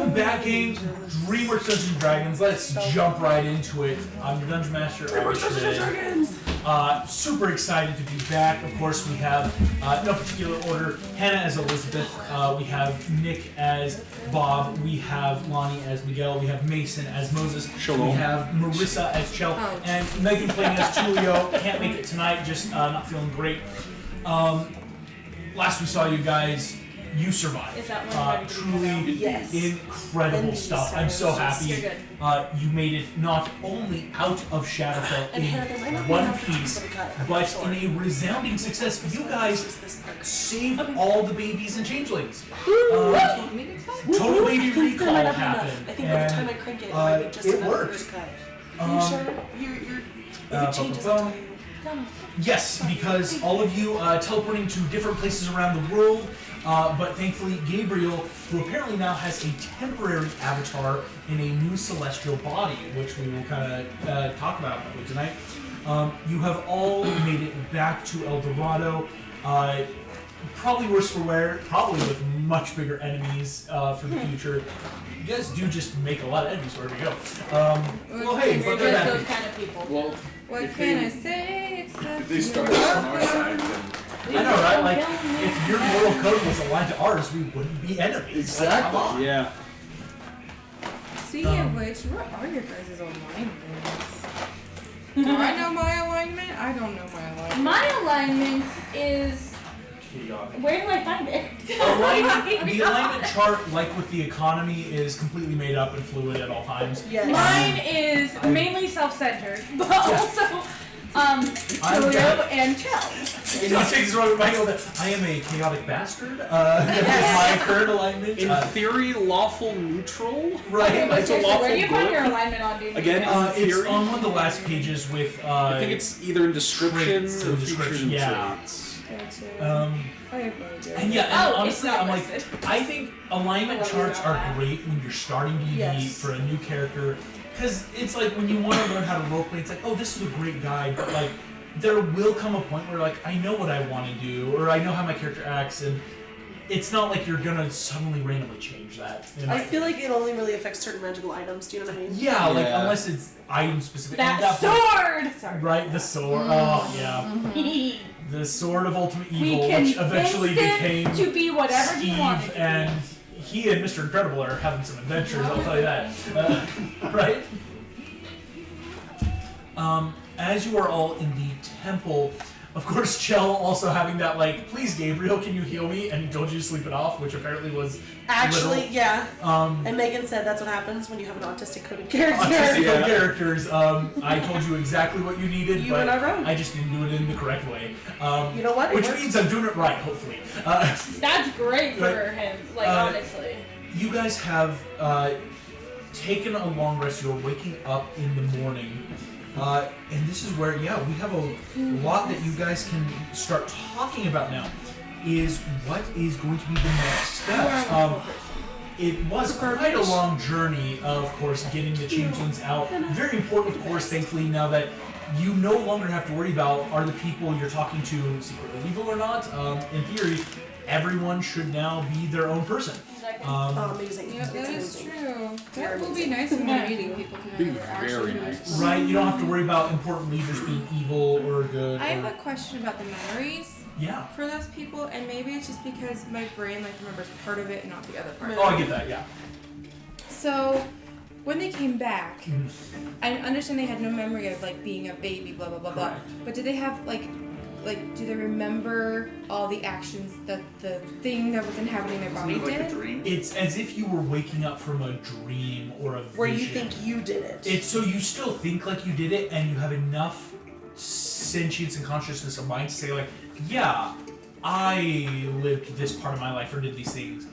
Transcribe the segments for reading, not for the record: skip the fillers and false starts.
Welcome back, gang. Dreamworks Dungeons & Dragons. Let's jump right into it. I'm your Dungeon Master. Dreamworks Dungeons & Dragons. Super excited to be back. Of course, we have, no particular order, Hannah as Elizabeth. We have Nick as Bob. We have Lonnie as Miguel. We have Mason as Moses. Shalom. We have Marissa as Chell. And Megan playing as Tulio. Can't make it tonight, just not feeling great. Last we saw you guys, you survived. Truly incredible stuff. I'm so happy you made it not only out of Shadowfell in one piece, but in a resounding success. You guys saved all the babies and changelings. Total baby recall happened. I think by the time I crank it, it worked. Are you sure? If it changes the time. Yes, because all of you teleporting to different places around the world, but thankfully Gabriel, who apparently now has a temporary avatar in a new celestial body, which we will kind of talk about tonight. You have all made it back to El Dorado, probably worse for wear, probably with much bigger enemies for the future. You guys do just make a lot of enemies wherever you go. Well, hey, but they're happy. Those kind of people. Well, what can I say except if they started on our side, then... I know, right? Like, if your moral code was aligned to ours, we wouldn't be enemies. Exactly. Like, yeah. Speaking of which, what are your guys' alignments? Do I know my alignment? I don't know my alignment. My alignment is... Where do I find it? The alignment chart, like with the economy, is completely made up and fluid at all times. Yes. Mine is mainly self-centered, but also Tulio and Chell. I am a chaotic bastard. My current alignment. In theory, lawful neutral. Right. Okay, but It's a seriously, lawful where do you find good. your alignment on D&D? Again, in It's theory. on one of the last pages with. I think it's either in description traits or and features description, and yeah. traits. And yeah, and honestly, it's not I'm like, listed. I think alignment charts are great when you're starting D&D for a new character, because it's like when you want to learn how to roleplay, it's like, oh, this is a great guide, but like, there will come a point where like, I know what I want to do, or I know how my character acts, and it's not like you're gonna suddenly randomly change that. I feel like it only really affects certain magical items. Do you know what I mean? Yeah, like unless it's item specific. That sword! Sorry. Right, the sword. Oh, yeah. Mm-hmm. The sword of ultimate We evil, can which eventually became to be whatever Steve, he wanted to and he and Mr. Incredible are having some adventures, I'll tell you that. Right? As you are all in the temple, of course, Chell also having that, like, please, Gabriel, can you heal me? And he told you to sleep it off, which apparently was Actually, literal. yeah. Um, And Megan said that's what happens when you have an autistic coded character. Autistic characters. I told you exactly what you needed, You but and I wrote. I just didn't do it in the correct way. You know what? It Which works. means I'm doing it right, hopefully. That's great for him, like, honestly. You guys have taken a long rest. You're waking up in the morning. And this is where, we have a lot that you guys can start talking about now, is what is going to be the next steps. It was quite a long journey, of course, getting the changelings out. Very important, of course, thankfully, now that you no longer have to worry about, are the people you're talking to secretly evil or not? In theory, everyone should now be their own person. Amazing. Yeah, that It's is amazing. true. That will be nice when you're meeting people who Be are actually very nice. Right? You don't have to worry about important leaders being evil or good. I have a question about the memories Yeah. for those people, and maybe it's just because my brain remembers part of it and not the other part. Oh, I get that, yeah. So, when they came back, I understand they had no memory of being a baby, blah blah blah blah. Correct. But did they have do they remember all the actions that the thing that was inhabiting their body Like a did? dream? It's as if you were waking up from a dream or a vision. Where you think you did it. It's so you still think like you did it, and you have enough sentience and consciousness of mind to say like, yeah, I lived this part of my life or did these things.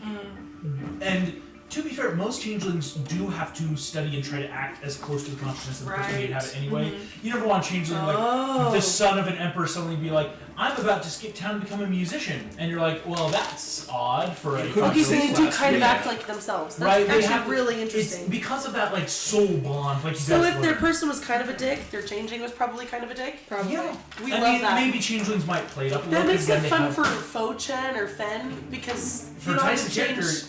And to be fair, most changelings do have to study and try to act as close to the consciousness of the person they have it anyway. You never want a changeling like the son of an emperor suddenly be like, I'm about to skip town and become a musician. And you're like, well, that's odd for a... Okay, so they do kind of act like themselves. That's Right, they actually have, really interesting. It's because of that soul bond, like you So guys if their learned. person was kind of a dick, their changeling was probably kind of a dick? Probably. Yeah, We I love mean, that. maybe changelings might play it up a little That bit. makes then it they fun have- for Fo Chen or Fen, because For you know how Tyson to character, change...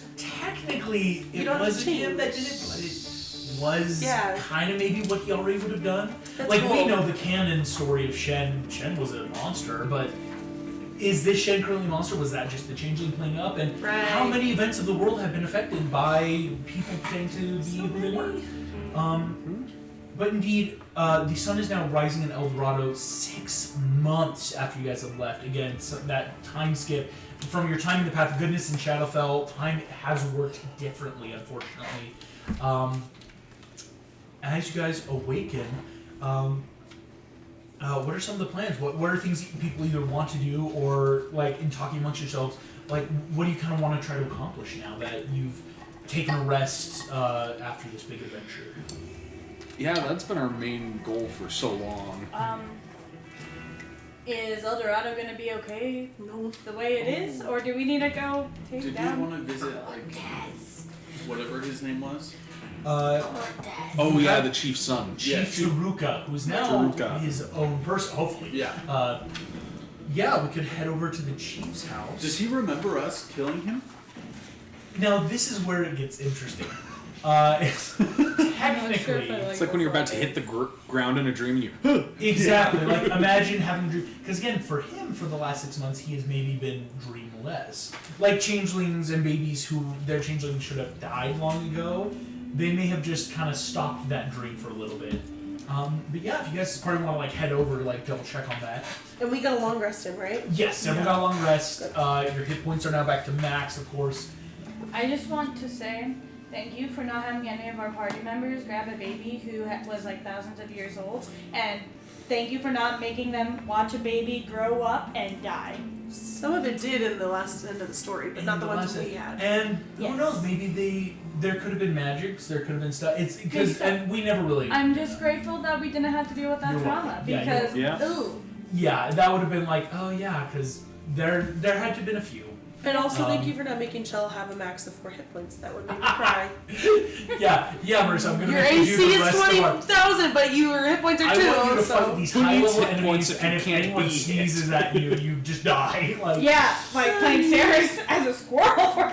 technically, it don't wasn't change. him that did it, but it was Yeah. kind of maybe what he already would have done. That's Like, cool. we know the canon story of Shen. Shen was a monster, but is this Shen currently a monster? Was that just the changeling playing up? And Right. how many events of the world have been affected by people pretending to be who they were? But indeed, the sun is now rising in El Dorado 6 months after you guys have left. Again, so that time skip from your time in the Path of Goodness in Shadowfell, time has worked differently, unfortunately. As you guys awaken, what are some of the plans? What are things that people either want to do or, like, in talking amongst yourselves, like, what do you kind of want to try to accomplish now that you've taken a rest after this big adventure? Yeah, that's been our main goal for so long. Is El Dorado gonna be okay No. the way it is, or do we need to go take Did you down? want to visit, like, whatever his name was? Oh yeah, the chief's son. Chief Taruka, who's now Taruka. his own person, hopefully. Yeah. Yeah, we could head over to the chief's house. Does he remember us killing him? Now, this is where it gets interesting. Technically, It's like when you're about to hit the ground in a dream and you. exactly. Like, imagine having a dream. Because again, for him, for the last 6 months, he has maybe been dreamless. Like changelings and babies who their changelings should have died long ago, they may have just kind of stopped that dream for a little bit. But yeah, if you guys probably want to like head over to like double check on that. And we got a long rest in, right? Yes, everyone got a long rest. Your hit points are now back to max, of course. I just want to say thank you for not having any of our party members grab a baby who was like thousands of years old, and thank you for not making them watch a baby grow up and die. Some of it did in the last end of the story, but not the ones we had. And who Yes. knows? Maybe there could have been magics. There could have been stuff. It's because and we never really. I'm just grateful that we didn't have to deal with that You're trauma welcome. Yeah, because Yeah. ooh. Yeah, that would have been like, oh yeah, because there had to have been a few. And also, thank you for not making Chell have a max of 4 hit points. That would make me cry. Yeah, Marissa, I'm gonna Your make you AC do the is rest of the work. 20,000, but your hit points are I 2. want you to so. fight these Who high needs level hit points enemies, if and you if can't anyone be sneezes at you, you just die. Like, Yeah, like playing Sarah's as a squirrel for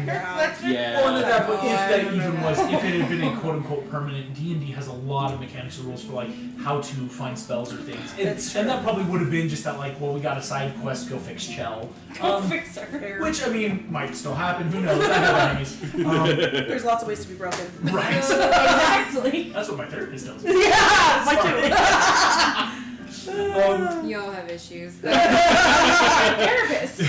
Yeah. Well, and that, but if Oh, I that remember even that. was, if it had been a quote unquote permanent, D&D has a lot of mechanics and rules for like how to find spells or things. That's true. And that probably would have been just that like, well, we got a side quest, go fix Chell. fix her. Which I mean might still happen. Who knows? I have enemies. There's lots of ways to be broken. Right. Exactly. That's what my therapist tells me. Yeah, mine too. You all have issues. Therapist.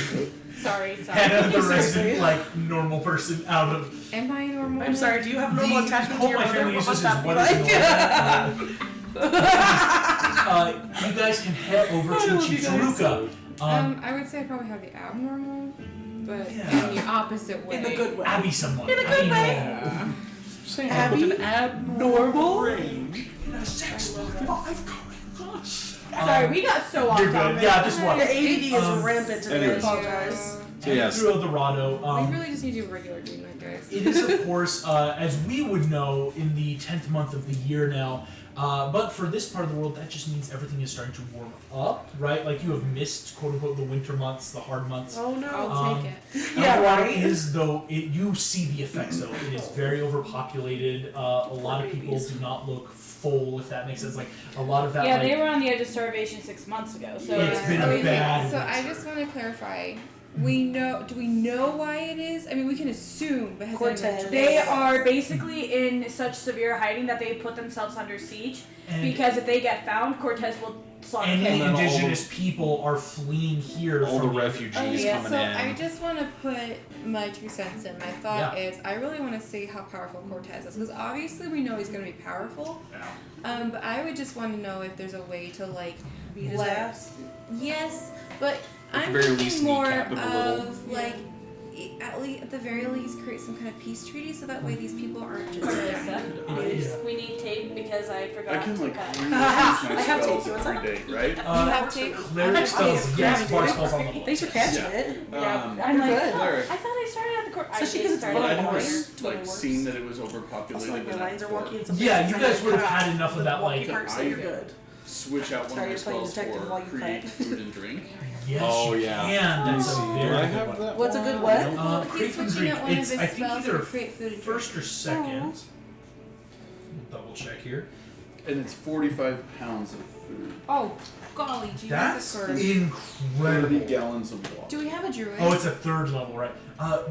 Sorry. Head of the Seriously. resident, like normal person out of. Am I normal? I'm sorry, do you have normal The attachment to quote your my mother? family What uses must is that be what is like? normal. You guys can head over to love you Chief guys. Taruka. I would say I probably have the abnormal, but Yeah. in the opposite way. In the good way. Abby someone. In a good Abby way. normal. Abby? With an abnormal range. Sorry, we got so off You're topic. good. Yeah, just what? Your ADD is Um, rampant today. I anyways. apologize. So yes. Through El Dorado. We really just need to do regular dreaming, guys. It is, of course, as we would know, in the 10th month of the year now. But for this part of the world, that just means everything is starting to warm up, right? Like you have missed, quote unquote, the winter months, the hard months. Oh no. I'll take it. Yeah, El Dorado right? is, though, you see the effects, though. It is very overpopulated. A lot of people do not look full, if that makes sense. Like, a lot of that, Yeah, like, they were on the edge of starvation 6 months ago. So It's been a Okay, bad So winter. I just want to clarify. Do we know why it is? I mean, we can assume, but has Cortes. anyone mentioned they it? are basically in such severe hiding that they put themselves under siege. and Because if they get found, Cortes will slaughter any And them. then all indigenous people are fleeing here All the from refugees Yeah, coming so in. I just want to put my 2 cents in. My thought is I really want to see how powerful Cortez is, because obviously we know he's going to be powerful. But I would just want to know if there's a way to like Beat his let- ass. Yes, but At the I'm very thinking least, more kneecap him a little. of like at the very least create some kind of peace treaty, so that way these people aren't just Yeah. We need tape because I forgot I can to like cut. reuse I my have spells tape. What's every day, right? You have tape? Cleric spells, yes, bar spells on the wall. Thanks for catching Yeah. it. Yeah, I'm You're like, good. oh, Cleric. I thought I started at the court. Especially I 'cause did it's start But one at I the of never the court. worst. like seen that it was overpopulated. Also, like my and lines are wonky and Yeah, you sometimes guys would have I had enough of that, wonky like, part, so you're good. switch out one Sorry, of my you're playing spells detective while for you create play. food and drink? Yes, Oh, you yeah. can. That's a Do very I good have one. that? What's a one? good what? Well, Create he's food and switching drink. out one of It's, his I think, spells either for create food and first or drink. second. Double check here. And it's 45 pounds of food. Oh, golly, Jesus That's Christ. 30 incredible. gallons of water. Do we have a druid? Oh, it's a third level, right?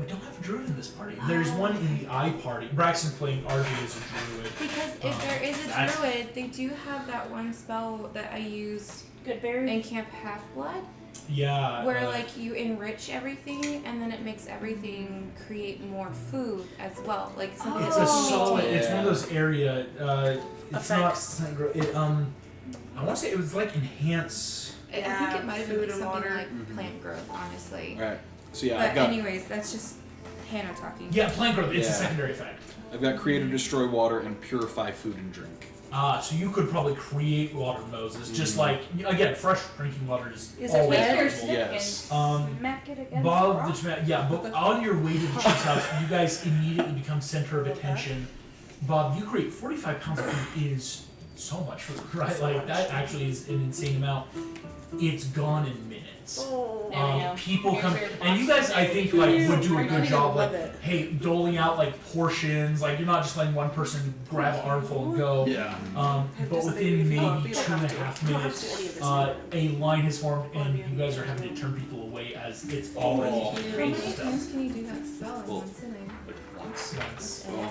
We don't have a druid in this party. There's one in the I party. Braxton playing RJ as a druid. Because if there is a that's- druid, they do have that one spell that I use Good berry. in Camp Half-Blood, Yeah. where like you enrich everything and then it makes everything create more food as well. Like something It's that a you solid. need to- It's one of those area. It's Effects. not. It I want to say it was like enhance. I think Yeah, it might have food been and something water. like plant growth, honestly. Right. So yeah, But I've got anyways, that's just Hannah talking. Yeah, plant growth. It's a Yeah. secondary effect. I've got create or destroy water and purify food and drink. So you could probably create water, Moses. Just like again, fresh drinking water is Is it always red? Your available. stick Yes. and smack it against the Bob rock. the yeah, but on your way to the chief's house, you guys immediately become center of attention. Bob, you create 45 pounds of food is so much food, right? Like that actually is an insane amount. It's gone in minutes. Oh. There we go. People Here's come, your and you box. guys, I think, like would do a I good don't job, even like, love it. hey, doling out like portions. Like you're not just letting one person grab an armful and go. Yeah. But within maybe Oh, you don't 2.5 have to. You don't have to do any minutes, of this. a line has formed, and you guys are having to turn people away as it's already Oh. How many crazy times stuff. can you do that spell in Well, one sitting? Like once.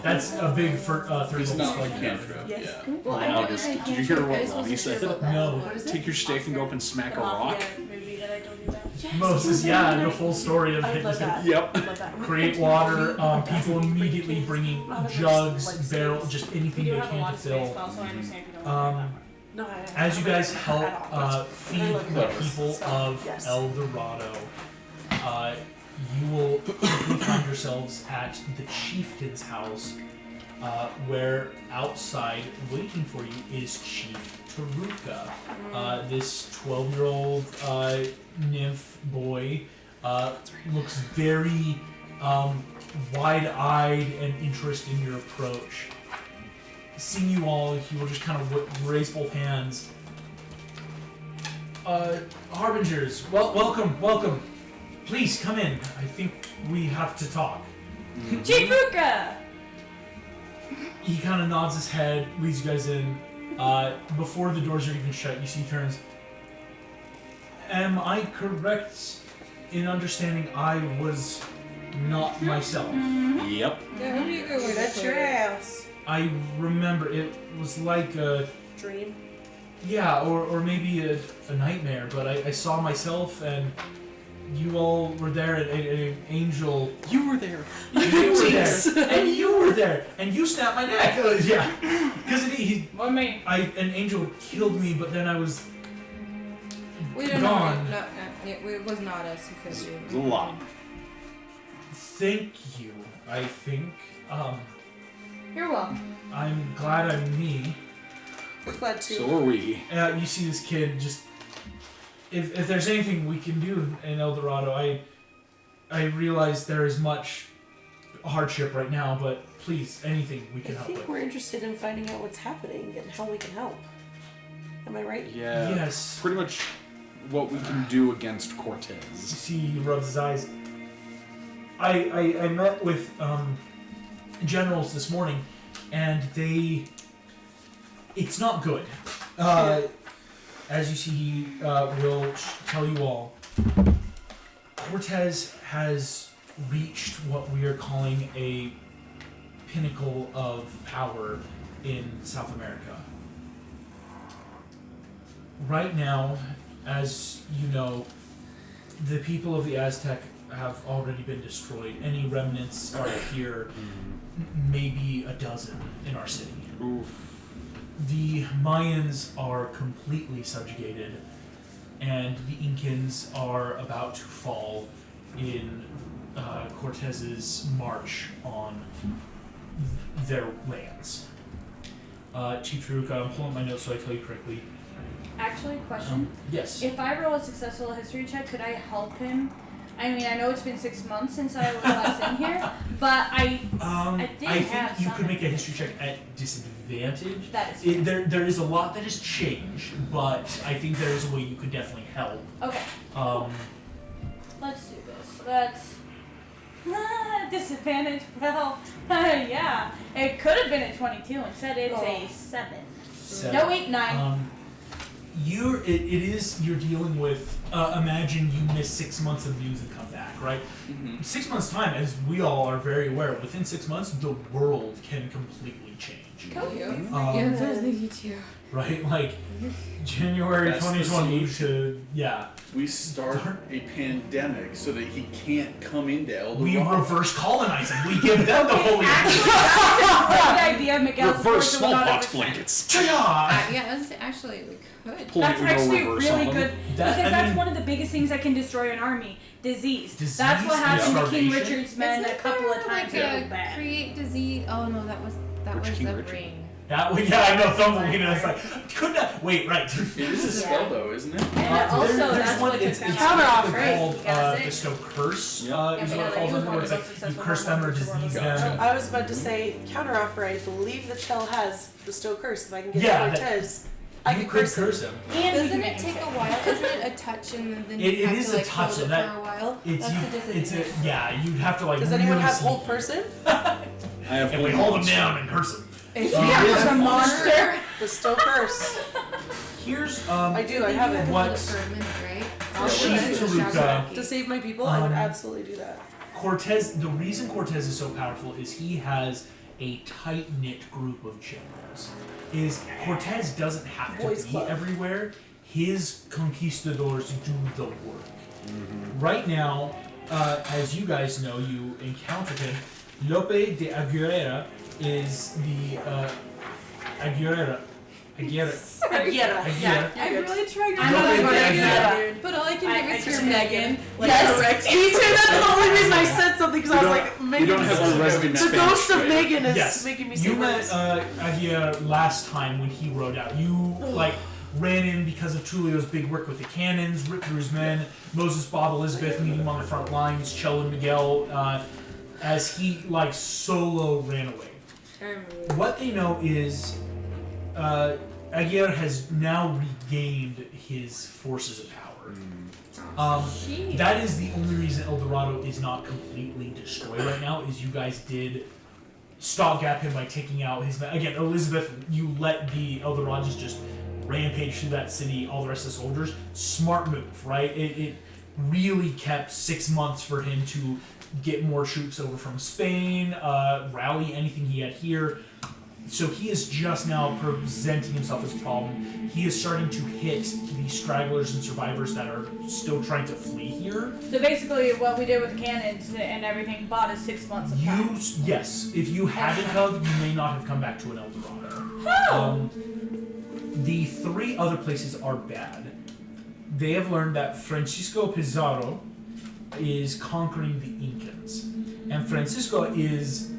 That's a big third It's level not spell. like cantrip. Yes. Yeah. Well, I Now know just- I did can't you hear I what just Ronnie wasn't said? sure about that. No. What is it? Take your stake and go up and smack a The rock. mafia movie that I told you about. Moses, yeah, the full story of I would it. love that. Yep. I would love that. Create water, people immediately bringing jugs, barrels, just We anything do they have a can lot to of space, fill. but also I understand if you don't want to do No, As you guys help feed the Clever. people of Yes. El Dorado, you will quickly find yourselves at the chieftain's house, where outside waiting for you is Chief Taruka. This 12-year-old nymph boy looks very wide-eyed and interested in your approach. Seeing you all, he will just kind of raise both hands. Harbingers, welcome. Please come in. I think we have to talk. that. Chifuka! He kind of nods his head, leads you guys in. Before the doors are even shut, you see he turns. Am I correct in understanding I was not myself? Yep. Yeah, who do you go with? That's your ass. I remember it was like a Dream. yeah, or maybe a nightmare. But I saw myself and you all were there, and an angel. You were there. You were there, and you were there, and you snapped my neck. Yeah, because What mean? an angel killed me, but then I was We don't gone. know. It was not us who killed It was you. a lot. Thank you. I think. You're welcome. I'm glad I'm me. We're glad to. So are we. You see this kid just. If there's anything we can do in El Dorado, I realize there is much hardship right now, but please, anything we I can help think with. we're interested in finding out what's happening and how we can help. Am I right? Yeah. Yes. Pretty much what we can do against You Cortes. see, he rubs his eyes. I met with generals this morning, and it's not good. As you see, he will tell you all. Cortes has reached what we are calling a pinnacle of power in South America. Right now, as you know, the people of the Aztec have already been destroyed. Any remnants are here, maybe a dozen in our city. Oof. The Mayans are completely subjugated, and the Incans are about to fall in Cortez's march on their lands. Chief Taruka, I'm pulling up my notes so I tell you correctly. Actually, question. Yes. If I roll a successful history check, could I help him? I mean, I know it's been 6 months since I was last in here, but I did I have think you could some make a history check at disadvantage. advantage. That is There is a lot that has changed, but I think there is a way you could definitely help. okay. Let's do this. Let's disadvantage. Well, yeah. It could have been a 22. Instead, it's a 7. So, No, wait, 9. You're dealing with. Imagine you miss 6 months of news and come back, right? Mm-hmm. 6 months time, as we all are very aware, within 6 months the world can completely change. Kill you. Um, Yeah, that's what I was thinking too. Right, like January That's the 2020 solution. to We start a pandemic so that he can't come into El we Dorado. reverse colonize him. We give them the holy. Actually, that's a great idea, Miguel. Reverse supports it without smallpox 100%. blankets. Cha-ya! Yeah, that's actually we could. Pull That's it with no actually reverse really on them. good That- because I that's mean- one of the biggest things that can destroy an army. Disease. Disease That's what and happened to King starvation. Richard's men a Isn't couple of there, times. like Real a bad. create disease. Oh no, that was Which King the Richard? ring. That one, yeah, I know. Thumbelina is like, couldn't I? Wait, right. It is a spell though, isn't it? And also, there's that's one. what It's it's counter-off, technically right? called Yeah, bestow curse. Yep. Is Yeah, what it but calls he was it. one Where of it's the like most you successful curse them or ones. disease Gotcha. them. I was about to say counteroffer. I believe the shell has bestow curse. If I can get Yeah, Cortez, I You can could curse him. him. And we Doesn't can it make take him a sick. while? Isn't it a touch and then It you have is to a like touch, hold so it that- for a while? It's That's the disadvantage. yeah. You'd have to like. Does anyone really have see- hold person? I have And we hold him down and curse him. It's Yeah, it's it's a monster. Bestow curse. Here's I do. I have it. What- For a minute, right? Chief Taruka. To save my people, I would Um, absolutely do that. Cortez. The reason Cortez is so powerful is he has a tight knit group of generals. Cortez doesn't have to Boys be club. everywhere. His conquistadors do the work. Right now, as you guys know, you encountered him. Lope de Aguilera is the Aguilera. Aguilera. Yeah, Aguilera. I'm you're good. really trying to I know Lope what de I Aguilera. did. but all I can I do is just hear said Megan. Yes, me too. That's the only reason I said something because I was don't- like, We Megan. don't have our resident The Spanish ghost of writer. Megan is Yes. making me say You met words. Aguirre last time when he rode out. You like ran in because of Tulio's big work with the cannons, ripped through his men. Moses, Bob, Elizabeth meeting him on the front lines. Chell and Miguel, as he like solo ran away. What they know is Aguirre has now regained his forces of power. That is the only reason El Dorado is not completely destroyed right now. Is you guys did stopgap him by taking out his men. Again, Elizabeth, you let the El Dorados just rampage through that city. All the rest of the soldiers, smart move, right? It really kept 6 months for him to get more troops over from Spain, rally anything he had here. So he is just now presenting himself as a problem. He is starting to hit the stragglers and survivors that are still trying to flee here. So basically, what we did with the cannons and everything bought us 6 months of time. Yes, if you hadn't have, you may not have come back to an El Dorado. The 3 other places are bad. They have learned that Francisco Pizarro is conquering the Incans. And Francisco is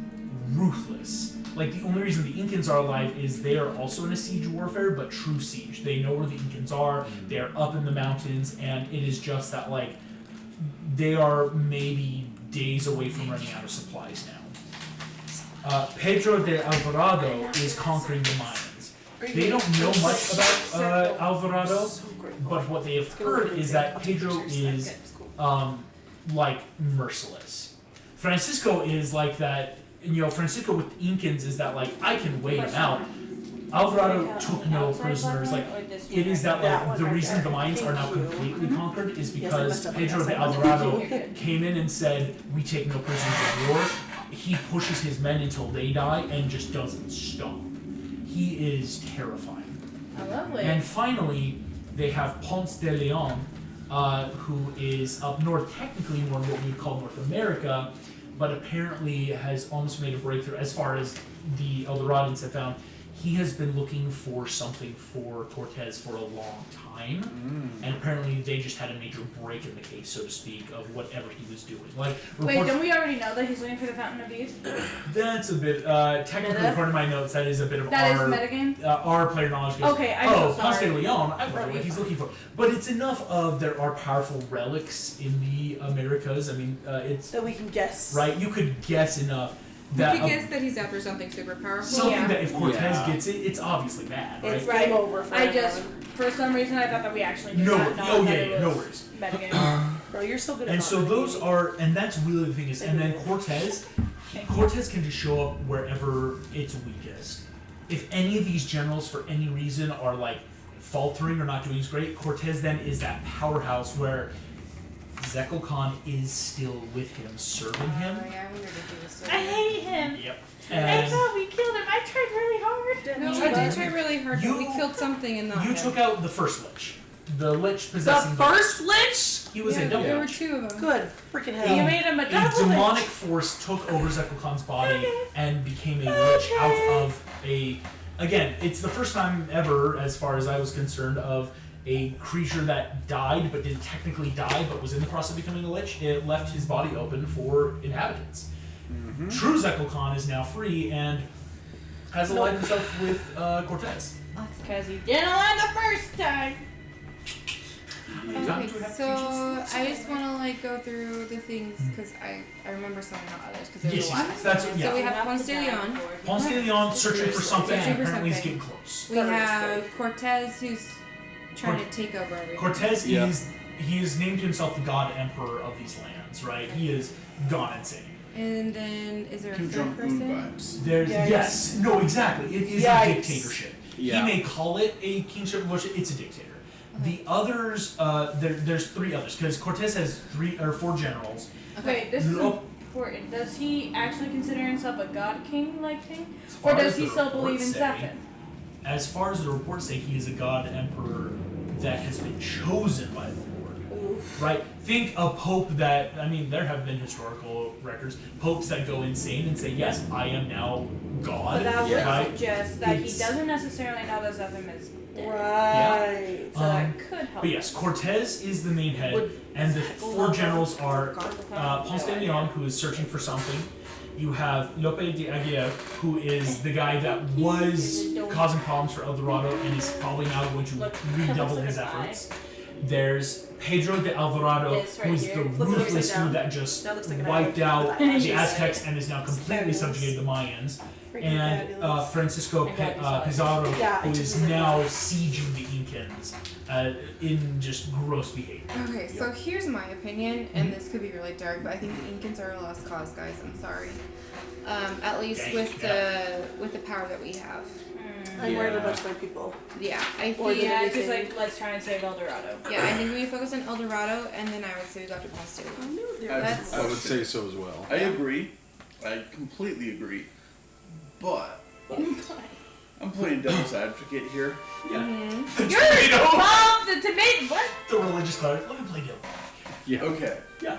ruthless. Like, the only reason the Incans are alive is they are also in a siege warfare, but true siege. They know where the Incans are, they are up in the mountains, and it is just that, like, they are maybe days away from running out of supplies now. Pedro de Alvarado is conquering the Mayans. They don't know much about Alvarado, but what they have heard is that Pedro is, like, merciless. Francisco is like that. You know, Francisco with Incans is that, like, I can wait him out. Alvarado took no prisoners. Like, it is that, like, the reason the Mayans are now completely conquered is because Pedro de Alvarado came in and said, we take no prisoners of war. He pushes his men until they die and just doesn't stop. He is terrifying. Oh, lovely. And finally, they have Ponce de Leon, who is up north, technically more what we would call North America, but apparently has almost made a breakthrough as far as the El Doradans have found. He has been looking for something for Cortez for a long time, and apparently they just had a major break in the case, so to speak, of whatever he was doing. Like, Wait, reports- don't we already know that he's looking for the Fountain of Youth? that's a bit technically Meta? according to my notes. That is a bit of That is our metagame? our player knowledge. Goes, Okay, I'm so Ponce de sorry. Leon. I don't know what he's looking for, but it's enough of there are powerful relics in the Americas. I mean, it's So we can guess. right. You could guess enough. that You guess that he's after something super powerful. something that if Cortez Yeah. gets it, it's obviously bad, right? It's Right. game over for I just, everyone. for some reason, I thought that we actually did No, that. not oh that yeah, it yeah, no was worries. metagaming. Bro, you're so good at And so those are, and that's really the thing is, and then Cortez can just show up wherever it's weakest. If any of these generals, for any reason, are like faltering or not doing as great, Cortez then is that powerhouse where Zekel Khan is still with him, serving him. Oh, yeah, I wondered if he was so I hate him. Yep. I And thought we killed him. I tried really hard. No, You we tried did to- try really hard, you- but we killed something and not you him. took out the first lich. The lich possessing The first lich? He was yeah, a double there were lich. 2 of them. Good freaking You hell. made him a A double demonic lich. force took over Zekel Khan's body Okay. and became a lich out Okay. of a. Again, it's the first time ever, as far as I was concerned, of a creature that died but didn't technically die but was in the process of becoming a lich. It left his body open for inhabitants. True Zekel Khan is now free and has allied himself with Cortez. Because he didn't lie the first time. Okay, so I just want to like go through the things because I remember some, not others, because there's Yes, a lot. that's So yeah. we have Ponce de Leon. Ponce de Leon searching for something, Searching and for apparently he's something. getting close. We have Cortez who's trying to take over everything. Cortez Yeah. he has named himself the God Emperor of these lands, right? He is gone insane. And then is there a Kim third Jong Un person? vibes. There's Yikes. yes, no, exactly. It is Yikes. a dictatorship. Yeah. He may call it a kingship, but it's a dictator. The others, there's 3 others because Cortez has 3 or 4 generals. Wait, this is Nope. important. Does he actually consider himself a god king like thing? As Or far does as he the still believe in reports say- Zephyr? As far as the reports say, he is a God Emperor that has been chosen by the Lord. Oof. Right? Think a pope that, I mean, there have been historical records, popes that go insane and say, yes, I am now God. But that would right? suggest that It's- he doesn't necessarily know that Zephyr is dead. Right. So that could help. But yes, Cortez is the main head, Would and the Zekel 4 know generals that are God Ponce de Leon, who is searching for something. You have Lope de Aguirre, who is the guy that was causing problems for El Dorado and is probably now going to redouble his efforts. There's Pedro de Alvarado, This right who is here. the Flip it upside ruthless down. dude that just That looks like an wiped apple. out She's the Aztecs like- and is now completely fabulous. subjugated the Mayans. Freaking And fabulous. Francisco I'm glad you saw it. Pizarro, Yeah, who I is just was now like- sieging the Incans in just gross behavior. Okay, so here's my opinion, and this could be really dark, but I think the Incans are a lost cause, guys. I'm sorry. At least Dang, with the power that we have. I'm worried Yeah. about my people. Yeah, I Or think. Yeah, because like, let's try and save El Dorado. Yeah, I think we focus on El Dorado, and then I would say we go to Ponce de I Leon. knew there I- was. I would say so as well. I agree. I completely agree. But I'm playing devil's advocate here. Yeah. Mm-hmm. Tomato! Mom, the tomato. What? The religious cleric. Let me play devil. Yeah. Okay. Yeah.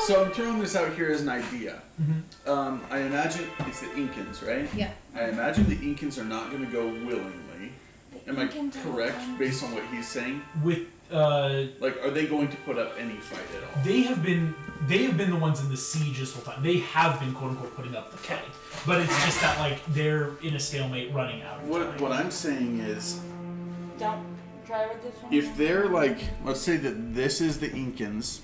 So I'm throwing this out here as an idea. Mhm. I imagine it's the Incans, right? Yeah. I imagine the Incans are not going to go willingly. Am I Incans are correct the ones- based on what he's saying? With Like, are they going to put up any fight at all? they have been the ones in the siege this whole time. They have been quote unquote putting up the fight, but it's just that like they're in a stalemate, running out. Of time. What I'm saying is, Don't try with this one. if they're like, let's say that this is the Incans,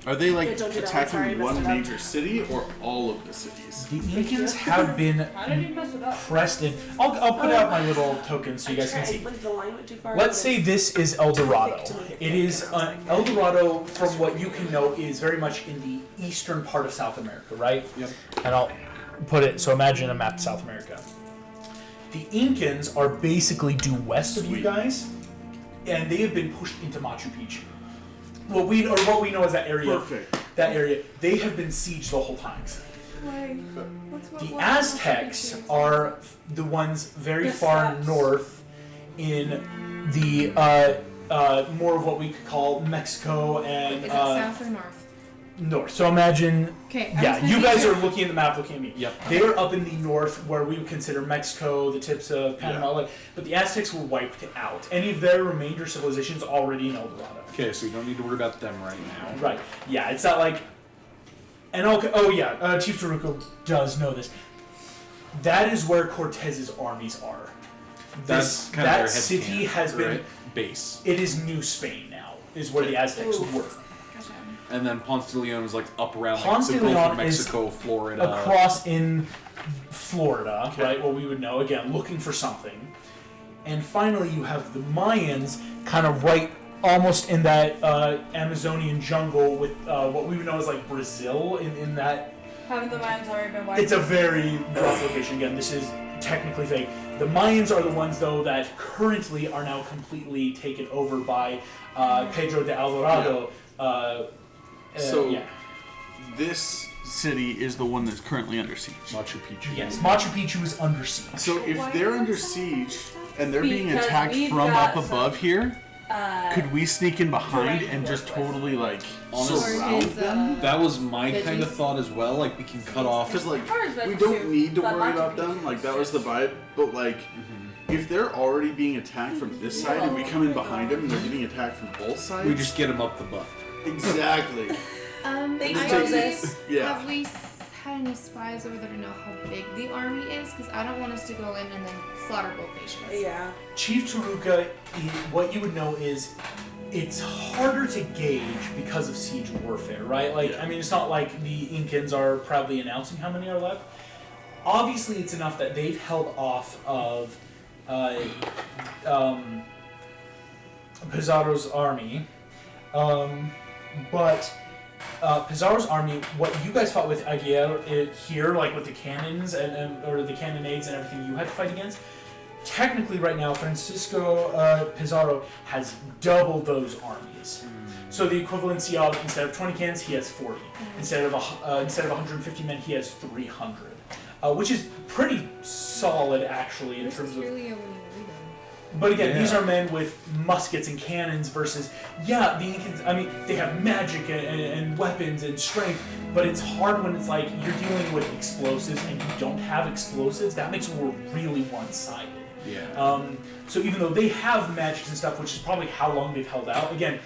are they like Yeah, don't do that one. Sorry, I attacking messed one it up. major city or all of the cities? The Incans have been How did you mess it up? pressed in. I'll put out my little token so you guys can see. Like the line went too far. Let's say this is El Dorado. Thick to make it It thick, is and I was like, El Dorado, from what you can know, is very much in the eastern part of South America, right? Yep. And I'll put it so imagine a map of South America. The Incans are basically due west of you guys, and they have been pushed into Machu Picchu. What we know is that area. Perfect. That area. They have been sieged the whole time. Why? The Aztecs are the ones very The far steppes. north in the more of what we could call Mexico and Is it south or north? north. So imagine, Okay. yeah, you guys are looking at the map, looking at me. Yep. They are up in the north where we would consider Mexico, the tips of Panama, like, but the Aztecs were wiped out. Any of their remainder civilizations already in El Dorado. Okay, so we don't need to worry about them right now. Right. Yeah, it's not like. And okay, oh yeah, Chief Taruko does know this. That is where Cortez's armies are. That's kind that of their city head has been. base. It is New Spain now. Is where the Aztecs Ooh. were. Gotcha. And then Ponce de Leon is like up around Ponce like de the Gulf Leon of Mexico, Florida. across in Florida, right? What we would know, again, looking for something. And finally, you have the Mayans kind of right almost in that Amazonian jungle with what we would know as like Brazil in that. Haven't the Mayans already been wiped? It's a very rough location. Again, this is technically fake. The Mayans are the ones, though, that currently are now completely taken over by Pedro de Alvarado. This city is the one that's currently under siege. Machu Picchu. Yes, Machu Picchu is under siege. So if they're under siege and they're being Because attacked we've from got up above here, could we sneak in behind terrain and to just work with. totally like Honestly, surround Or is, them? That was my Veggies. kind of thought as well. Like, we can cut off. Because like As far as we veggies don't too, need to but worry Machu about Picchu them. Like is that was the just- vibe. But like, if they're already being attacked from this side and we come in behind them and they're getting attacked from both sides, We just get him up the butt. exactly. Thanks, Just I take Moses. Yeah. Have we had any spies over there to know how big the army is? Because I don't want us to go in and then slaughter both nations. Yeah. Chief Taruka, what you would know is it's harder to gauge because of siege warfare, right? Like, I mean, it's not like the Incans are proudly announcing how many are left. Obviously, it's enough that they've held off of Pizarro's army, but Pizarro's army, what you guys fought with Aguirre here, like with the cannons or the cannonades and everything you had to fight against, technically right now Francisco Pizarro has double those armies. So the equivalency of, instead of 20 cannons, he has 40. Instead of 150 men, he has 300. Which is pretty solid, actually, in Where's terms of... Tulio when you read them? But again, these Yeah. are men with muskets and cannons versus, the Incans, I mean, they have magic and weapons and strength, but it's hard when it's like you're dealing with explosives and you don't have explosives. That makes war really one-sided. Yeah. So even though they have magic and stuff, which is probably how long they've held out, again,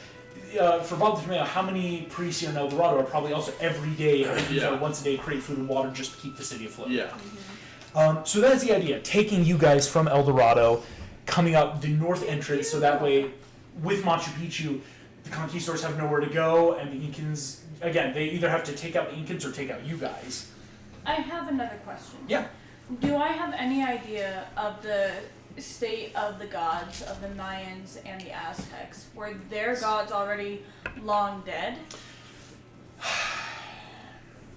for Bob the Tomato, how many priests here in El Dorado are probably also every day, once a day, create food and water just to keep the city afloat? Yeah. So that's the idea, taking you guys from El Dorado, coming up the north entrance, so that way, with Machu Picchu, the conquistadors have nowhere to go, and the Incans, again, they either have to take out the Incans or take out you guys. I have another question. Yeah. Do I have any idea of the state of the gods of the Mayans and the Aztecs? Were their gods already long dead?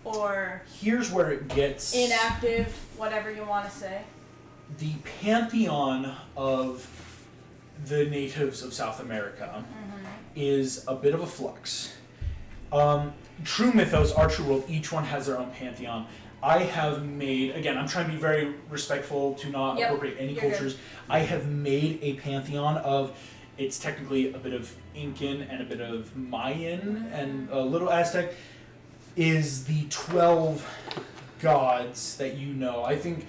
Or Here's where it gets... inactive, whatever you want to say? The pantheon of the natives of South America is a bit of a flux. True mythos, our true world, each one has their own pantheon. I have made, again, I'm trying to be very respectful to not appropriate any you're cultures. I have made a pantheon of, it's technically a bit of Incan and a bit of Mayan and a little Aztec, is the 12 gods that you know. I think,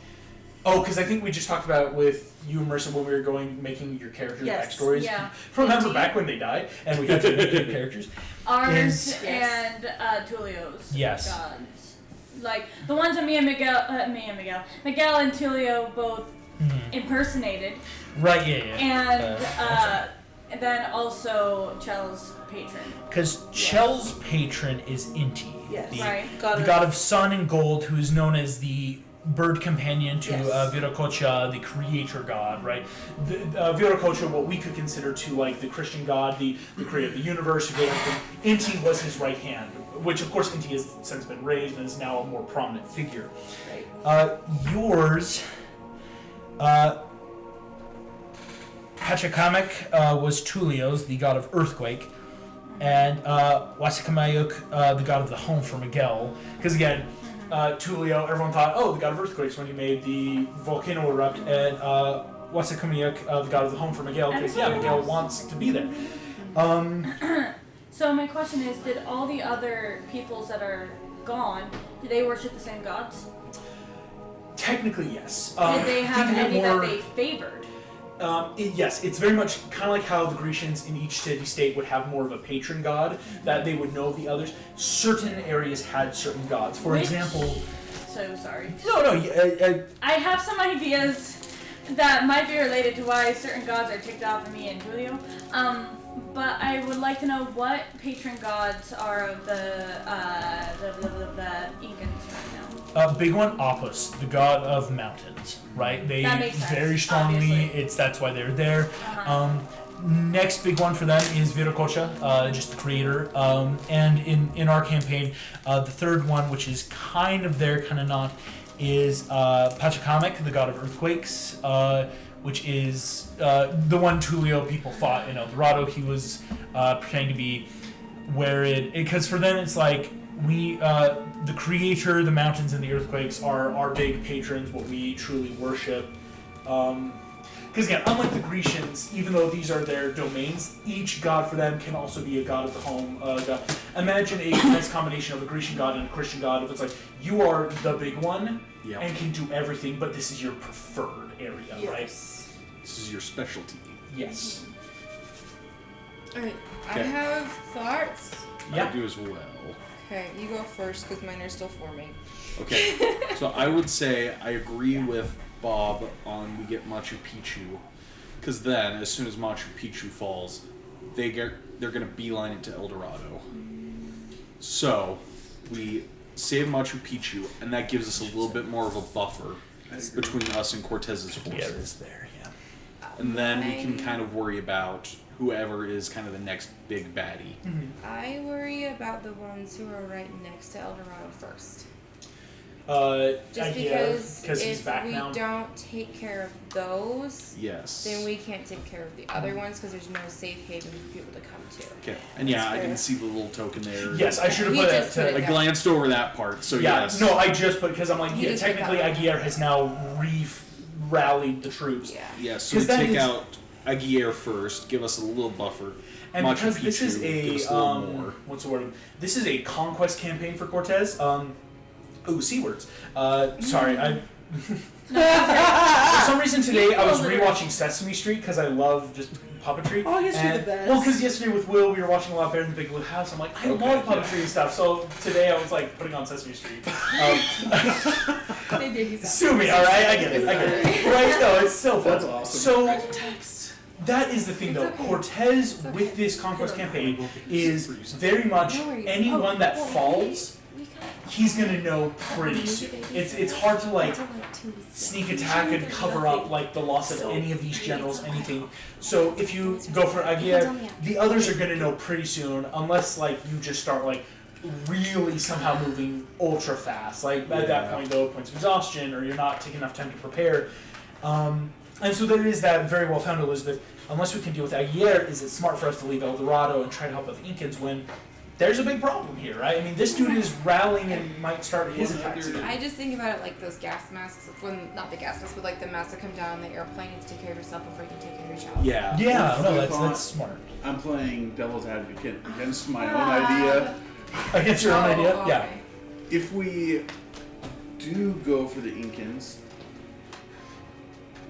because I think we just talked about with you and Marissa when we were making your characters' Yes, backstories. yeah. Remember Indeed. back when they died and we had to make new characters? Ours Yes. and Tulio's Yes. gods. Like the ones that Miguel and Tulio both impersonated, Right, yeah. and then also Chell's patron. Because Chell's patron is Inti, Yes. the Right. the god of sun and gold, who is known as the bird companion to Yes. Viracocha, the creator god, right? Viracocha, what we could consider to like the Christian god, the creator of the universe, who gave everything. Inti was his right hand, which of course Inti has since been raised and is now a more prominent figure. Right. Yours, Pachacamac was Tulio's, the god of earthquake, and Wasikamayuk, the god of the home for Miguel. Because again, Tulio, everyone thought, the god of earthquakes when he made the volcano erupt, and Wasikamayuk, the god of the home for Miguel, because Miguel wants to be there. So my question is, did all the other peoples that are gone, do they worship the same gods? Technically, yes. Did they have think of it any more- that they favored? Yes, it's very much kind of like how the Grecians in each city-state would have more of a patron god that they would know of the others. Certain areas had certain gods. For Which- example... So sorry. No, I have some ideas that might be related to why certain gods are ticked off of me and Julio. But I would like to know what patron gods are of the Incans right now. Big one, Opus, the god of mountains, right? They That makes sense, very strongly. obviously. That's why they're there. Uh-huh. Next big one for them is Viracocha, just the creator. And in our campaign, the third one, which is kind of there, kind of not, is Pachacamac, the god of earthquakes, which is the one Tulio people fought in El Dorado. He was pretending to be where because for them it's like we, the creator, the mountains, and the earthquakes are our big patrons, what we truly worship. Because again, unlike the Grecians, even though these are their domains, each god for them can also be a god of the home. God. Imagine a nice combination of a Grecian god and a Christian god. If it's like you are the big one and can do everything, but this is your preferred area, right? This is your specialty. Yes. Alright, I Okay. have thoughts. Yeah. I do as well. Okay, you go first because mine are still forming. Okay, so I would say I agree with Bob on we get Machu Picchu, because then as soon as Machu Picchu falls, they're gonna beeline it to El Dorado. So we save Machu Picchu, and that gives us a little bit more of a buffer between us and Cortez's forces. There, yeah. And then we can kind of worry about whoever is kind of the next big baddie. I worry about the ones who are right next to El Dorado first. Just because he's if back we now. don't take care of those, Yes. then we can't take care of the other ones because there's no safe haven for people to come to. Okay, and yeah, I That's can fair. see the little token there. Yes, I should have He put just it put to. it I glanced over that part, so Yeah, yes. no, I just put because I'm like, You yeah, just put technically that one. Aguirre has now rallied the troops. Yeah. Yes, so we 'Cause that take is- out Aguirre first, give us a little buffer. And Machu because this is Picchu, give a us a little more. what's the word? This is a conquest campaign for Cortez. C words. Sorry, I. For some reason today I was rewatching Sesame Street because I love just puppetry. Oh, yes, you're and, the best. Well, because yesterday with Will we were watching a lot Bear in the Big Blue House. I'm like, I love puppetry and stuff. So today I was like putting on Sesame Street. They did you Sue me, all right? I get it. Right? No, it's so fun. That's awesome. So that is the thing, It's though. okay. Cortez It's okay. with this conquest campaign is very much No worries. anyone that Oh, falls, he's gonna know pretty soon. It's hard to like sneak attack and cover up like the loss of any of these generals, anything. So if you go for Aguirre, the others are gonna know pretty soon, unless like you just start like really somehow moving ultra fast. Like at that point, though, points of exhaustion, or you're not taking enough time to prepare. And so there is that very well found, Elizabeth. Unless we can deal with Aguirre, is it smart for us to leave El Dorado and try to help with Incans when there's a big problem here, right? I mean, this dude is rallying and might start his attacks again. I just think about it like those gas masks, not the gas masks, but like the masks that come down on the airplane. You have to take care of yourself before you can take care of your child. Yeah. Yeah, no, I that's thought- smart. I'm playing devil's advocate against my own idea. Against your own idea? Oh, Yeah. okay. If we do go for the Incans,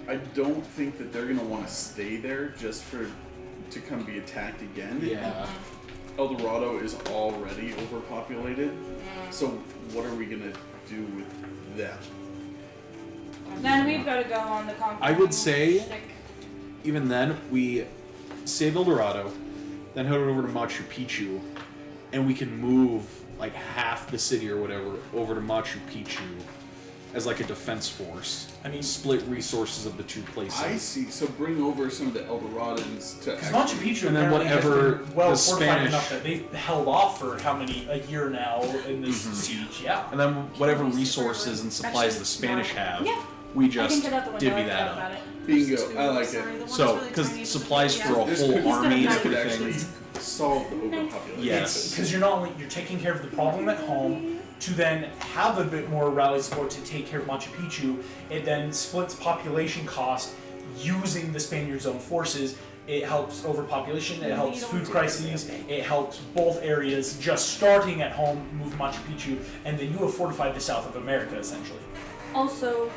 I don't think that they're gonna want to stay there just to come be attacked again. Yeah. El Dorado is already overpopulated, so what are we gonna do with them? Then we've got to go on the conquest. I would say- Even then, we save El Dorado, then head over to Machu Picchu, and we can move like half the city or whatever over to Machu Picchu as like a defense force. I mean, Split resources of the two places. I see. So bring over some of the El Doradans to because Machu Picchu And then apparently has whatever been well the fortified Spanish- enough that they've held off for a year now in this siege. Yeah. And then whatever resources and supplies the Spanish have, we I just can get out the window. divvy I that forgot about up. it. Bingo. I like it. So, because supplies for a This whole could, army this and could actually everything. solve the overpopulation. Yes. Because you're not only you're taking care of the problem at home to then have a bit more rally support to take care of Machu Picchu. It then splits population cost using the Spaniards' own forces. It helps overpopulation. It helps food crises. It helps both areas. Just starting at home, move Machu Picchu, and then you have fortified the south of America essentially. Also,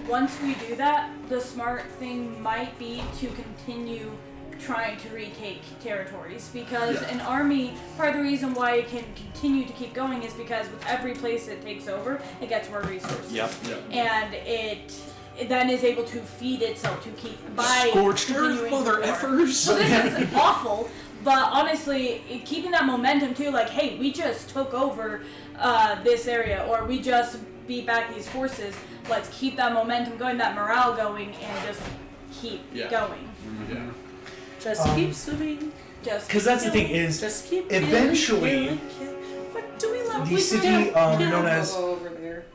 once we do that, the smart thing might be to continue trying to retake territories, because an army, part of the reason why it can continue to keep going is because with every place it takes over, it gets more resources. Yep. And it then is able to feed itself to keep by Scorched earth, continuing mother war. effers! So this is awful, But honestly, keeping that momentum too, like, hey, we just took over this area, or we just beat back these forces. Let's keep that momentum going, that morale going, and just keep going. Yeah. Just keep swimming. Just Because that's the thing is, Just keep eventually, killing. What do we love? the We city do. known as over there.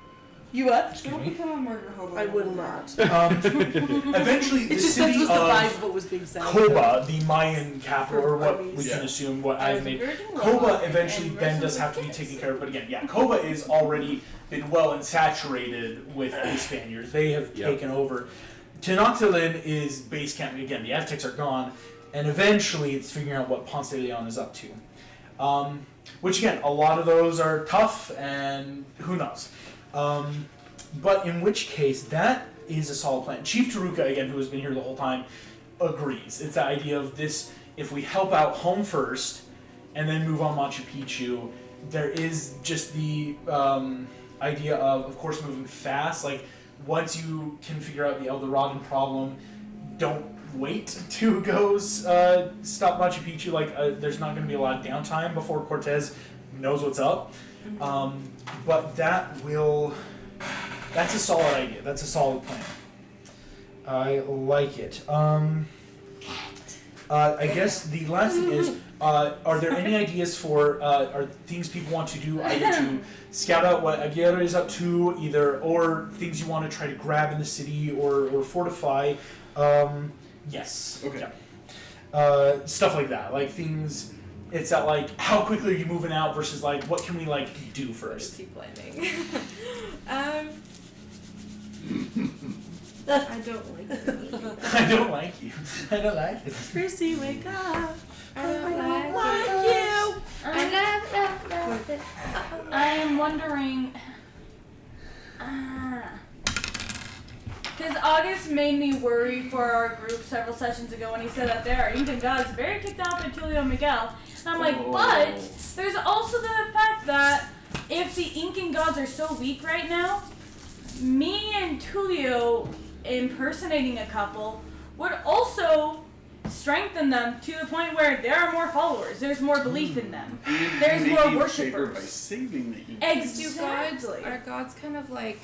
You what? excuse Don't me. become a murder hobo. I will not. Eventually, the It just city was the vibe of of what was being said. Koba, the Mayan capital, or what we Yeah. can assume, what I I've was a made. virgin Koba robot, eventually and then Marissa does was have to be kids. taken care of, but again, yeah, Koba is already been well and saturated with the Spaniards. They have taken over. Tenochtitlan is base camp. Again, the Aztecs are gone, and eventually it's figuring out what Ponce de Leon is up to. Which again, a lot of those are tough, and who knows. But in which case, that is a solid plan. Chief Taruka, again, who has been here the whole time, agrees. It's the idea of this, if we help out home first, and then move on Machu Picchu, there is just the idea of course, moving fast. Like, once you can figure out the El Doradan problem, don't wait to go stop Machu Picchu. Like, there's not going to be a lot of downtime before Cortes knows what's up. But that's a solid idea. That's a solid plan. I like it. I guess the last thing is, are there any ideas for, are things people want to do, either to scout out what Aguirre is up to, or things you want to try to grab in the city or fortify? Yes. Okay. Yeah. Stuff like that. Like things, it's that like, how quickly are you moving out versus like, what can we like do first? Keep planning. I don't like it. I don't like you. I don't like it. Chrissy, wake up. I don't like you. I love it. I am wondering, because August made me worry for our group several sessions ago when he said that there are Incan gods very kicked off at Tulio Miguel. And I'm like, but there's also the fact that if the Incan gods are so weak right now, me and Tulio impersonating a couple would also strengthen them to the point where there are more followers, there's more belief in them, there's Making more it safer by worshippers. saving the Incan. Exactly. Are gods kind of like,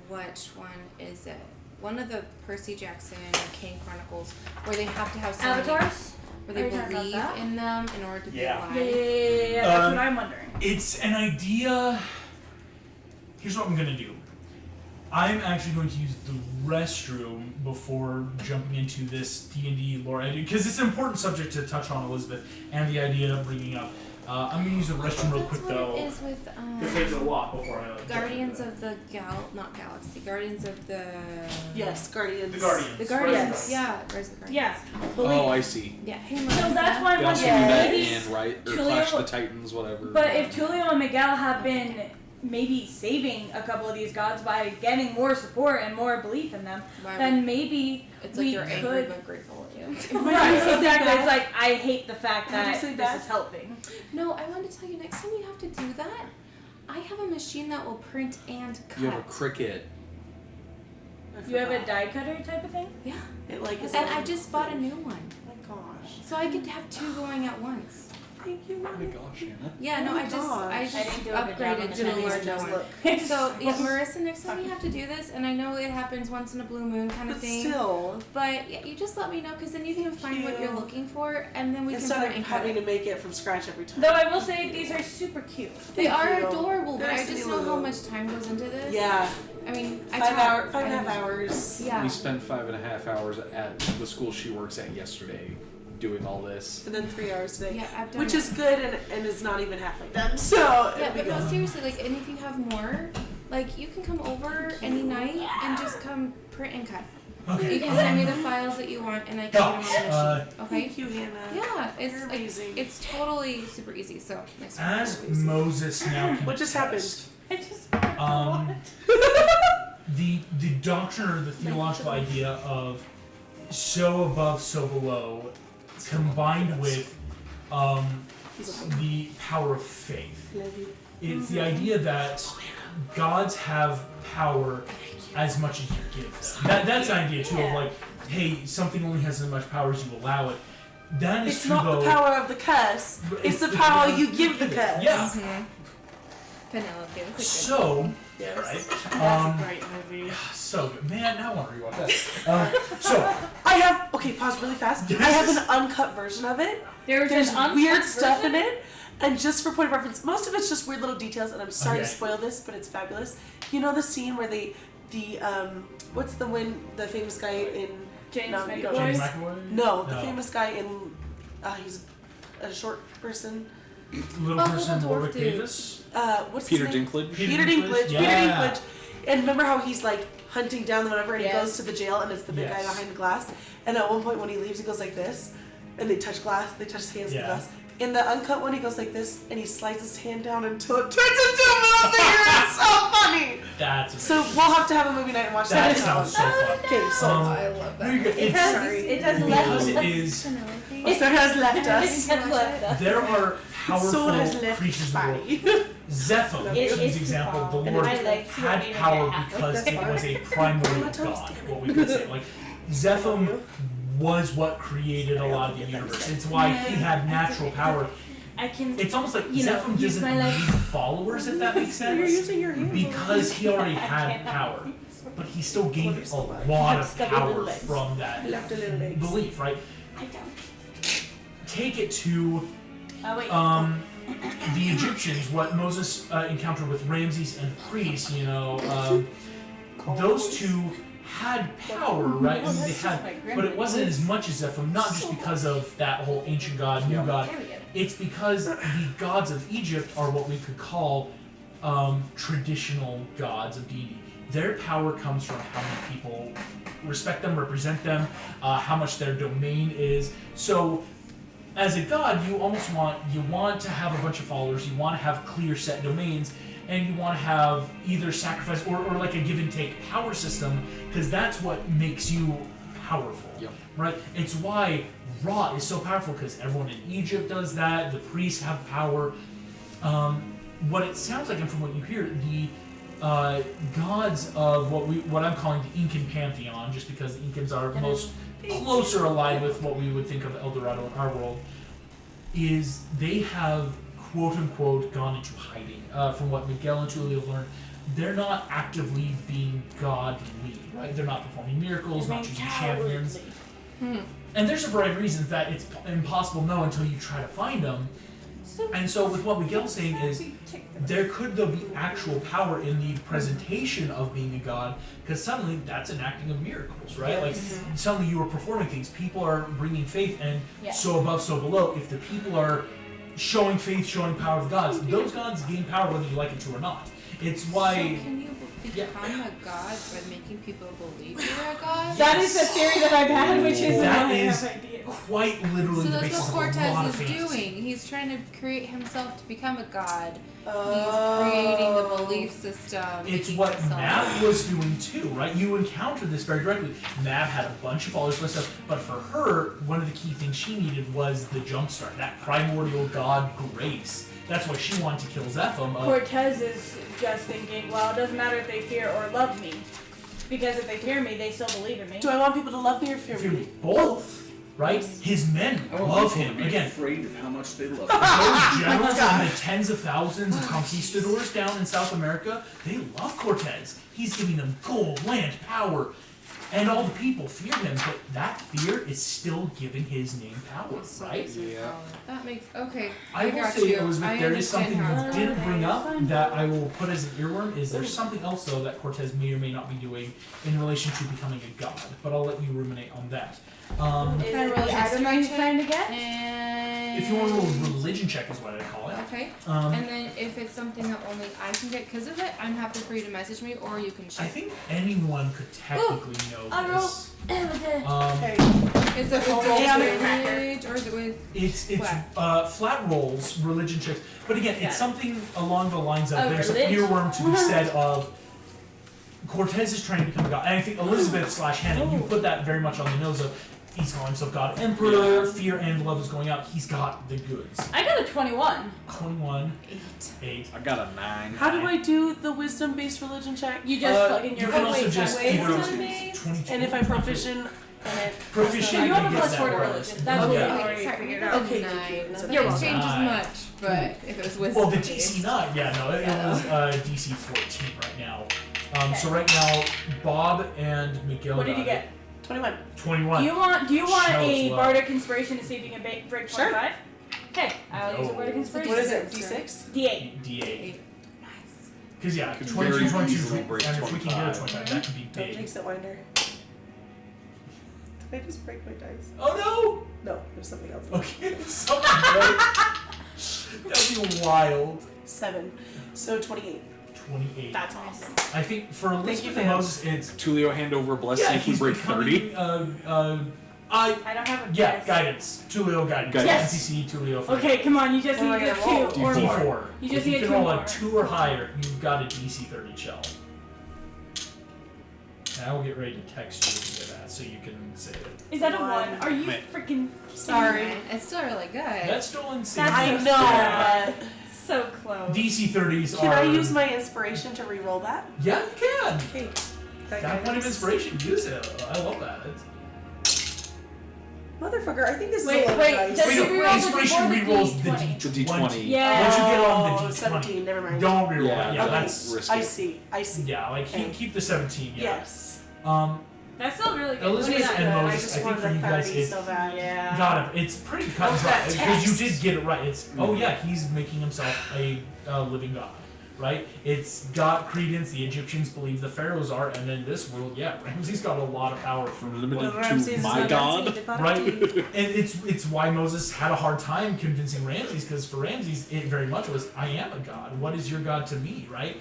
which one is it? One of the Percy Jackson Kane Chronicles where they have to have something Avatars? where they Are you talking about believe that? in them in order to be Yeah. alive. Yeah, that's what I'm wondering. It's an idea. Here's what I'm gonna do. I'm actually going to use the restroom before jumping into this D&D lore idea, because it's an important subject to touch on, Elizabeth, and the idea of bringing up. I'm gonna use the restroom real quick That's what though. it is with Because there's a lot before I like, Guardians of the not Galaxy, Guardians of the Yes, Guardians. the Guardians. The Guardians, Yes. yeah, where's the Guardians? Yeah. Oh, I see. Yeah, hey, So Melissa. that's why I'm They also do wondering, that maybe, in, right? Or Tulio- Clash of the Titans, whatever. but if Tulio and Miguel have been maybe saving a couple of these gods by getting more support and more belief in them, Why then maybe it's we like you're angry could. but grateful at you. Right, exactly. It's like, I hate the fact How do you that say this that? is helping. No, I wanted to tell you, next time you have to do that, I have a machine that will print and cut. you have a cricket. You have a die cutter type of thing? Yeah. It like is And I just bought a new one. Oh my gosh. So I could have two going at once. Thank you, Oh my Mommy. gosh, Anna. Yeah, no, Oh my I just gosh. I didn't do a good job upgraded on to the the Didn't learn larger those one. look. So yeah, Marissa, next time you have to do this, and I know it happens once in a blue moon kind of But thing. still, But yeah, you just let me know, because then you can find what you're Cute. looking for, and then we can instead print of and cut having it. to make it from scratch every time. Though I will say these are super cute. They Thank are you. adorable, but They're I nice to just be know how little. much time goes into this. Yeah. I mean, I 5 and a half I- hours. Yeah. We spent 5.5 hours at the school she works at yesterday doing all this. And then 3 hours today. Yeah, I've done Which it. is good and is not even halfway done. So Yeah, it'll be but no, good. seriously, like, and if you have more, like, you can come over any night and just come print and cut. Okay. You can send me the files that you want, and I can Gosh, get them on the machine. Okay? Thank you, Hannah. Yeah, it's You're like, amazing. it's totally super easy. So next time. As Moses now can What just attest, I just the doctrine or the theological idea of so above, so below, combined with the power of faith. Love you. It's the idea that gods have power as much as you give them. That's the idea too of like, hey, something only has as much power as you allow it. That is It's true, not though. the power of the curse. It's the power you give the curse. Yeah. Penelope, that's a good So, Yes. right. That's a great movie. So good. Man, now I want to rewatch that. So, I have pause really fast. I have an uncut version of it. There's There's an weird uncut stuff version? in it, and just for point of reference, most of it's just weird little details. And I'm sorry to Okay. spoil this, but it's fabulous. You know the scene where the what's the famous guy in James no, you don't- McAvoy. James McAvoy? No, the famous guy in he's a short person. Little Oh, person, little dwarf Warwick dude. Davis. What's Peter his name? Dinklage. Peter Dinklage. Yeah. Peter Dinklage. And remember how he's like hunting down the whatever, and he Yes. goes to the jail, and it's the big guy Yes. behind the glass. And at one point when he leaves, he goes like this, and they touch glass. They touch his hands to the Yeah. glass. In the uncut one, he goes like this, and he slides his hand down until it turns into a middle finger. It's so funny. That's So amazing. we'll have to have a movie night and watch That that. sounds so fun. Okay, so I love that. No, you're good. It It's, has left because it us. is. Sir has left us. It has left us. There are powerful Sword has left creatures in the world. body. Zephon, It for is example, the And Lord I like had seeing it power happen. because it was a primordial What else? god, what we could say. Like, Zephon was what created a lot of the universe. It's why he had natural power. I can. It's almost like You know, Zephon use doesn't my need legs. followers, if that makes You're sense, using your hands. because he already had power. But he still gained a lot of power from that Left a little legs. belief, right? I don't. Take it to Oh wait. the Egyptians, what Moses encountered with Ramses and priests, those two had power, right? I mean, they had, but it wasn't as much as Zephon, not just because of that whole ancient god, new god. It's because the gods of Egypt are what we could call traditional gods of D&D. Their power comes from how many people respect them, represent them, how much their domain is. So, as a god, you want to have a bunch of followers, you want to have clear set domains, and you want to have either sacrifice or like a give and take power system, because that's what makes you powerful. Yep. Right? It's why Ra is so powerful, because everyone in Egypt does that, the priests have power. What it sounds like, and from what you hear, the gods of what I'm calling the Incan pantheon, just because the Incans are most closer aligned with what we would think of El Dorado in our world, is they have quote unquote gone into hiding. From what Miguel and Julia have learned, they're not actively being godly, right? They're not performing miracles, not choosing champions. And there's a variety of reasons that it's impossible to know until you try to find them. And so with what Miguel's saying is, there could though be actual power in the presentation of being a god, because suddenly that's an acting of miracles, right? Like suddenly you are performing things, people are bringing faith, and so above, so below. If the people are showing faith, showing power of the gods, those gods gain power whether you like it to or not. It's why. So can you become a god by making people believe you're a god? That is a theory that I've had, which is That why I is have ideas. quite literally So the that's basis what of a lot of Cortes is fantasy. doing. He's trying to create himself to become a god. He's creating the belief system. It's making what himself- Mav was doing too, right? You encountered this very directly. Mav had a bunch of followers and stuff, but for her, one of the key things she needed was the jumpstart, that primordial god grace. That's why she wanted to kill Zephon. Cortez is just thinking, well, it doesn't matter if they fear or love me, because if they fear me, they still believe in me. Do I want people to love me or fear me? Both, right? His men I want love people him. to be Again, afraid of how much they love you. those generals and the tens of thousands of conquistadors down in South America, they love Cortez. He's giving them gold, land, power, and all the people fear him, but that fear is still giving his name power, right? Yeah. That makes okay. I will got say, you. Elizabeth, I there is understand something how you it's didn't going. bring up that I will put as an earworm, is there's something else, though, that Cortez may or may not be doing in relation to becoming a god, but I'll let you ruminate on that. Is Can I it roll the a item I'm history trying to get? And If you want to roll a religion check is what I call it. Okay. Um, And then if it's something that only I can get because of it, I'm happy for you to message me or you can I share. think anyone could technically know I roll- this. Okay. Is it with Organic damage or is it with It's Flat. flat rolls, religion checks, but again, Yeah. it's something along the lines of Oh, there's an religion. earworm to be said of Cortez is trying to become a god, and I think Elizabeth / Hannah, you put that very much on the nose of he's calling himself God Emperor, fear and love is going out, he's got the goods. I got a 21. 21, 8. I got a 9. How do I do the wisdom-based religion check? You just plug in You your can also wait, just wait, either wait, 22. And if I'm proficient, Proficient. So you have a gets plus that 4 to bonus. religion. That's what Yeah. we Okay, already sorry, figured we out. got Okay, 9. thank you. That You're didn't change as welcome. much, but if it was wisdom. Well, the based- DC 9, yeah, no, it was DC 14 right now. So right now, Bob and Miguel. What did got you it. get? 21. 21. Do you want Shell as a well. bardic inspiration to see if you can break Sure. 25? Okay, I'll use a bardic No. inspiration. What is it? D6, D6? D8. D8. Nice. Because yeah, Could 22, very 22, easily break and if we can get a 25. 25, that could be Don't big. jinx it, Winder. Did I just break my dice? Oh No, there's something else. no! Okay, something right. That'd be wild. 7. So 28. 28. That's awesome. I think for Elizabeth you, and ma'am. Moses, it's Tulio, hand over a blessing yeah, if we he's break becoming, 30. I don't have a Yeah, dice. guidance. Tulio guidance. Guidance. NCC Tulio. for Okay, come on, you just What am I need a gonna 2 roll? or more. D4. You just if need you a can 2 roll more. a 2 or higher, you've got a DC 30 shell. And I will get ready to text you if you get that, so you can say it. Is that a 1? One. Are you Man. freaking Sorry. It's still really good. That's still insane. That's I so know, sad. but so close? DC 30s can are. I use my inspiration to re-roll that? Yeah, you can. Okay. Got a point of inspiration. Use it. I love that. Motherfucker, I think this Wait, is a lot wait, of dice. does Wait, it no, reroll the inspiration D4 or the rerolls the D20? The D20. Yeah. Once you get on the Oh, D20, 17, never mind. don't reroll. Yeah, Yeah, okay. that's risky. I see. yeah. Like Okay. keep the 17. Yeah. Yes. That's still really good. Elizabeth What is and that? I Moses, just I think wanted for the you guys, 30 it's so bad. Yeah. got it. It's pretty cut and What's dry that because you text? did get it right. It's oh yeah, he's making himself a living god, right? It's got credence. The Egyptians believe the pharaohs are, and in this world, yeah, Ramses got a lot of power from Limited Well, Ramses to is my not god. right? And it's why Moses had a hard time convincing Ramses, because for Ramses it very much was, I am a god. What is your god to me, right?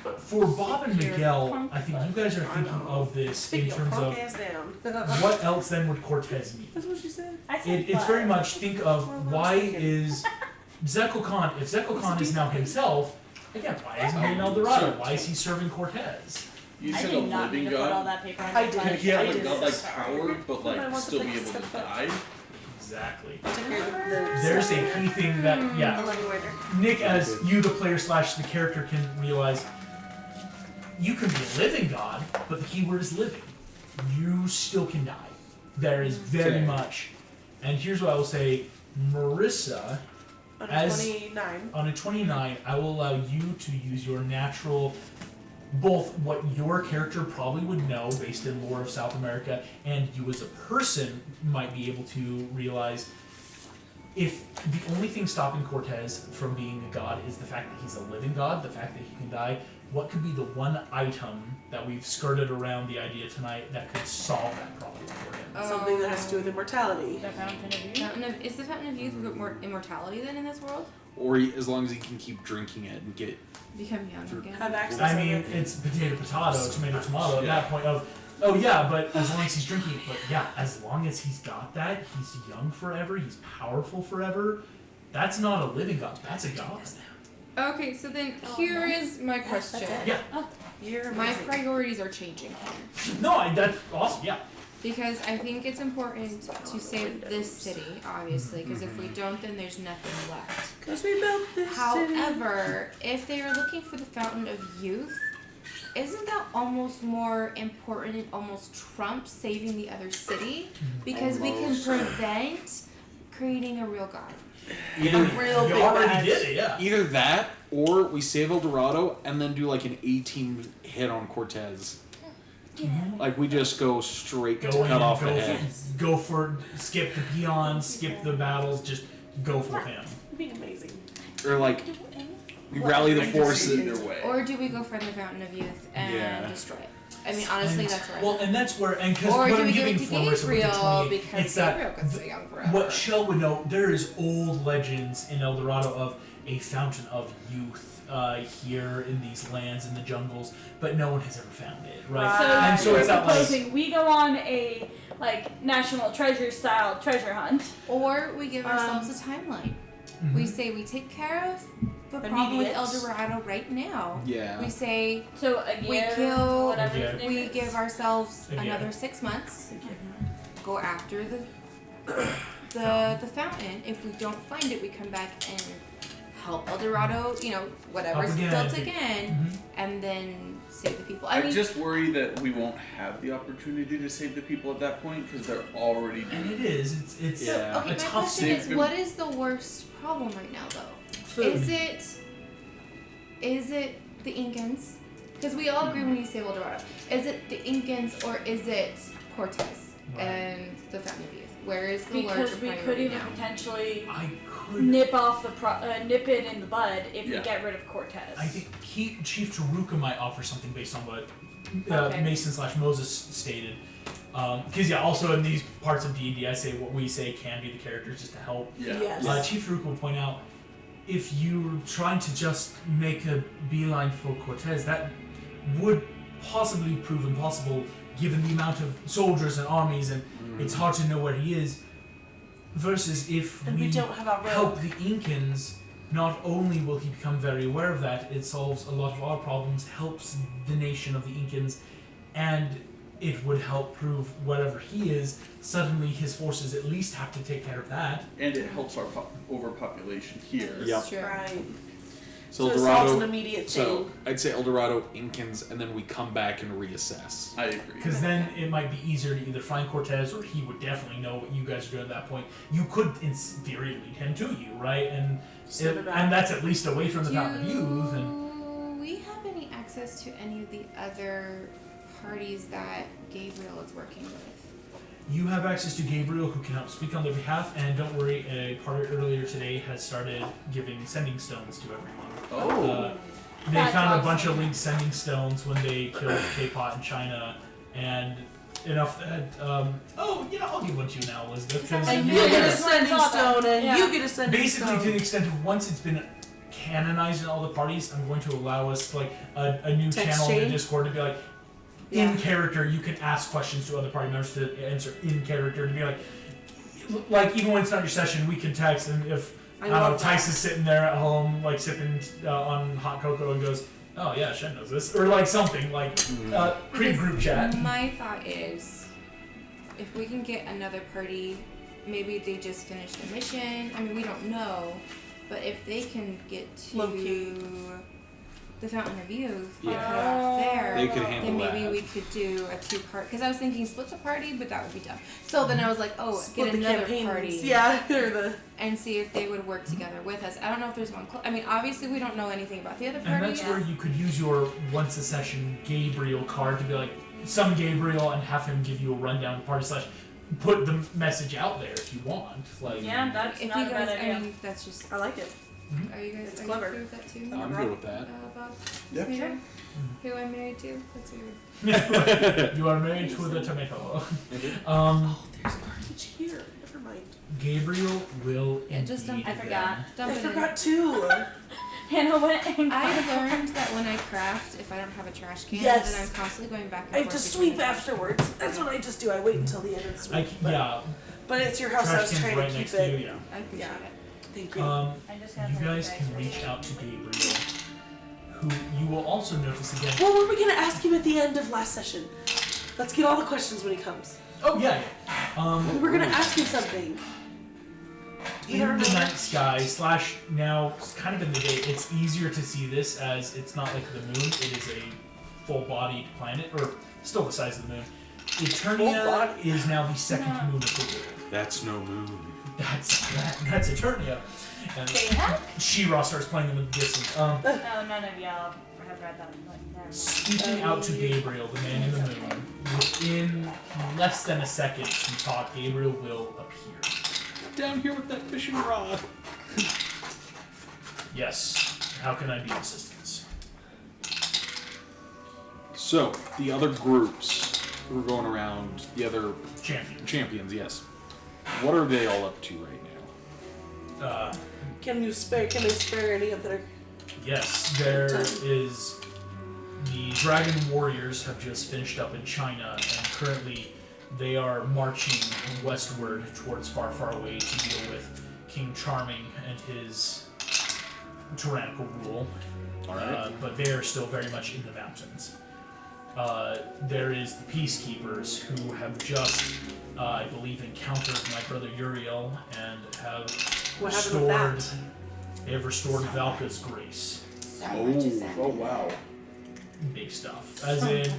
But for Bob and Miguel, I think you guys are thinking of this in Speak your terms punk of ass down. what else then would Cortes need? That's what she said. I said It's very but. much think of why is Zekel Khan, if Zekel Khan is now himself, again, why isn't he in El Dorado? Why is he serving Cortes? You I said a did not living need to put all god. that paper on I your did. Can butt. he have I like did. godlike power, but I like want still the be things able to to touch. die? Exactly. There's There's a key thing that, I yeah, love you, Winder. Nick, as you, the player slash the character, can realize you can be a living god, but the key word is living. You still can die. There is very Okay. much. And here's what I will say, Marissa, On a As- 29. on a 29, I will allow you to use your natural, both what your character probably would know based in lore of South America, and you as a person might be able to realize if the only thing stopping Cortes from being a god is the fact that he's a living god, the fact that he can die, what could be the one item that we've skirted around the idea tonight that could solve that problem for him? Something that has to do with immortality. The fountain of youth. Is the Fountain of Youth more immortality then in this world? Or as long as he can keep drinking it and get. Become young again. Have access I to mean, it. it's potato, tomato at Yeah. that point of, oh yeah, but as long as he's drinking, but yeah, as long as he's got that, he's young forever, he's powerful forever. That's not a living god, that's a god. Okay, so then here is my question. that's it. Yeah, You're My amazing. priorities are changing here. no, that's awesome, yeah. Because I think it's important to save this city, obviously, because if we don't, then there's nothing left. Because we built this city. However, if they are looking for the Fountain of Youth, isn't that almost more important and almost trumps saving the other city? Because we can Almost. prevent creating a real god. Either, Real You big already badge. did it, yeah. either that, or we save El Dorado and then do like an A-team hit on Cortez. Like we just go straight Go to in, cut off go the head. go for, skip the peons, skip the battles, just go for him. It'd be amazing. Or like we rally the I can see forces. either way. Or do we go for the Fountain of Youth and Yeah. destroy it? I mean, honestly, And- that's right. Well, and that's where, and because Or what do I'm we give giving it to for Marissa with the Gabriel 28, because it's that Gabriel can stay young forever? what Shell would know, there is old legends in El Dorado of a fountain of youth here in these lands in the jungles, but no one has ever found it, right? So, And so you're it's that like, proposing we go on a like national treasure style treasure hunt. Or we give ourselves a timeline. Mhm. We say we take care of the problem with Immediate. El Dorado right now. Yeah. We say So a We year, kill- whatever Yeah. his name we is. give ourselves Yeah. another 6 months. Go after the fountain. If we don't find it, we come back and help El Dorado. You know, whatever's Up again. built again, Mhm. and then save the people. I just worry that we won't have the opportunity to save the people at that point because they're already. And it is. It's Yeah. Okay, a my tough question save. is, what is the worst problem right now, though? Food. Is it the Incans? Because we all agree when you say El Dorado. Is it the Incans or is it Cortes and the Fountain of Youth? Where is the larger Because we priority could even now? potentially I could. nip off the nip it in the bud if we Yeah. get rid of Cortez. I think Chief Taruka might offer something based on what Okay. Mason/Moses stated. Because also in these parts of D&D, I say what we say can be the characters just to help. Yeah. Yes. Chief Taruka will point out, if you're trying to just make a beeline for Cortez, that would possibly prove impossible given the amount of soldiers and armies, and it's hard to know where he is. Versus if And we don't have our help rogue. the Incans, not only will he become very aware of that, it solves a lot of our problems, helps the nation of the Incans, and it would help prove wherever he is, suddenly his forces at least have to take care of that. And it helps our overpopulation here. Yep. Sure. Right. So So it El solves an Dorado. immediate So thing. I'd say El Dorado, Incans, and then we come back and reassess. I agree. Because then it might be easier to either find Cortez, or he would definitely know what you guys are doing at that point. You could, in theory, lead him to you, right? And Send it back. and that's at least away from the Fountain of Youth. And Do we have any access to any of the other parties that Gabriel is working with? you have access to Gabriel, who can help speak on their behalf. And don't worry, a party earlier today has started sending stones to everyone. Oh. They That's found a awesome. bunch of Link sending stones when they killed K-Pot in China, and enough that I'll give one to you now, Elizabeth. 'cause And you Yeah, get a that's what I sending thought. stone, and Yeah. you get a sending basically, stone. to the extent of once it's been canonized in all the parties, I'm going to allow us like a new Text channel in the chain? Discord to be like, Yeah. in character, you can ask questions to other party members to answer in character, to be like even when it's not your session, we can text, and if I I don't know, love Tice that. is sitting there at home like sipping on hot cocoa and goes, oh yeah, Shen knows this, or like something like create group chat. My thought is, if we can get another party, maybe they just finished a mission. I mean, we don't know, but if they can get Low-key. to the Fountain of Youth, Yeah. and put it off there, They could handle then maybe that. we could do a two-part. Because I was thinking split the party, but that would be dumb. So then I was like, oh, Split get the another campaigns. party. Yeah, they're the. And see if they would work together with us. I don't know if there's one. I mean, obviously we don't know anything about the other And parties. that's where you could use your once a session Gabriel card to be like some Gabriel and have him give you a rundown of the party slash put the message out there if you want. Like Yeah, that's If not you a guys, bad idea. I mean, that's just. I like it. Are you guys? It's are clever. You good with that too? I'm good with that. Bob. Yep. Peter? Who I'm married to? That's weird. you are married to the tomato. There's garbage here. Never mind. Gabriel will Yeah, just indeed I forgot. Dump I it in. forgot too. Hannah went and I've learned that when I craft, if I don't have a trash can, Yes. then I'm constantly going back and I forth. just between sweep the trash afterwards. That's what I just do. I wait until the end and sweep. yeah, But it's your house. I trash was can's trying right to keep next to you. it. Yeah. I appreciate Yeah. it. Thank you. I just have You her guys can right reach here. out to Gabriel, who you will also notice again. What were we gonna ask him at the end of last session? Let's get all the questions when he comes. Oh yeah. We were gonna ask him something. In the night sky slash now kind of in the day, it's easier to see this as it's not like the moon. It is a full-bodied planet, or still the size of the moon. Eternia Full-bodied. is now the second moon of the world. That's no moon. That's Eternia. And She-Ra starts playing in the distance. Oh, none of y'all have read that. Speaking out to Gabriel, the man in the moon, within less than a second from talk, Gabriel will appear. Down here with that fishing rod. Yes. How can I be of assistance? So, the other groups who are going around, the other Champion. champions, yes. What are they all up to right now? Can they spare any of their? Yes, there is. The Dragon Warriors have just finished up in China, and currently they are marching westward towards far, far away to deal with King Charming and his tyrannical rule. Alright. But they are still very much in the mountains. There is the Peacekeepers, who have just, I believe, encountered my brother Uriel and have What happened with restored. They have restored Valka's grace. Oh, wow. big stuff. As in,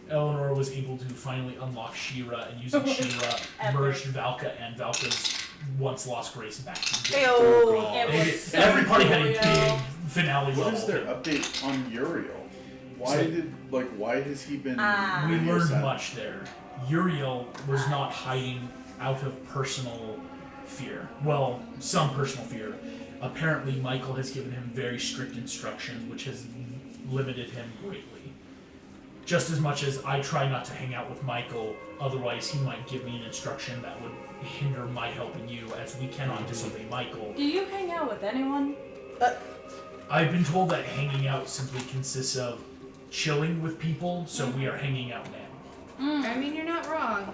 Eleanor was able to finally unlock She-Ra, and using She-Ra merged Valka and Valka's once lost grace back together. Ayo. Every party had a big finale What level. is their update on Uriel? Why has he been? We learned upset? much there. Uriel was not hiding out of personal fear. Well, some personal fear. Apparently, Michael has given him very strict instructions, which has limited him greatly. Just as much as I try not to hang out with Michael, otherwise he might give me an instruction that would hinder my helping you, as we cannot disobey Michael. Do you hang out with anyone? I've been told that hanging out simply consists of chilling with people, so we are hanging out now. I mean, you're not wrong.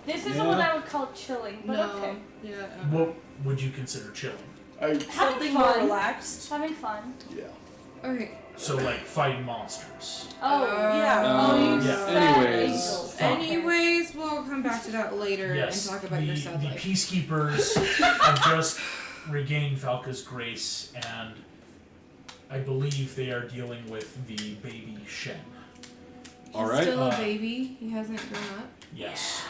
This isn't what I would call chilling, but No. okay. Yeah. What would you consider chilling? Something more relaxed. Having fun. Yeah. Okay. So like fighting monsters. Oh, yeah. Oh, you Yeah. said Anyways. angels. Anyways, we'll come back to that later Yes, and talk about your sad the life. peacekeepers have just regained Valka's grace, and I believe they are dealing with the baby Shen. All He's right. still a baby. He hasn't grown up. Yes.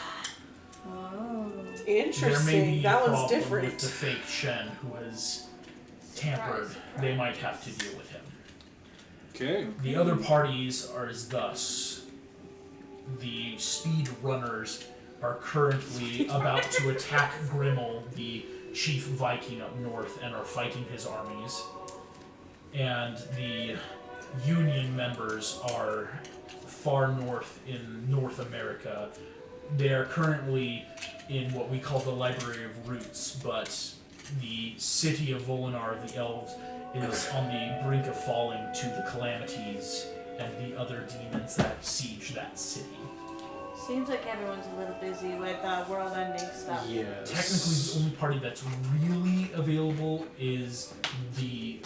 Oh. There may Interesting. be a That one's problem different. with the fake Shen who has tampered. They might have to deal with him. Okay. The other parties are as thus. The speed runners are currently about to attack Grimmel, the chief Viking up north, and are fighting his armies. And the Union members are far north in North America. They are currently in what we call the Library of Roots, but the city of Volinar, the elves, is on the brink of falling to the calamities and the other demons that siege that city. Seems like everyone's a little busy with world-ending stuff. Yes. Technically, the only party that's really available is the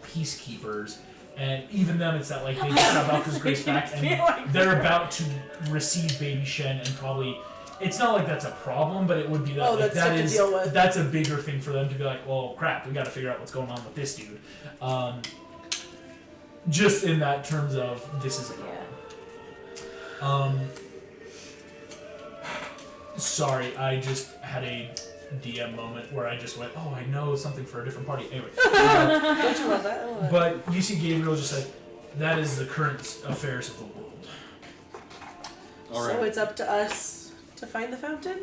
peacekeepers, and even them, it's that like they just got Valka's grace back, and they're about to receive Baby Shen, and probably it's not like that's a problem, but it would be that Oh, like, that's that tough to is deal with. that's a bigger thing for them to be like, well, crap, we got to figure out what's going on with this dude. Just in that terms of this is a problem. Sorry, I just had a DM moment where I just went, oh, I know something for a different party. Anyway. Don't you love that? I love that. But you see Gabriel just said, that is the current affairs of the world. All So right. it's up to us to find the fountain?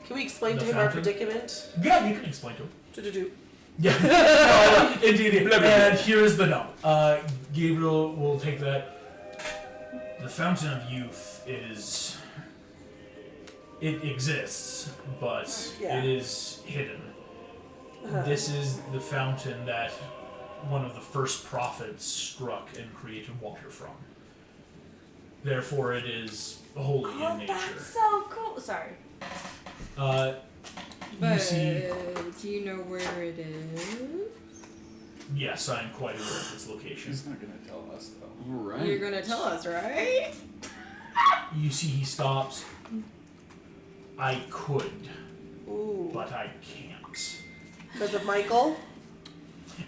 Can we explain The to him our fountain? predicament? Yeah, you can explain to him. Do-do-do. Yeah. Indeed. And here's the no. Gabriel will take that. The Fountain of Youth is... It exists, but Yeah. it is hidden. Uh-huh. This is the fountain that one of the first prophets struck and created water from. Therefore, it is holy in Oh, nature. that's so cool. Sorry. You But see, do you know where it is? yes, I am quite aware of its location. He's not gonna tell us though. All right. You're gonna tell us, right? You see, he stops. I could, Ooh. but I can't. Because of Michael?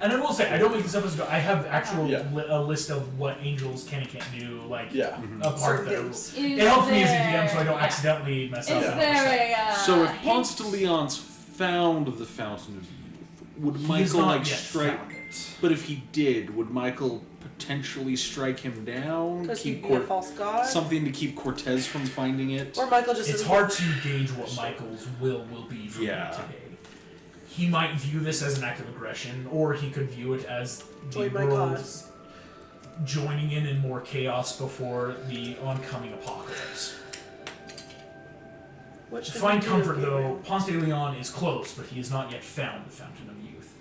And I will say, I don't make this up as go. I have actual Yeah. a list of what angels can and can't do, like Yeah. a part Certain of their things. rules. It helps me as a DM so I don't Yeah. accidentally mess up. Is that there a So if hint? Ponce de Leon's found the Fountain of Youth, would He has Michael not like yet strike? found it. But if he did, would Michael potentially strike him down? Because he'd Keep be a false god? something to keep Cortez from finding it? Or Michael just It's doesn't hard to gauge what Michael's will be for Yeah. me today. He might view this as an act of aggression, or he could view it as the join my world cause. joining in more chaos before the oncoming apocalypse. What To should find we do, comfort, though, Gabriel? Ponce de Leon is close, but he has not yet found the Fountain of Youth.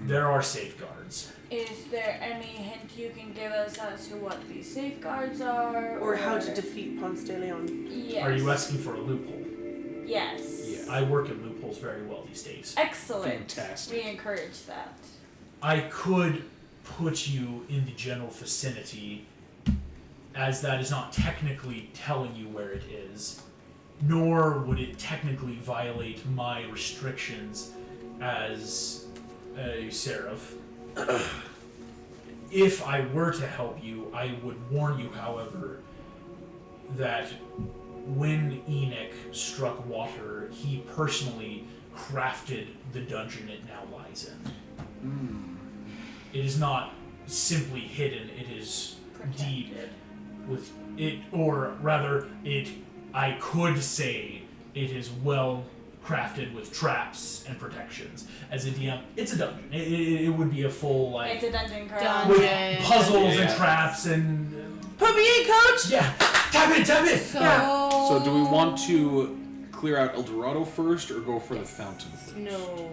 There are safeguards. Is there any hint you can give us as to what these safeguards are? Or how to defeat Ponce de Leon? Yes. Are you asking for a loophole? Yes. Yeah. I work at loopholes very well these days. Excellent. Fantastic. We encourage that. I could put you in the general vicinity, as that is not technically telling you where it is, nor would it technically violate my restrictions as a seraph. if I were to help you, I would warn you, however, that when Enoch struck water, he personally crafted the dungeon it now lies in. It is not simply hidden, it is deep with it, or rather, I could say it is well crafted with traps and protections. As a DM, it's a dungeon. It would be a full, like, It's a dungeon crawl. with puzzles and traps and... Put me in, coach! Yeah! Tap in! So do we want to clear out El Dorado first, or go for the fountain? No,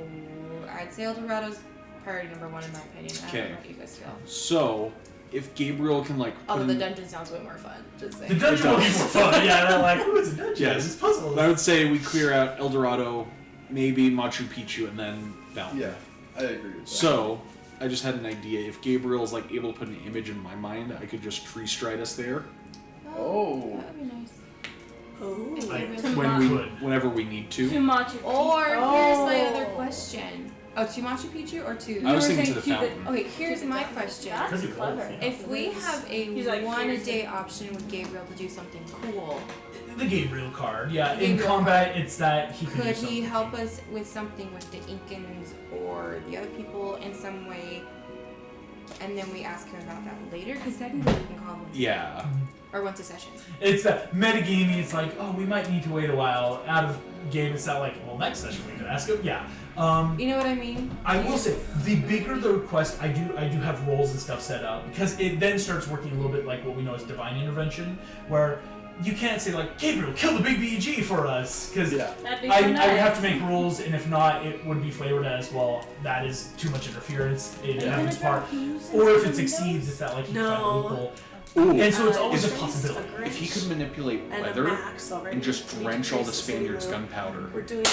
I'd say El Dorado's priority number 1 in my opinion. I don't know what you guys feel. So, if Gabriel can, like... Although the dungeon sounds way more fun, just saying. The dungeon would be more fun. Yeah, they're like, it's a dungeon. Yes. It's puzzles. I would say we clear out El Dorado, maybe Machu Picchu, and then fountain. Yeah, I agree with that. So, I just had an idea. If Gabriel's like able to put an image in my mind, I could just tree stride us there. Oh. That would be nice. Oh. Whenever we need to. Too much. Or here's my other question. Oh, to Machu Picchu or to? I was thinking to the fountain. Okay, here's my question. That's clever. If we have He's a like, one-a-day option with Gabriel to do something cool, The Gabriel card, yeah. The In Gabriel combat, it's that he could could do he something. help us with something with the Incans or the other people in some way? And then we ask him about that later, because technically we can call him. Yeah. Or once a session. It's that metagaming. It's like, oh, we might need to wait a while. Out of game, it's not like, well, next session we could ask him. Yeah. You know what I mean? I will say, the bigger the request, I do have roles and stuff set up, because it then starts working a little bit like what we know as divine intervention, where you can't say like, Gabriel, kill the big BG for us, because That'd be I so would have to nice. make rules, and if not, it would be flavored as, well, that is too much interference in Evan's part. Or if it succeeds, it's that like you find a loophole. Ooh. And so it's always a It's possibility. If he could manipulate and weather a max already. and just We drench all the increase Spaniards' city gunpowder, We're doing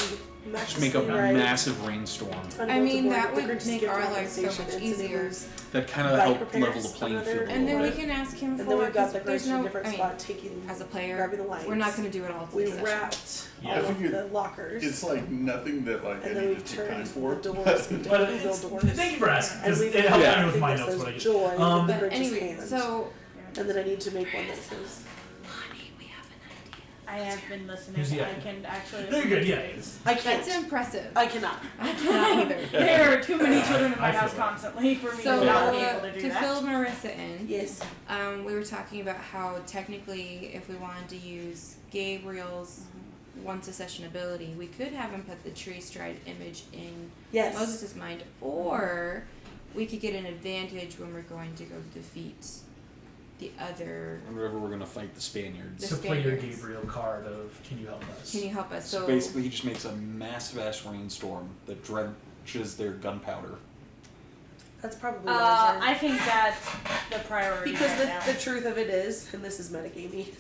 max just make a right. massive rainstorm. I mean, that The would Grinch make gift our life so organization, much it's easier. enables That kind of bike helped level repairs, the playing another- field. And then we Right. can ask him And for, then we've got because the there's Grinch in a no, different I mean, spot taking as a player, grabbing the lights. we're not going to do it all We this session. wrapped Yeah. all I of figured the lockers. It's like nothing that like I and then need we've to take time turned for. the doors into But rebuild it's, doors. thank you for asking, And because we've it helps Yeah. me with my that notes says what I get. joy with Um, the But Grinch's anyway, hand. so And then I need to make one that says, I have been listening. Here's the I idea. can actually. No, you're good, yeah. I can't. that's impressive. I cannot. I cannot either. There are too many children in my I house feel it. constantly for me So to not be able to do to that. fill Marissa in, Yes. we were talking about how technically, if we wanted to use Gabriel's once a session ability, we could have him put the tree stride image in Yes. Moses' mind, or we could get an advantage when we're going to go defeat the other. Whenever we're gonna fight the Spaniards. The So play your Spaniards. Gabriel card of, can you help us? Can you help us? So basically, he just makes a massive ass rainstorm that drenches their gunpowder. That's probably wiser. I think that's the priority. Because right now. the truth of it is, and this is metagamey,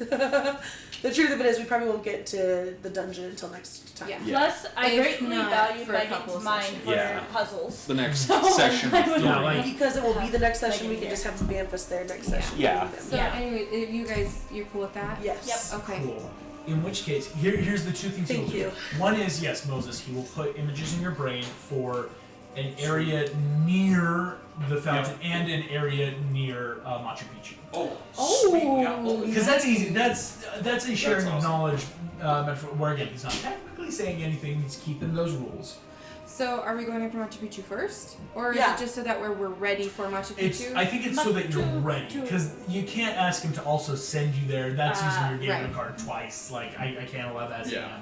the truth of it is we probably won't get to the dungeon until next time. Yeah. Yeah. Plus, I If greatly not, value for a couple Megan's of mind sessions. for Yeah. puzzles. The next So, session I of would- three. Yeah, like- Because it will be the next Like session, we in can here. just have some Banffus there next Yeah. session. Yeah. We'll do them. So Yeah. anyway, if you guys, you're cool with that? Yes. Okay. Cool. In which case, here's the two things Thank he'll you. do. One is, yes, Moses, he will put images in your brain for an area near the fountain and an area near Machu Picchu. Oh. Because that's easy. That's a sharing of awesome. knowledge metaphor, where again, he's not technically saying anything, he's keeping those rules. So are we going after Machu Picchu first? Or is Yeah. it just so that we're ready for Machu It's. Picchu? I think it's so that you're Machu ready, Picchu. because you can't ask him to also send you there. That's using your Gabriel right. card twice. Like I can't allow that as Yeah.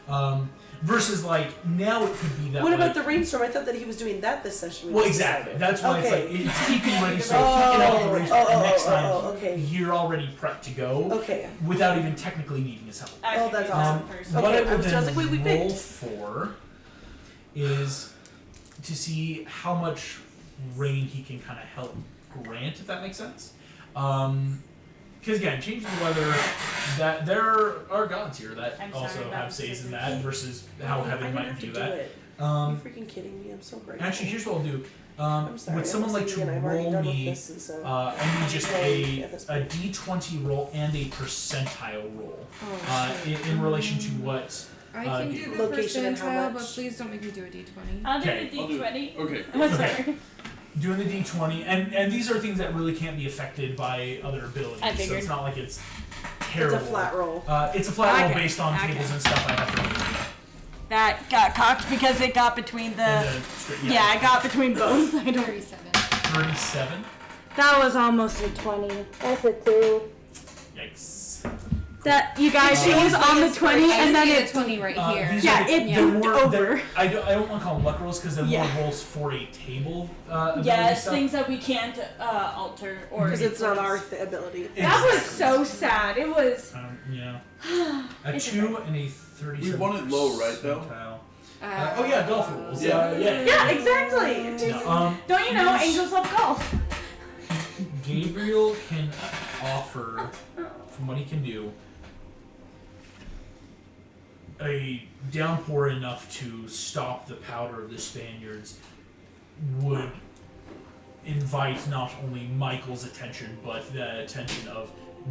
a DM. Versus like now it could be that. What about like, the rainstorm? I thought that he was doing that this session. Well, exactly. That's why Okay. it's like it's keeping ready. So if he can help the rainstorm, and next time okay. you're already prepped to go Okay. without even technically needing his help. Oh, that's awesome. First. What Okay, I will I was then like, wait, we roll picked. for is to see how much rain he can kind of help grant, if that makes sense. Because again, changing the weather, that there are gods here that I'm sorry, also that have was says in super that cute. versus how I heaven didn't might have to do do that. it. Are you Um, freaking kidding me? I'm so grateful. actually, here's what I'll do. I'm sorry. Would someone I'm like to listening and I've already roll done with me? this, and so I need just Roll at this a point. D20 roll and a percentile roll Oh, shit. in relation to what. I can do the Location and how percentile, much. but please don't make me do a d20. I'll do Okay, the I'll do D20. it. Okay. I'm sorry. doing the D20, and these are things that really can't be affected by other abilities. I So figured. it's not like it's terrible. It's a flat roll. It's a flat roll Okay, based on okay. tables and stuff I have to read. That got cocked because it got between the. And the script- Yeah, I got between both. I don't. 37. 37. That was almost a 20. That's a 2. Yikes. That you guys, she was on the 20, I and then see it. the 20 right here. These Yeah, are the- it they're moved more, over. they're- I don't want to call them luck rolls because they're Yeah. more rolls for a table. Ability Yeah, it's stuff. things that we can't alter or. Because it's not our influence. ability. That was Exactly. so sad. It was. Yeah. A It's 2 and a 37. We wanted low, right, though? Oh yeah, golf rules. Yeah. Yeah, exactly. No, Don't you know angels love golf? Gabriel can offer, from what he can do, a downpour enough to stop the powder of the Spaniards would invite not only Michael's attention, but the attention of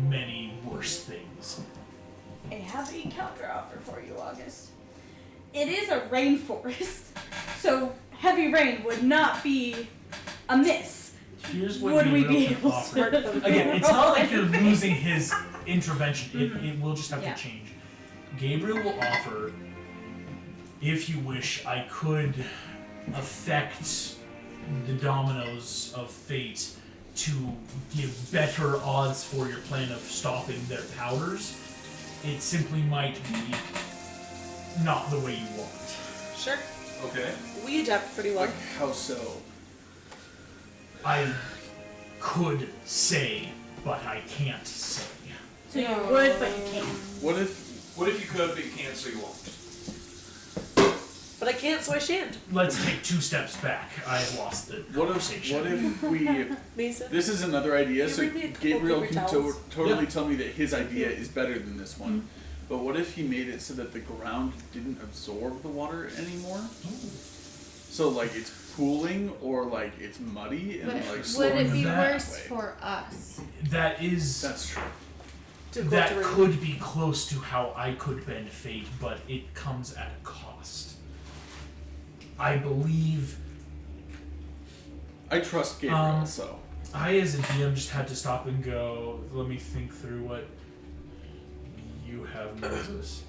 many worse things. I have a counter offer for you, August. It is a rainforest, so heavy rain would not be amiss. Here's what Would we Gabriel be can able offer. to? Again, it's not like you're losing his intervention. It will just have Yeah. to change. Gabriel will offer, if you wish, I could affect the dominoes of fate to give better odds for your plan of stopping their powders. It simply might be not the way you want. Sure. Okay. We adapt pretty well. Like, how so? I could say, but I can't say. So you would, but you can't. What if you could, but you can't, so you won't? But I can't, so I shan't. Let's take 2 steps back. I have lost the What conversation. if we... Mason. This is another idea, You so bring me a couple Gabriel paper can towels? totally Yeah. tell me that his idea is better than this one. But what if he made it so that the ground didn't absorb the water anymore? So like it's pooling or like it's muddy and But like would slowing it be them that worse way. for us? That is... That's true. To go that through. could be close to how I could bend fate, but it comes at a cost. I believe I trust Gabriel, so I, as a DM, just had to stop and go, let me think through what you have, Moses.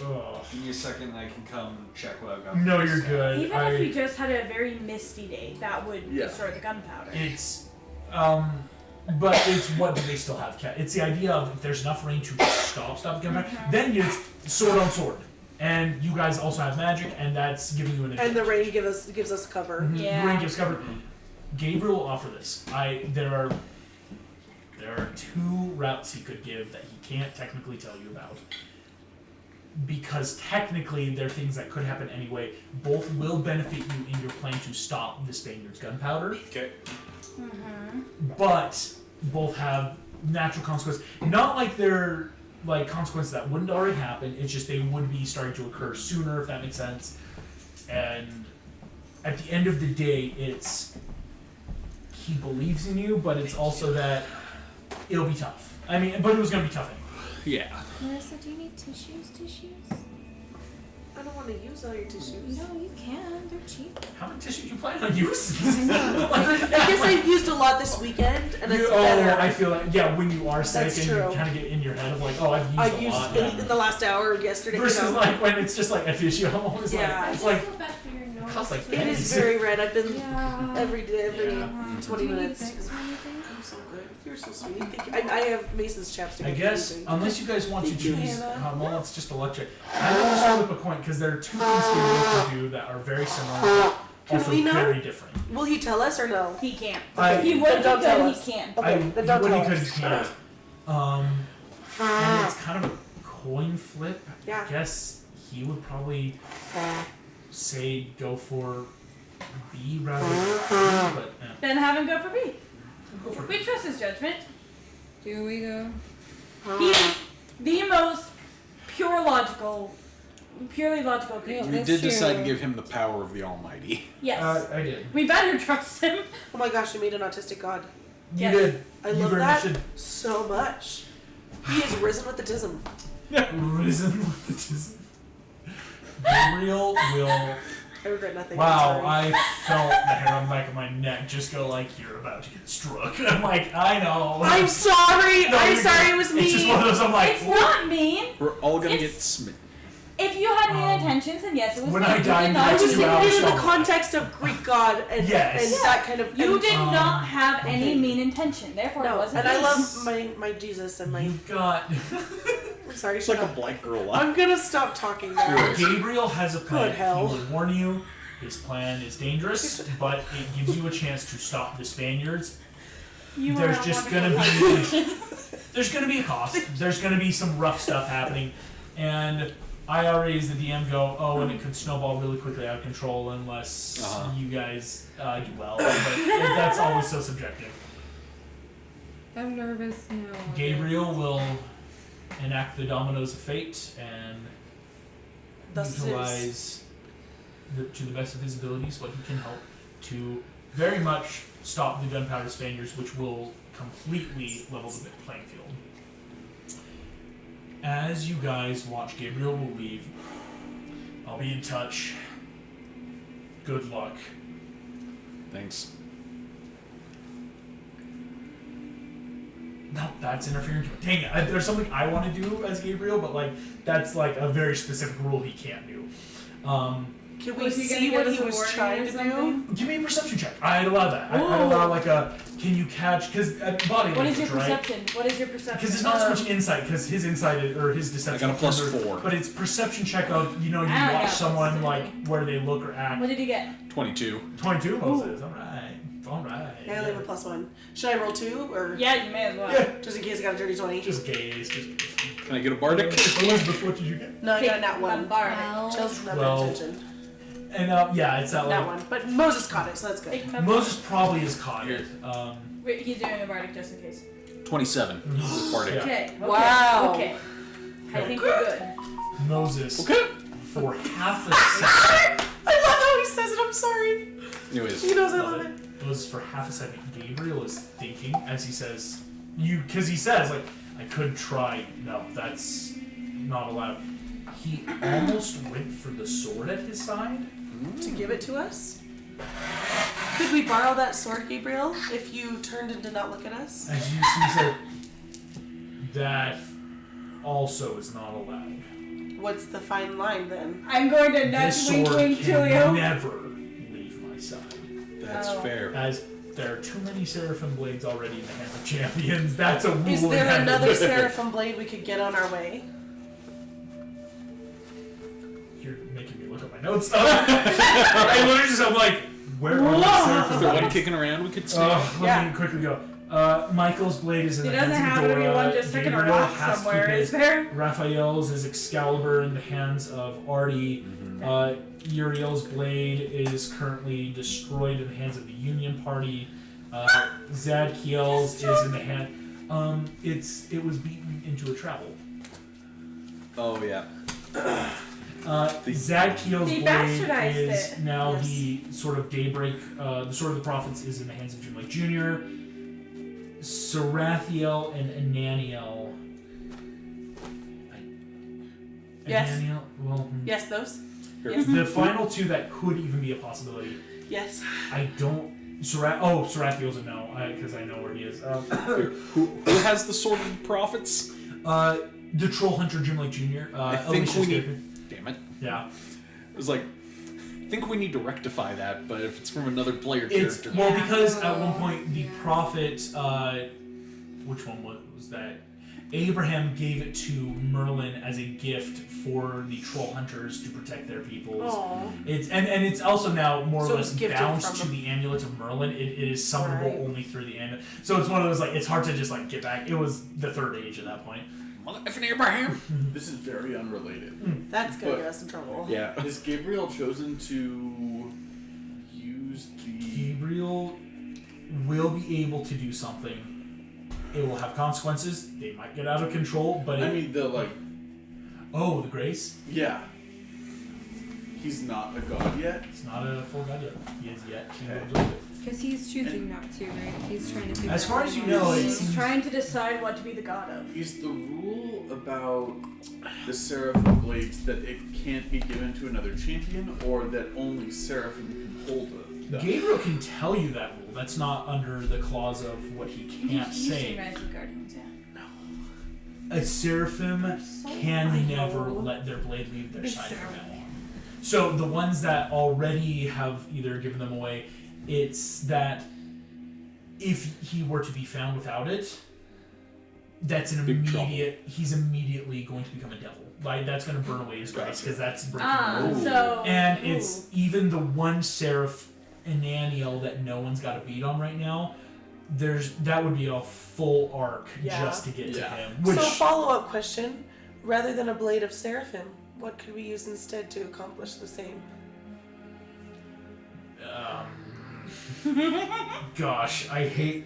Ugh. Give me a second and I can come check what I've got. No, for you're this. good. Even if you just had a very misty day, that would Yeah. destroy the gunpowder. It's, but it's what do they still have? It's the idea of if there's enough rain to stop the gunpowder, then it's sword on sword. And you guys also have magic, and that's giving you an advantage. And the rain gives us cover. Mhm. Yeah. The rain gives cover. Gabriel will offer this. There are 2 routes he could give that he can't technically tell you about. Because technically they're things that could happen anyway. Both will benefit you in your plan to stop the Spaniards' gunpowder. okay. But both have natural consequences. Not like they're like consequences that wouldn't already happen. It's just they would be starting to occur sooner, if that makes sense. And at the end of the day, it's he believes in you, but it's also that it'll be tough. I mean, but it was going to be tough anyway. Yeah. Marissa, do you need tissues? I don't want to use all your tissues. No, you can. They're cheap. How many tissues do you plan on using? I guess I used a lot this weekend, and it's Oh, better. I feel like, yeah, when you are sick That's and true. you kind of get in your head of like, oh, I've used I a used lot. in the last hour yesterday. Versus you know. like when it's just like a tissue, I'm always Yeah. like, I it's just like, feel bad for your nose. costs like too. It is pennies. very red. I've been Yeah. every day, every Yeah. 20 Do you need minutes. Vicks or anything? I'm so good. You're so sweet. Thank you. I have Mason's chapstick. I I'm guess, using. unless you guys want to Thank you, choose, Hannah. well, it's just electric. I will just flip a coin because there are 2 things Gabriel can do that are very similar, Can also we know? very different. Will he tell us or no? He can't. I- He Then would, don't tell but us. he can't. Okay, then don't what tell he could, us. he can't. And it's kind of a coin flip. Yeah. I guess he would probably say go for B rather than C, but Then have him go for B. go for We trust his judgment. Do we though? He is the most purely logical creature. Yeah. We That's did decide to true. give him the power of the Almighty. Yes. I did. We better trust him. Oh my gosh, you made an autistic god. You Yes. did. I You love very that much so much. He is risen with autism. did. Risen with the tism. Gabriel will I regret nothing. Wow, I'm sorry. I felt the hair on the back of my neck just go like, you're about to get struck. And I'm like, I know. I'm sorry. No, I'm you're sorry. good. It was me. It's just one of those, I'm like, It's not mean. We're all gonna It's- get smitten. If you had mean intentions, then yes, it was when mean. I You died, did not I was you thinking out, it in the so- context of Greek god and, Yes. and that kind of. You and, did not have okay. any mean intention, therefore it No, wasn't and I mean. love my Jesus and my. You've got... I'm sorry. It's like shut a up. black girl laugh. I'm gonna stop talking now. Gabriel has a plan. Good hell. He will warn you. His plan is dangerous, but it gives you a chance to stop the Spaniards. You There's are a just wonderful gonna be person. there's gonna be a cost. There's gonna be some rough stuff happening, and I already as the DM go, oh, and it could snowball really quickly out of control unless you guys do well. But that's always so subjective. I'm nervous now. Gabriel will enact the dominoes of fate and Thus it is. utilize to the best of his abilities what he can help to very much stop the gunpowder Spaniards, which will completely level the playing field. As you guys watch Gabriel will leave, I'll be in touch. Good luck. Thanks. No, that's interfering. Dang it! There's something I want to do as Gabriel, but like that's like a very specific rule he can't do. Can we Was he gonna see give what us he a was warning trying or to do? something? Give me a perception check. I'd allow that. I'd allow like a. Can you catch? Because body What is your language, right? perception? What is your perception? Because it's not so much insight, because his insight or his deception. I got a plus is- 4. But it's perception check of you I watch got someone plus like where they look or act. What did he get? 22. 22 Moses. All right. Yeah, I leave a +1. Should I roll 2 or Yeah, you may as well. Yeah. just in case I got a dirty 20? Just gaze. Just. Can I get a bardic? Elizabeth, what did you get? No, I got a nat 1. Bombarded. Chelsea not Well, paying attention. And yeah, it's that Nat like 1, but Moses caught it, so that's good. Take my Moses probably has caught it. Wait, he's doing a bardic just in case. 27. Bardic. Yeah. Okay. Wow. Okay. I think we're good. Moses Okay. for half a second. I love how he says it, I'm sorry. Anyways. He knows I love it. Moses for half a second. Gabriel is thinking as he says, because he says like, I could try. No, that's not allowed. He almost went for the sword at his side. To give it to us? Could we borrow that sword, Gabriel, if you turned and did not look at us? As you see, said, that also is not allowed. What's the fine line then? I'm going to nudge This wink sword wink to can you. never leave my side. That's Oh. fair. As there are too many Seraphim blades already in the hands of champions, that's a rule Is in there heaven. another Seraphim blade we could get on our way? You're making me look at my notes. I literally just, I'm like, where are the Is Seraphim there one blades? kicking around we could steal? Let Yeah. me quickly go. Michael's blade is in He the doesn't hands have of to be Dora. one just sticking a Gabriel rock has to somewhere, keep is his. there? Raphael's is Excalibur in the hands of Artie. Uriel's blade is currently destroyed in the hands of the Union Party. Zadkiel's is in the hand. It was beaten into a travel. Oh, yeah. Zadkiel's They blade bastardized is it. now Yes. the Sword of Daybreak. The Sword of the Prophets is in the hands of Jim Lake Jr. Sarathiel and Ananiel. Yes. Ananiel, well, Yes, those? the final two that could even be a possibility. Yes. I don't. Sarathiel's a no, because I know where he is. Who has the Sword of the Prophets? The Troll Hunter Jim Lake Jr. I think Alicia we Scapegoat. need. Damn it. Yeah. It was like, I think we need to rectify that, but if it's from another player It's character. well because at one point the prophet, which one was that? Abraham gave it to Merlin as a gift for the troll hunters to protect their peoples. Aww. It's and it's also now more So or less it's gifted bound from to the- the amulet of Merlin. It is summonable Right. only through the amulet. So it's one of those like it's hard to just like get back. It was the third age at that point. Mother effing Abraham! This is very unrelated. That's gonna But- get us in trouble. Yeah. Is Gabriel chosen to use the? Gabriel will be able to do something. It will have consequences. They might get out of control, but I mean the like. the grace. Yeah. He's not a god yet? He's not a full god yet. He is yet to absorb it. Because he's choosing not to, right? He's trying to figure As far out as you what know, he it wants. seems- He's trying to decide what to be the god of. Is the rule about the Seraphim Blades that it can't be given to another champion, or that only Seraphim can hold them? Gabriel can tell you that rule. That's not under the clause of what he can't He's say. Magic Guardians, yeah. A seraphim can never let their blade leave their side for now. So the ones that already have either given them away, it's that if he were to be found without it, that's an Big immediate. He's immediately going to become a devil. Like that's going to burn away his grace because that's breaking the rule. So. And it's even the one seraph Ananiel that no one's got a beat on right now. That would be a full arc just to get to him. Which, So follow-up question: rather than a blade of seraphim, what could we use instead to accomplish the same? Gosh, I hate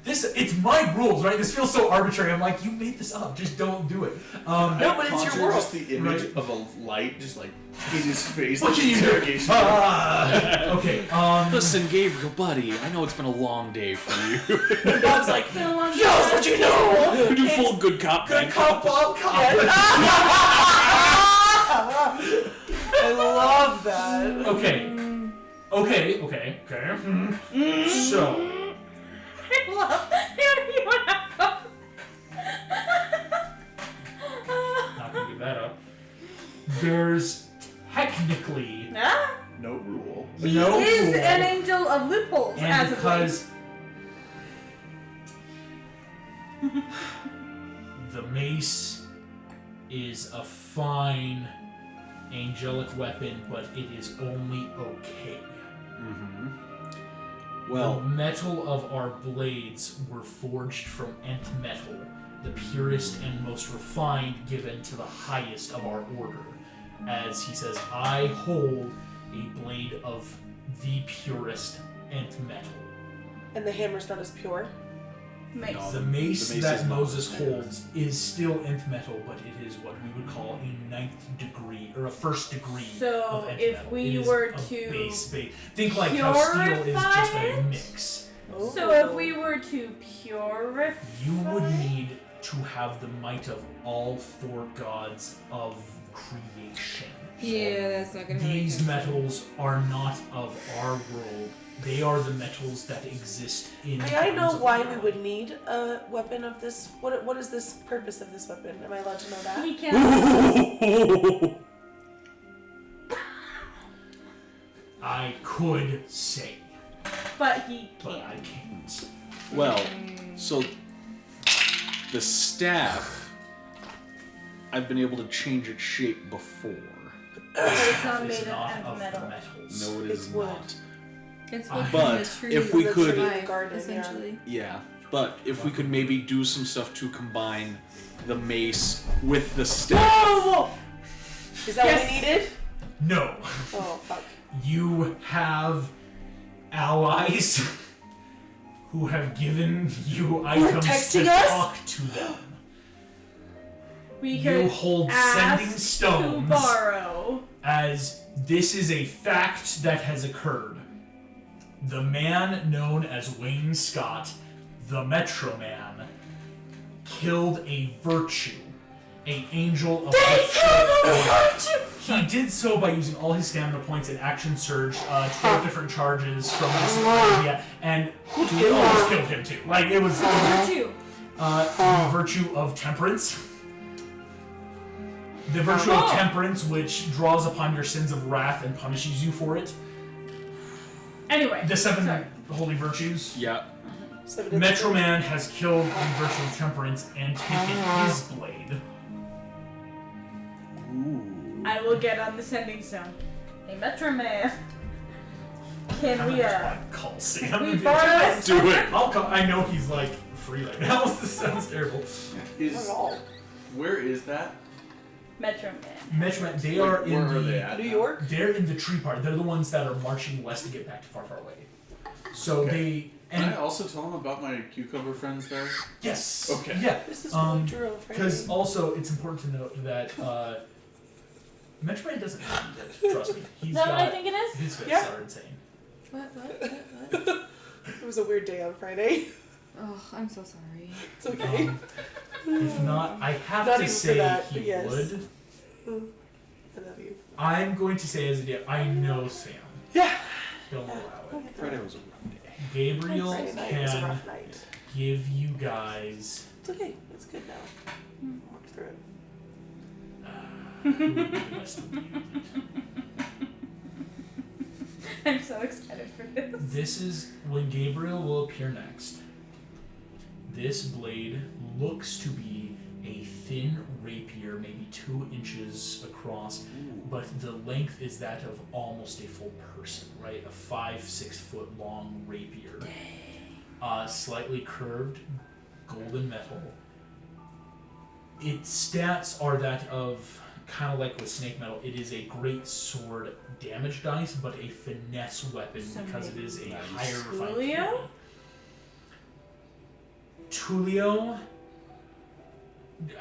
this. It's my rules, right? This feels so arbitrary. I'm like, you made this up. Just don't do it. No, but it's your Conjure world. just the image Right. of a light just like in his face. What like can you do? interrogation. Okay. Listen, Gabriel, buddy, I know it's been a long day for you. Bob's like, Joss, what you know? You do full good cop, Good bad cop, Bob cop. I love that. Okay. So, I love. not gonna give that up. There's technically No rule. He no is rule, an angel of loopholes, and as of because the mace is a fine angelic weapon, but it is only okay. Well, the metal of our blades were forged from nth metal, the purest and most refined given to the highest of our order. As he says, I hold a blade of the purest nth metal. And the hammer's not as pure. Mace. The mace the mace that is not Moses the same. holds is still nth metal, but it is what we would call a 9th degree, or a 1st degree So, of nth if metal. we It is were a to base. Think like how steel is just a purify it? mix. So if we were to purify, You would need to have the might of all 4 gods of creation. Yeah, that's not gonna happen. These metals are not of our world. They are the metals that exist in. May I know realms of why the we would need a weapon of this? What is this purpose of this weapon? Am I allowed to know that? he can't. I could say, But he but can't. I can't. well, so the staff, I've been able to change its shape before. It's not It's made not of of the metal. metals. No, it It's is wood. not. It's But what from the tree if we that could- survive, Garden, yeah. essentially. Yeah, but if we could maybe do some stuff to combine the mace with the staff. Is that what we needed? No, Oh fuck. you have allies who have given you items to texting us? talk to them. We You could hold ask sending to stones. borrow. As this is a fact that has occurred. The man known as Wayne Scott, the Metro Man, killed a virtue, an angel of virtue. He did so by using all his stamina points and action surge, 12 different charges from this area, and he almost killed him too. Like it was Virtue. the virtue of temperance. The virtue of temperance, which draws upon your sins of wrath and punishes you for it. Anyway. The 7 sorry. holy virtues. Yeah. Metro Man has killed the virtue of temperance and taken his blade. I will get on the sending stone. Hey, Metro Man. I'm Can gonna we, try and call Sam. we and be borrow like, a Do it. I'll call, I know he's like free right now. This sounds terrible. Where is that? Metro Man? Metro Man, they are Like, in where are the they at? New York? They're in the tree part. They're the ones that are marching west to get back to far, far away. So they Can I and also tell them about my cucumber friends there? yes, Okay. yeah. This is what we drew on Friday. Because also it's important to note that Metroid doesn't need it. Trust me. He's Is that what I got think it is? his fists Yeah. are insane. What? It was a weird day on Friday. Oh, I'm so sorry. It's okay. If not, I have Not to even for say that, he but yes. would. I love you. I'm going to say as a DM, I know Sam. Yeah. He'll allow it. Friday was a rough day. Gabriel Friday night was a can rough night. give you guys. It's okay. It's good now. Walk through it. Who would be the best to lead? I'm so excited for this. This is when Gabriel will appear next. This blade looks to be a thin rapier, maybe 2 inches across, but the length is that of almost a full person, right? A 5-6 foot long rapier. Slightly curved, golden metal. Its stats are that of, kind of like with snake metal, it is a great sword damage dice, but a finesse weapon because it is a higher refined Tulio? purity. Tulio,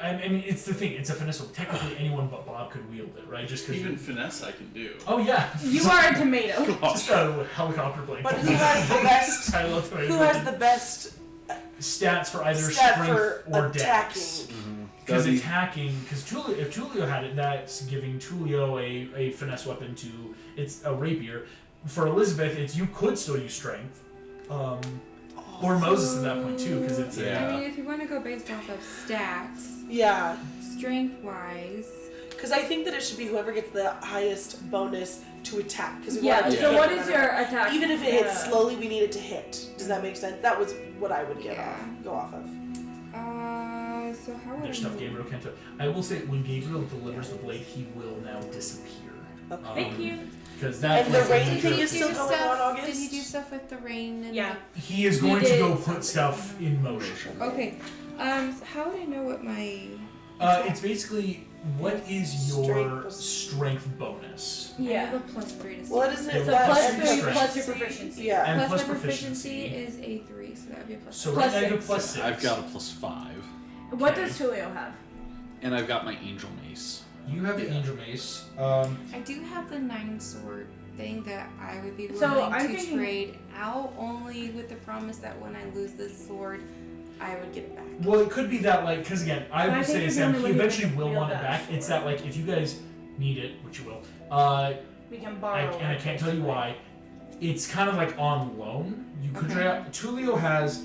I mean, it's the thing. It's a finesse weapon. Technically, anyone but Bob could wield it, right? Just because. Even finesse I can do. Oh yeah. You are a tomato. Just a helicopter blade. But who has the best? I love tomato Who blade. has the best Stats for either stat strength for or attacking? dex? Mm-hmm. Because attacking, because Tulio, if Tulio had it, that's giving Tulio a finesse weapon to, it's a rapier. For Elizabeth, it's you could still use strength. Or Moses at that point too, because it's Yeah. I mean, if you want to go based off of stats, Yeah, strength-wise, because I think that it should be whoever gets the highest bonus to attack. Because we Yeah, want it to so hit what no is matter your what. attack? Even if it Yeah. hits slowly, we need it to hit. Does that make sense? That was what I would go off of. so how would There's I stuff know? Gabriel can't do. I will say, when Gabriel delivers the blade, he will now disappear. Okay. Thank you. Because that And the was rain nature thing of is the- still Do going stuff- on, Did he August? do stuff with the rain and Yeah. He is He going to did go put something. stuff in motion. Okay. So how would I know what my It's basically, what is your Strength. strength bonus? I Yeah. have a +3 to Well, strength. isn't Yeah, it So that plus and 3 strength. plus your proficiency. Yeah. And plus plus my proficiency. proficiency is a 3, so that would be a +5. So Plus right now you have six. plus 6. I've got a +5, What Okay. does Tulio have? and I've got my angel mace. You have the angel mace. I do have the 9 sword thing that I would be willing So, I'm to thinking- trade out, only with the promise that when I lose this sword, I would get it back. Well, it could be that, like, because again, I But I would think say, you're the Sam, only he one who eventually can will wield want it that back. It's sword. that, like, if you guys need it, which you will, We can borrow and I it, can't tell you basically. why, it's kind of like on loan. You could try out. Tulio has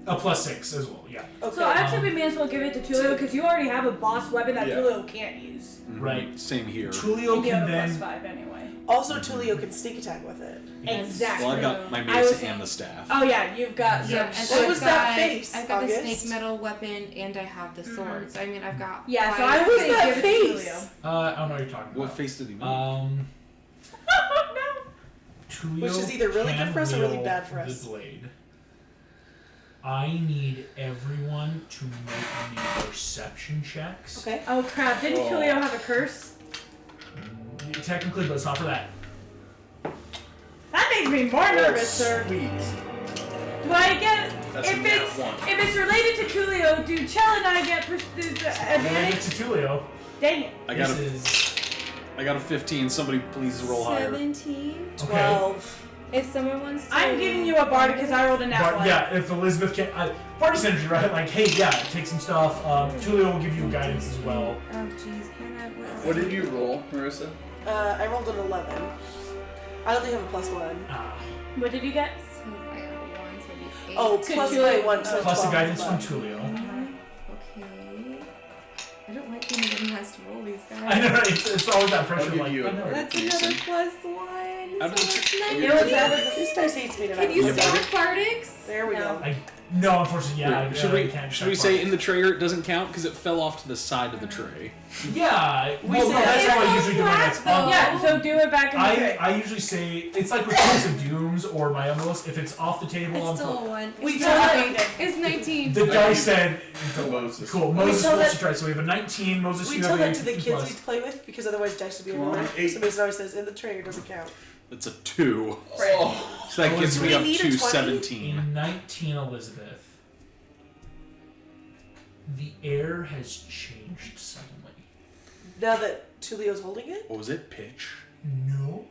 a +6 as well, yeah. Okay. So I'd say we may as well give it to Tulio because you already have a boss weapon that Yeah. Tulio can't use. Mhm. Right. Same here. Tulio And you have can a then. +5 anyway. Also, Tulio can sneak attack with it. Exactly. Well, I've got my I mace was- and the staff. Oh yeah, you've got Yeah. And What I've was that got- face, I've got the August? snake metal weapon and I have the sword. So I mean, I've got. Yeah, so five I What would was say that give it face? to Tulio. I don't know what you're talking What about. face did he make? Oh Tulio Which is either really can good for us or really wield bad for us. The blade. I need everyone to make me perception checks. Okay. no! Oh crap! Didn't Oh. Tulio have a curse? Technically, but it's not for that. That makes me more nervous, sir. Sweet. Do I get That's if a nat it's 1. if it's related to Tulio? Do Chell and I get Related advantage? to Tulio. Dang it! I got This a is I got a 15. Somebody please roll higher. 17. 12. If someone wants to. I'm giving you a bar because I rolled a nat But one. yeah, if Elizabeth can, party synergy, right? Like, hey, yeah, take some stuff. Tulio will give you guidance as well. Oh jeez, Hannah. What did you roll, Marissa? I rolled an 11. I only have a +1. What did you get? So I got 1, so it'd be 8. Oh, Could plus you- my 1, so Plus the 12, guidance from but- Tulio. Okay. I don't like being the one who has to roll these guys. I know, it's always that pressure. I'll give Like, you a I know. That's Jason. another +1. Out of the So tr- that's You know what's 19. that? This dice hates me tonight. Can you Yeah, spell but- Cardix? There we No. go. No, unfortunately, yeah. should I we can't should we check say part. in the trayer it doesn't count because it fell off to the side of the tray? Yeah. We Well, say no, that's that. how I It's usually do it. flat, It's though. on. Yeah, so do it back in the tray. I usually say it's like with Prince of Dooms or my Umbrellas. If it's off the table, It's I'm still a 1. We It's told not- it. It's 19. the dice said Moses. cool. Moses told wants it- to try. So we have a 19. Moses, We you tell have a that to the 15 kids plus. we play with because otherwise dice would be Come on, everywhere. 8. So Mason always says in the tray it doesn't count. It's a 2. Oh. So that gets Do me we up need a to 20? 17. In 19, Elizabeth, the air has changed suddenly. Now that Tulio's holding it? What was it? Pitch? No.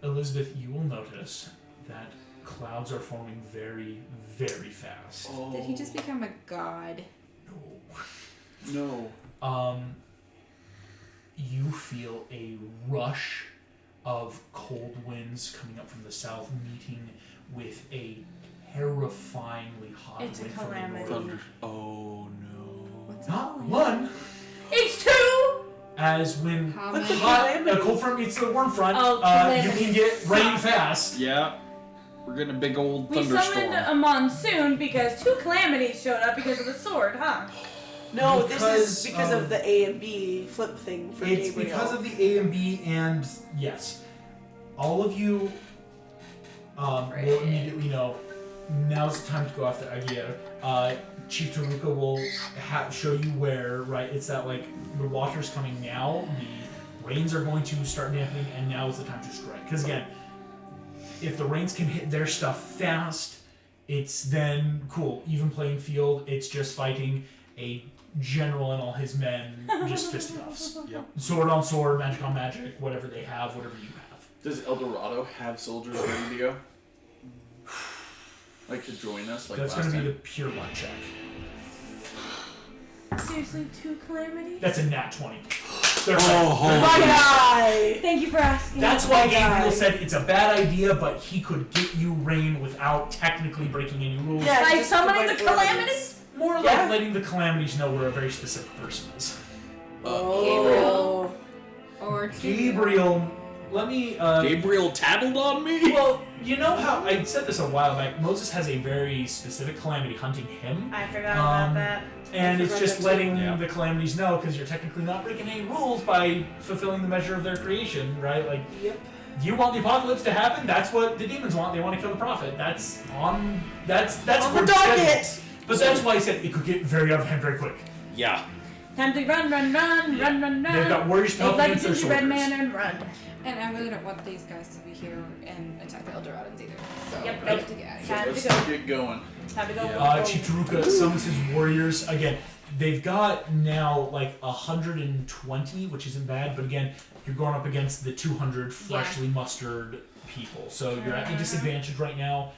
Elizabeth, you will notice that clouds are forming very, very fast. Oh. Did he just become a god? No. You feel a rush of cold winds coming up from the south, meeting with a terrifyingly hot It's a wind from the calamity. north. Thunder. Oh no. What's Not that? one, It's 2! as when How What's many? a hot, calamity? a cold front meets the warm front, Oh, you calamity can get sucks. rain fast. Yeah. We're getting a big old We thunderstorm. summoned a monsoon because 2 calamities showed up because of the sword, huh? No, this is Because because of- of the A and B flip thing for It's Gabriel. because of the A and B, and yes, all of you will immediately know now's the time to go after Aguirre. Chief Taruka will show you where, right? It's that, like, the water's coming now, the rains are going to start dampening, and now is the time to strike. Because, again, if the rains can hit their stuff fast, it's then cool. Even playing field, it's just fighting a general and all his men, just fisticuffs. Yep. Sword on sword, magic on magic, whatever they have, whatever you have. Does El Dorado have soldiers ready to go? Like to join us like That's last going to be time? the pure luck check. Seriously, 2 calamities? That's a nat 20. They're My guy! Thank you for asking. That's why guy. Gabriel said it's a bad idea, but he could get you rain without technically breaking any rules. Yeah, By just summoning provide the orders. calamities? More like Yeah. letting the calamities know where a very specific person is. Oh. Or Gabriel, let me. Gabriel tattled on me? Well, you know how I said this a while back. Moses has a very specific calamity hunting him. I forgot about that. And I it's forgot just that letting too. Yeah. the calamities know because you're technically not breaking any rules by fulfilling the measure of their creation, right? Like, Yep. you want the apocalypse to happen? That's what the demons want. They want to kill the prophet. That's on On the what's docket! scheduled. But that's why I said it could get very out of hand very quick. Yeah. Time to run. They've got warriors to help Like against their the red soldiers. man and run. And I really don't want these guys to be here and attack the Eldorado either. So Yep, I have nope. to get out of So here. Time let's to go. get going. Time to go. Chief Taruka summons his warriors. Again, they've got now like 120, which isn't bad, but again, you're going up against the 200 freshly mustered people. So you're at a disadvantage right now.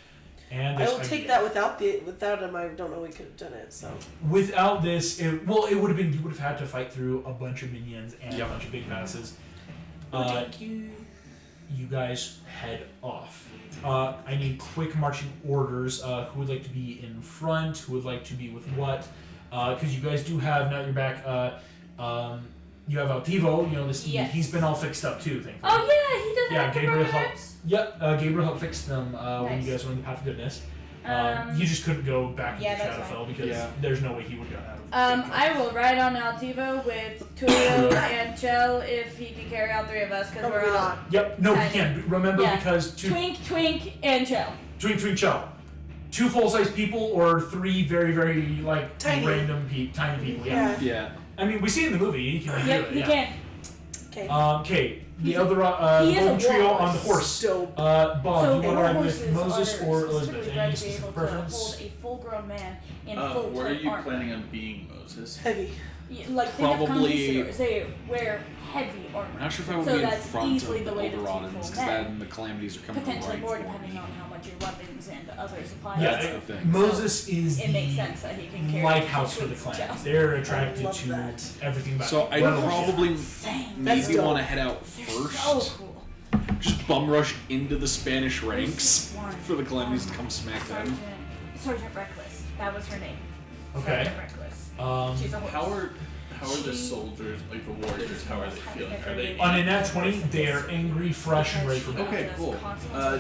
And I there's will take that without him. I don't know we could have done it. So Without this, it would have been, you would have had to fight through a bunch of minions and a bunch of big passes. thank you. You guys head off. I need quick marching orders. Who would like to be in front? Who would like to be with what? Because you guys do have, now you're back, you have Altivo, you know, this Yes. he's been all fixed up too, thankfully. Oh yeah, he does Yeah, have the Gabriel rubber helped. arms. Yep, Gabriel helped fix them when Nice. you guys were in the Path of Goodness. Um, You just couldn't go back yeah, into that's Shadowfell because Yeah. there's no way he would have gotten out of I will ride on Altivo with Tulio and Chell if he can carry all 3 of us because we're Probably all not. Yep, no, he Tiny. can. Remember, Yeah. because Twink, and Chell. Twink, Chow. 2 full-size people or 3 very, very, like, Tiny. random tiny people. Yeah. Yeah. I mean, we see it in the movie. He can do Yep, it. he Yeah. can. Okay. Okay, the He's a- other he is a golden trio on the walrus. horse. Dope. Bob, So do you want to ride with horses Moses are or specifically Elizabeth? bred Any to be able specific to preference? hold a full-grown man in full Where are you armor. planning on being, Moses? Heavy. Like they have Probably- conquistadors, they wear heavy armor. I'm not sure if I would So be in that's front of easily the the way to keep Eldoradans, full because men. then the calamities are coming Potentially right more for depending me. on how much your weapons and other supplies. Yeah, That's are. the thing. Moses is It makes the sense that he can carry lighthouse for the Twinks and clan. Chows. They're I attracted love to that. everything about So it. I'd Well, probably Insane. That's maybe dope. want to head out They're first. so cool. Just bum rush into the Spanish ranks One. for the calamities to come smack them. Sergeant Reckless. That was her name. Okay. Sergeant Reckless. She's a horse. How are the soldiers, like the warriors, how are they feeling? Are they On a nat 20, they are angry, fresh, and ready for battle. Okay, cool.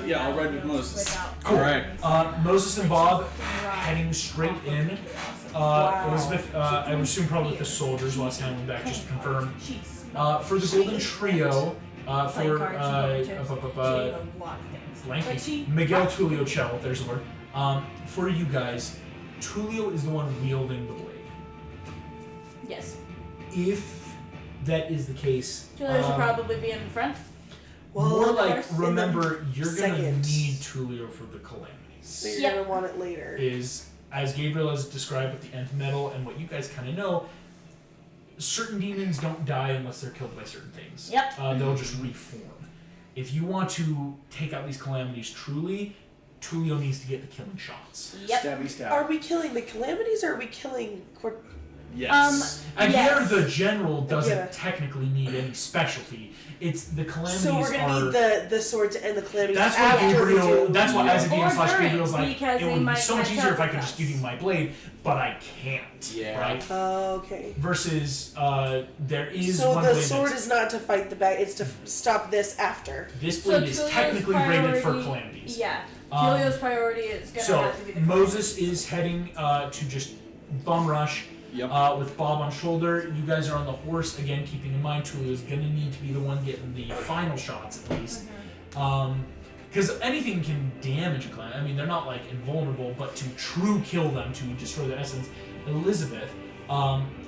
Yeah, I'll ride with Moses. Cool. Alright. Moses and Bob heading straight in. Elizabeth, I would assume probably with the soldiers last time we went back, just to confirm. For the Golden Trio, for Blanky, Miguel Tulio Chell, there's the word. For you guys, Tulio is the one wielding the blade. Yes. If that is the case, Julia should probably be in front. Well, more of like, course, in remember, the you're going to second. need Tulio for the calamities. So you're Yep. gonna want it later. Is, as Gabriel has described with the nth metal and what you guys kind of know, certain demons don't die unless they're killed by certain things. Yep. They'll just reform. If you want to take out these calamities truly, Tulio needs to get the killing shots. Yep. Stabby stab. Are we killing the calamities or are we killing Yes. And Yes. here the general doesn't Yeah. technically need any specialty. It's the calamities So we're gonna need the sword to end the calamities. That's why after we Gabriel. do- That's why as a Or DM / during, Gabriel's like, because it they would be might so much catch easier up if I with could just us. give you my blade, but I can't. Yeah. Right. Okay. Versus, there is So one the blade sword that's, is not to fight the bad; it's to stop this after. this So blade is Tulio's technically rated for priority- calamities. Yeah. Um, Tulio's priority is gonna So have to be the Moses calamities. is heading to just bum rush. Yep. With Bob on shoulder. You guys are on the horse again. Keeping in mind, Tulio is gonna need to be the one getting the final shots at least. Because anything can damage a clan. I mean, they're not like invulnerable, but to true kill them, to destroy their essence. Elizabeth,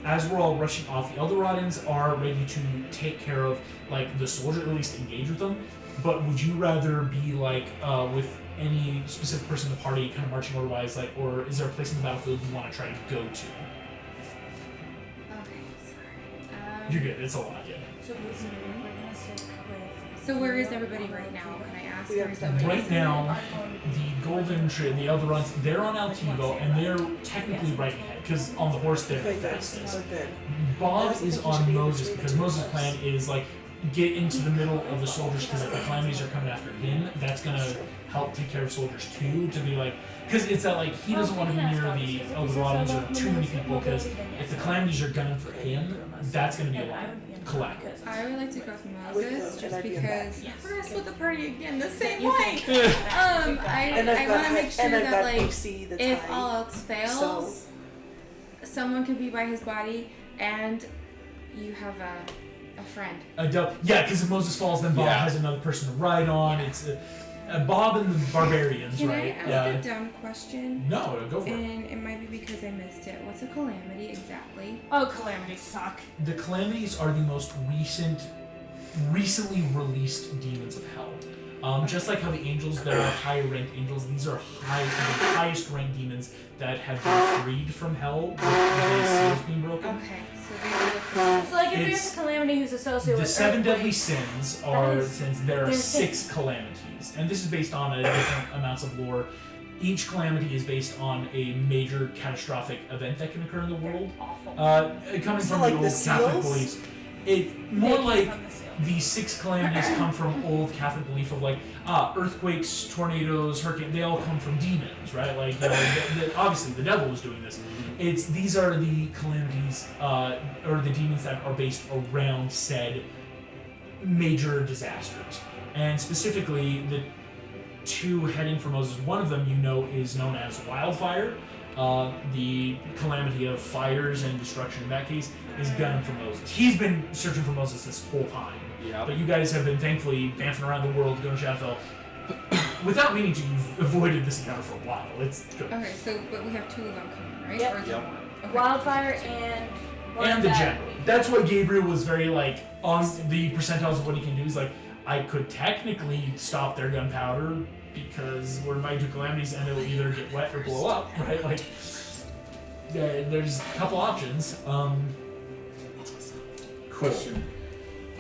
as we're all rushing off, the Eldoradans are ready to take care of like the soldier, at least engage with them. But would you rather be like with any specific person in the party, kind of marching order wise, like, or is there a place in the battlefield you want to try to go to? Okay, sorry. You're good. It's a lot, yeah. So basically, we're gonna stick with. So where is everybody right now? Can I ask? We Or have is everybody Right now, the Golden Tree, the Eldorans, they're on Altivo, and they're technically right ahead, because on the horse they're the Okay, good. fastest. So good. Bob I is think we should on be Moses, between because the two Moses' of plan us. is, like, get into the middle of the soldiers, because if the calamities are coming after him, that's gonna help take care of soldiers too, to be like, because it's that, like, he doesn't want to be near the Eldorans or too many people, because if the calamities are gunning for him, that's gonna be a lot. Collect. I would like to go with We Moses can, just and I'd be because back. we're gonna split the party again the same You way. can. I And I've want got to make sure and I've that got like AC that's if high. all else fails, someone could be by his body and you have a friend. Yeah, because if Moses falls, then Bob Yeah. has another person to ride on. It's Bob and the barbarians, Can right? I ask a dumb question? No, go for it. And it might be because I missed it. What's a calamity exactly? Oh, calamities suck. The calamities are the most recently released demons of hell. Just like how the angels, there are higher ranked angels, these are the highest ranked demons that have been freed from hell with the seals being broken. Okay, so they were So like if It's- there's a calamity who's associated The with seven earthquake, deadly sins are, is- since there are there's 6 calamities, and this is based on different amounts of lore. Each calamity is based on a major catastrophic event that can occur in the world. awful. Coming So from like the the old Catholic seals? beliefs, it more They came like from the seal. the 6 calamities come from old Catholic belief of like earthquakes, tornadoes, hurricanes. They all come from demons, right? Like obviously the devil was doing this. These are the calamities or the demons that are based around said major disasters, and specifically the 2 heading for Moses. One of them is known as wildfire. The calamity of fires and destruction in that case is gunning for Moses. He's been searching for Moses this whole time. Yeah. But you guys have been thankfully bamfing around the world going to Shadowfell. Without meaning to, you've avoided this encounter for a while. It's good. Okay, so but we have 2 of them coming, right? Yep. Or is it Yep. one? Okay. Wildfire and one And the that- general. That's why Gabriel was very like on the percentiles of what he can do. He's like, I could technically stop their gunpowder because we're invited to calamities and it'll either get wet or blow up, right? Like, there's a couple options. Question.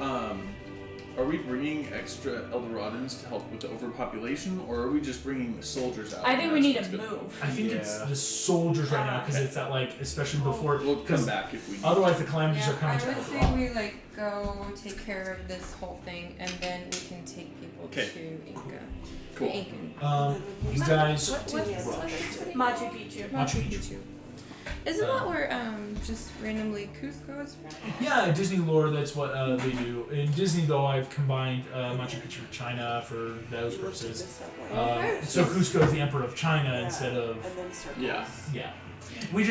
Are we bringing extra Eldoradans to help with the overpopulation, or are we just bringing the soldiers out? I think and we need that's to what's gonna- move. I think it's Yeah. the soldiers right now because it's that like, especially before, We'll come because back if we need. otherwise the calamities are Yeah, coming I to would say Eldorado. we like go take care of this whole thing and then we can take people Okay. to Inca. Cool. Incan. You guys, What do you have? Machu Picchu. Machu Picchu. Isn't that where just randomly Cusco is from? Yeah, Disney lore, that's what they do. In Disney, though, I've combined Machu Picchu with China for those purposes. So Cusco is the emperor of China instead of... And then circles. Yeah. Yeah. We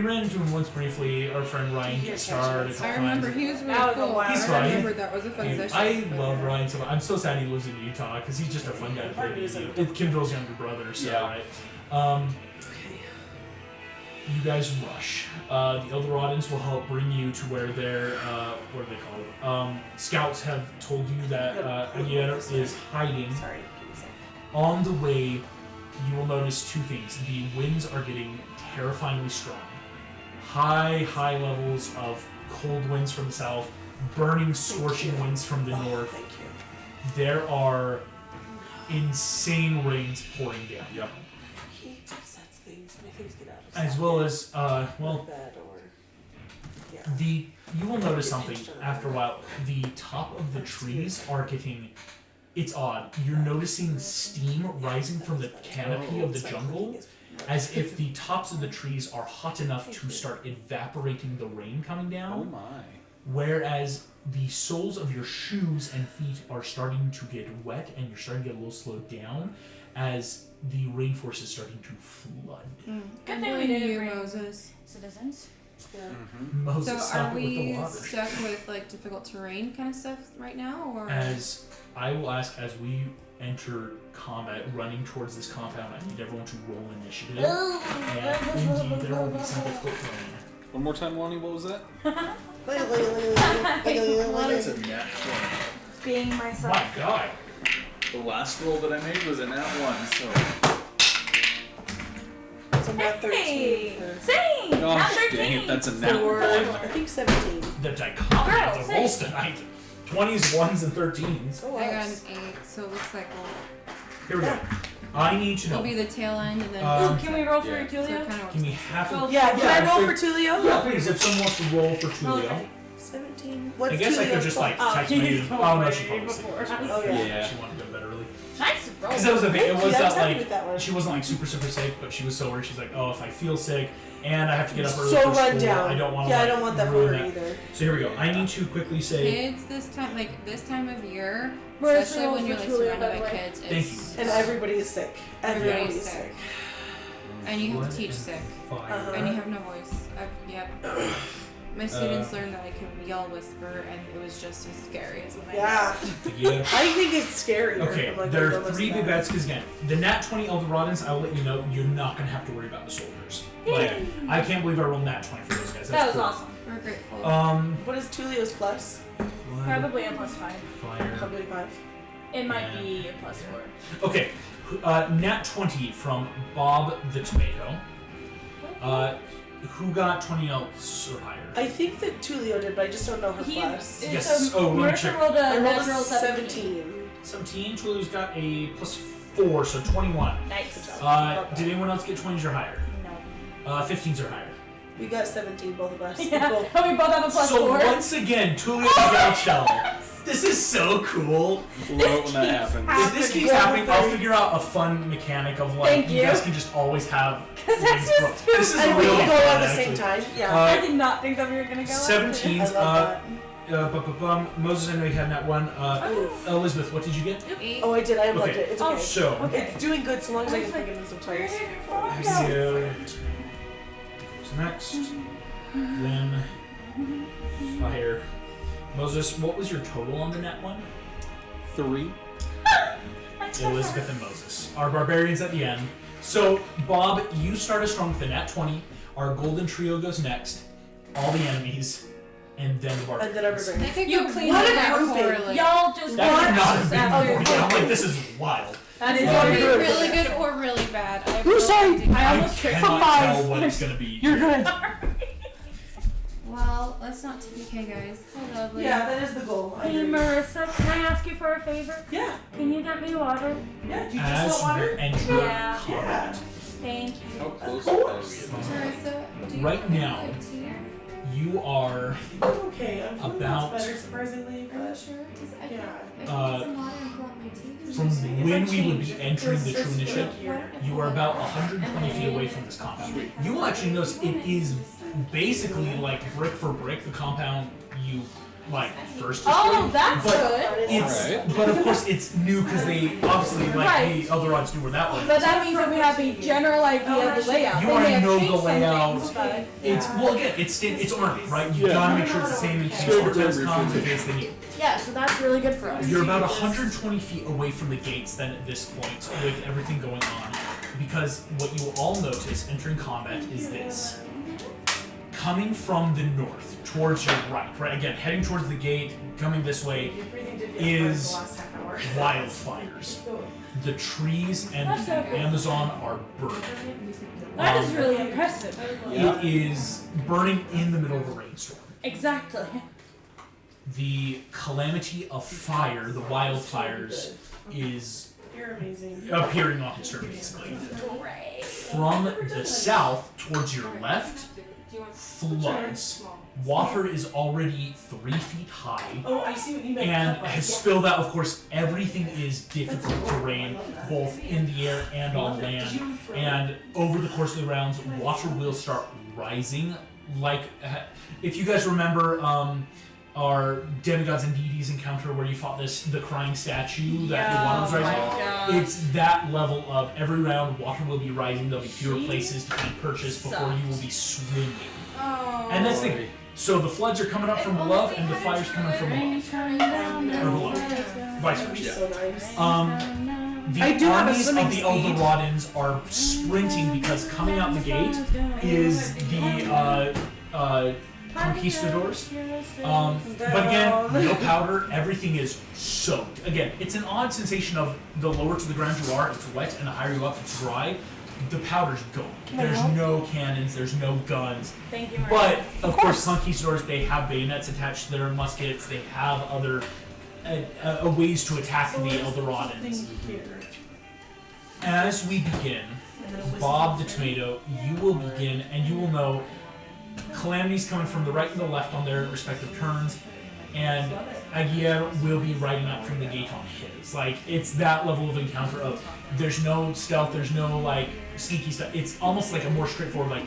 ran into him once briefly, our friend Ryan Yeah, starred a I couple I remember times. he was really That was a cool. while He's I fine. remember that was a fun And session. I love Ryan so much. I'm so sad he lives in Utah because he's just a fun guy to play D&D. It's Kimbrel's younger brother, so Yeah. right. You guys rush. The Eldoradans will help bring you to where they're, what are they called? Scouts have told you that Aguirre is hiding. Sorry. give me a second. On the way, you will notice 2 things. The winds are getting terrifyingly strong. High levels of cold winds from the south, burning, scorching winds from the north. Thank you. There are insane rains pouring down. Yep. He sets things, make things get out of As well as, bed or you will notice something after a while. The top of the trees are getting, it's odd. You're noticing steam rising from the canopy of the jungle, as if the tops of the trees are hot enough to start evaporating the rain coming down. Oh my. Whereas the soles of your shoes and feet are starting to get wet, and you're starting to get a little slowed down as the rainforest is starting to flood. Good thing we didn't you, bring Moses. citizens. Moses, So stop are it with the we water. stuck with like difficult terrain kind of stuff right now, or? As I will ask, as we enter combat, running towards this compound, I need everyone to roll initiative. And indeed, there will be some difficult terrain. One more time, Lonnie. What was that? It's a nat 20. Being myself. My God! The last roll that I made was a nat 1, so. So I'm at 13. Hey, for- same. Not Gosh 13. dang it, that's a nat For, I 1. think 17. The dichotomy Girl, of the say- rolls tonight. 20s, 1s, and 13s. Oh, I got nice. an 8, so it looks like Here we go. I need to it'll know. be the tail end, and then. Um, Can we roll for Yeah. so it Tulio? kind of Give me half of. Yeah, can I roll so- for Tulio? Yeah, please. If someone wants to roll for Tulio, Okay. 17. What's I guess I could Tulio's just like plus? text he's me. going Oh no, she way probably before sleeping. us. Oh, yeah. Yeah. She wanted to go to bed early. Nice roll. Because that was the thing. It was Yeah, I was that happy like with that one. she wasn't like super sick, but she was so worried. She's like, oh, if I feel sick and I have to get up early So for run school, down. I don't want to. Yeah, I don't want that for ruin her either. So here we go. I need to quickly say kids this time of year, Where's especially the when roll you're for like Tulio, surrounded by the by way? kids, Thank it's And everybody is sick. Everybody Everybody's is sick. sick. and you have One to teach and sick, fire. and you have no voice. Yep. My students learned that I can yell, whisper, and it was just as scary as when I Yeah. Yeah. I think it's scary. Okay, I'm like, there don't are listen 3 to big that. bets because again, the Nat 20 Eldoradans, I'll let you know, you're not gonna have to worry about the soldiers. Like, I can't believe I rolled Nat 20 for those guys. That's That was cool. awesome. We're grateful. What is Tulio's plus? Blood, Probably a +5. fire. Probably 5. It might be a +4. Okay, Nat 20 from Bob the Tomato. Who got 20 else or higher? I think that Tulio did, but I just don't know her He, plus. Yes. So Oh, let me Marissa check. rolled I a rolled a natural 17. 17. Tulio's got a +4, so 21. Nice. Did anyone else get 20s or higher? No. 15s or higher? We got 17, both of us. Yeah. Both. And we both have a So +4. once again, Tulio got shell. This is so cool. Love it when that happens. If this keeps happening, I'll figure out a fun mechanic of like Thank you you. guys can just always have. That's wings just grow. too This is And we really can go fun, at the same actually. time. Yeah, I did not think that we were gonna go. 17s. I love Moses, I know you had that one. Elizabeth, what did you get? 8. Oh, I did. I unlocked Okay. it. It's Oh, okay. So, Okay. It's doing good so long as I can pick it in sometimes. so next, then fire. Moses, what was your total on the net one? 3. Elizabeth and Moses. Our barbarians at the end. So, Bob, you started strong with the nat 20. Our golden trio goes next. All the enemies. And then the And barbarians. then everybody. They could You go cleaned really it that up. poorly. Y'all just That could watch not have been after- more. Yeah, I'm like, this is wild. That is It what could we be do. really good or really bad. I have Who's no saying? idea. I almost tricked cannot five. tell what it's going to be. You're good. Well, let's not TPK, guys. How lovely. Yeah, that is the goal. I Hey agree. Marissa, can I ask you for a favor? Yeah. Can you get me water? Yeah. Do you As just want we water? enter Yeah. combat. Thank you. How close Of are course. we? Marissa, do you Right want now. a tea? You are I'm okay. I'm feeling About- much better, surprisingly. Are you But sure? 'Cause I yeah. can get some water and pull out my tea. from It's when like we would be change. entering the It's true initiative. here. You are about 120 feet away from this compound. You will actually notice it is basically like brick for brick the compound you like first destroyed. Oh, that's but good. It's, Alright. but of course it's new because they obviously like Right. the other odds knew where that one. But that means that we have a general idea of the layout. You They may already have know changed the some layout. things, but- It's well again, it's army, right? You Yeah. gotta make sure it's the same in case Still Cortes remember comes, in if you- case they need. Yeah, so that's really good for us. You're about 120 feet away from the gates then at this point with everything going on. Because what you will all notice entering combat is this. Coming from the north, towards your right? Again, heading towards the gate, coming this way, Your breathing did get is hard the last half hour. wildfires. The trees and the Amazon are burning. That is really impressive. It is burning in the middle of a rainstorm. Exactly. The calamity of fire, the wildfires, is You're amazing. appearing on his turn, basically. From the south, towards your left, floods. Water is already 3 feet high Oh, I see what you meant. and has spilled out. Of course, everything is difficult terrain, both in the air and on land. And over the course of the rounds, water will start rising. Like, if you guys remember our demigods and deities encounter where you fought the crying statue that the water was rising, it's that level of every round water will be rising. There'll be fewer places to be purchased before you will be swimming. Oh. And that's the thing. So the floods are coming up from above, and the fire's coming from above. Or below. Vice versa. So nice. The I do have a armies of swimming the speed. Eldoradans are sprinting because coming out the gate is the conquistadors. But again, no powder. Everything is soaked. Again, it's an odd sensation of the lower to the ground you are, it's wet, and the higher you up, it's dry. The powder's gone. There's no cannons. There's no guns. Thank you, Maria. But of course, conquistadors, they have bayonets attached to their muskets. They have other ways to attack the Eldoradans. As we begin, Bob the Tomato, you will begin, and you will know calamities coming from the right and the left on their respective turns, and Aguirre will be riding up from the gate on his. Like, it's that level of encounter of there's no stealth, there's no like sneaky stuff. It's almost like a more straightforward like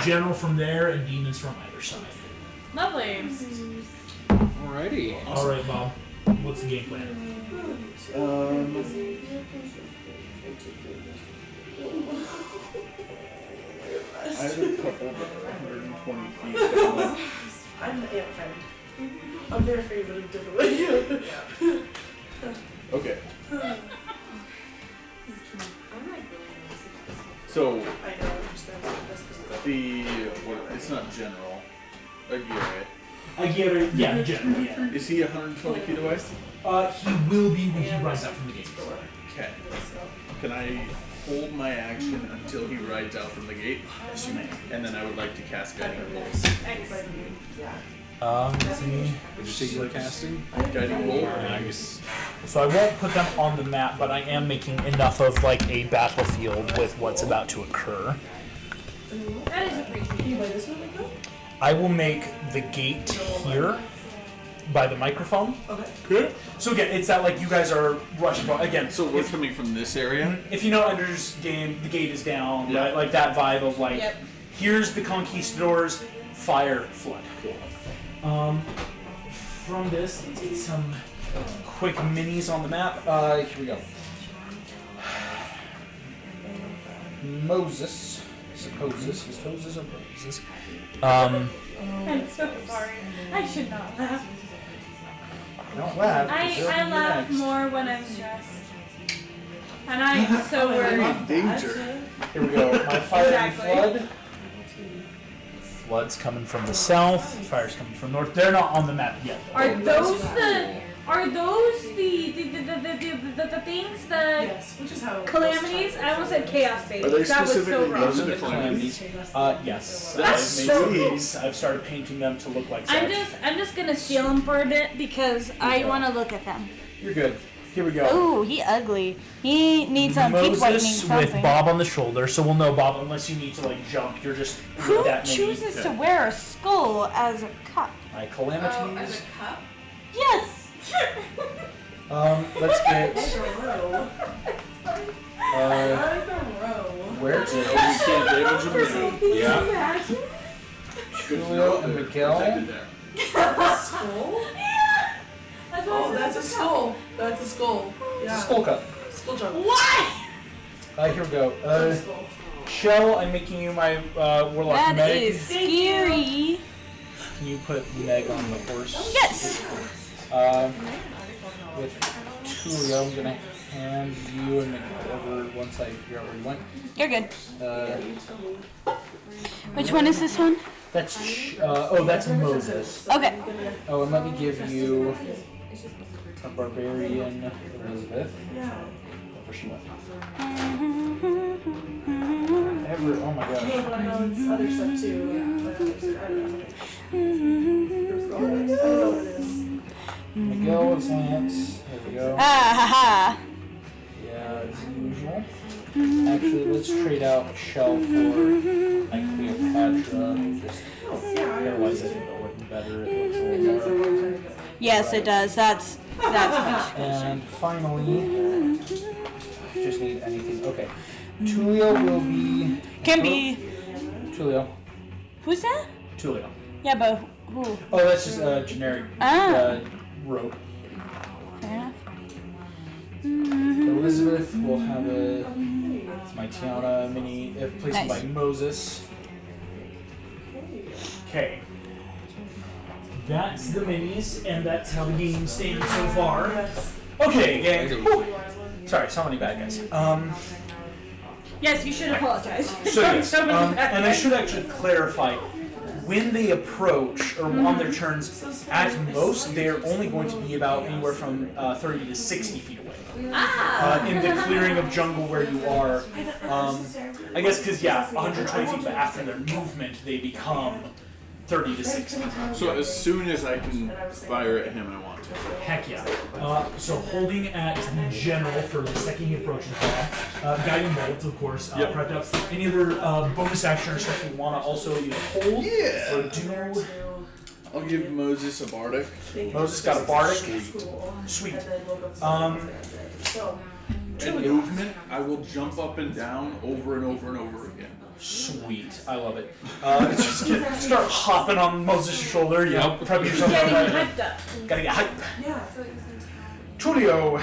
general from there and demons from either side. Lovely. Alrighty. All right, Bob. What's the game plan? I have a couple 120 feet. Down. I'm the ant friend. I'm their favorite differently. Okay. So I know, I'm just gonna say this because it's not general. Aguirre. Aguirre, yeah, general, yeah. Is he 120 feet away? He will be when he rides up from the gate. Okay. Can I hold my action until he rides out from the gate? Yes, you may. And then I would like to cast Guiding Bolts. Let's see. Did you say you were casting? Guiding Bolt. Nice. So I won't put them on the map, but I am making enough of like a battlefield with what's about to occur. That is appreciated. I will make the gate here by the microphone. Okay. Good. So again, it's that like you guys are rushing. Again, So we're coming from this area? if you know Ender's Game, the gate is down, Yeah. right? Like that vibe of like, Yep. here's the conquistadors, fire, flood. From this, let's get some quick minis on the map. Here we go. Moses. Supposes. Is Moses or Moses? I'm so sorry. I should not laugh. Don't laugh. 'cause they'll I be laugh next. more when I'm stressed. And I am so worried. Danger. Here we go. My fire Exactly. and flood. Flood's coming from the south. Fire's coming from north. They're not on the map yet. Are those the things that Yes, which is how calamities? I almost said chaos babies. Are they That was so specifically wrong. those are the calamities? Yes. That's so cool. I've started painting them to look like I'm such. just gonna steal them for a bit because I want to look at them. You're good. Here we go. Ooh, he ugly. He needs some keep whitening Moses something. with Bob on the shoulder, so we'll know Bob unless you need to like jump. You're just Who with that many. chooses to wear a skull as a cup? My Oh, calamities. as a cup? Yes. Let's get where You to? can't damage him. Yeah. Julio and Miguel. Protected there. skull? That's Oh, that's a skull. That's a skull. Yeah. Skull cup. Skull jump. What? Here we go. Skull. Shell, I'm making you my warlock That Meg. is scary. Can you put Meg on the horse? Yes. With Tulio, I'm gonna hand you and Miguel over once I figure out where you went. You're good. Uh, Which one is this one? that's that's Moses. Okay. Oh, and let me give you a barbarian Elizabeth. Yeah. Where she went? Oh my Hey, god. but I know it's other stuff too. I don't know. Miguel is Lance. There we go. Ha Yeah, as usual. Actually, let's trade out Shell for Cleopatra. Just otherwise, I think it'll look better. It looks a little more. Yes, it does. That's much. And finally, just need anything. Okay. Tulio will be. Can be. Tulio. Who's that? Tulio. Yeah, but who? Oh, that's just a generic rope. Fair enough. Elizabeth will have it's my Tiana mini, placed Nice. by Moses. Okay. That's the minis, and that's how the game stands so far. Okay, gang. Woo. Sorry, so many bad guys. Yes, you should apologize. So yes, So many bad and I guys. should actually clarify, when they approach, or on their turns, at most, they're only going to be about anywhere from 30 to 60 feet away. In the clearing of jungle where you are. I guess because, 120 feet, but after their movement, they become 30 to 60. So as soon as I can fire at him, I want to. Heck yeah. So holding at the general for the second he approaches ball. Guiding bolts, of course, prepped up. Any other bonus action or stuff you want to also either hold or do? I'll give Moses a bardic. Moses got a bardic. Sweet. In movement, I will jump up and down over and over and over again. Sweet. I love it. Just start hopping on Moses' shoulder. Prep yourself. Getting hyped up. Gotta get hyped. Tulio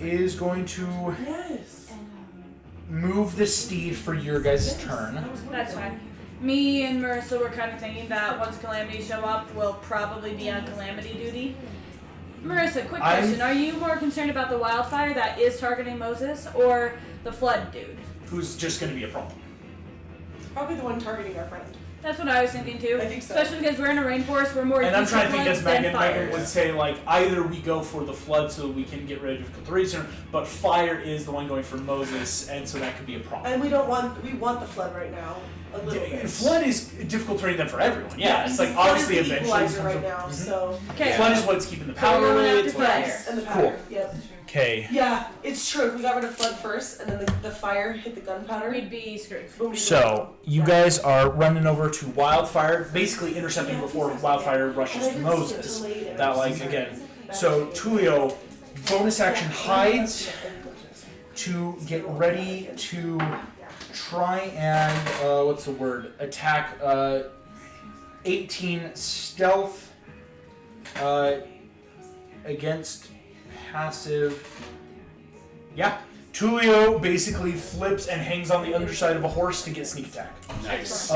is going to move the steed for your guys' turn. That's fine. Me and Marissa were kind of thinking that once calamities show up, we'll probably be on calamity duty. Marissa, quick question. Are you more concerned about the wildfire that is targeting Moses or the flood dude? Who's just going to be a problem? Probably the one targeting our friend. That's what I was thinking too. I think so. Especially because we're in a rainforest, we're more And I'm used to trying to think floods as than Megan fires. would say, like, either we go for the flood so we can get rid of difficult terrain sooner, but fire is the one going for Moses, and so that could be a problem. And we want the flood right now. A little bit. Flood is difficult terrain then for everyone. Yeah, it's like Flood is obviously the eventually. equalizer it right comes now, up- so. Okay. Flood is what's keeping the So power we're going away. after It's what- fire. Yes, and the Cool. powder. Yep. Okay. Yeah, it's true. If we got rid of flood first, and then the fire hit the gunpowder, We'd be screwed. boom. So you guys are running over to Wildfire, basically intercepting before Wildfire rushes to Moses. That again. So Tulio, bonus action hides to get ready to try and what's the word? Attack 18 stealth against passive. Yeah. Tulio basically flips and hangs on the underside of a horse to get sneak attack. Nice.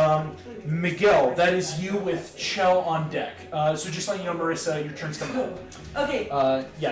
Miguel, that is you with Chell on deck. So just letting you know, Marissa, your turn's coming up. Okay.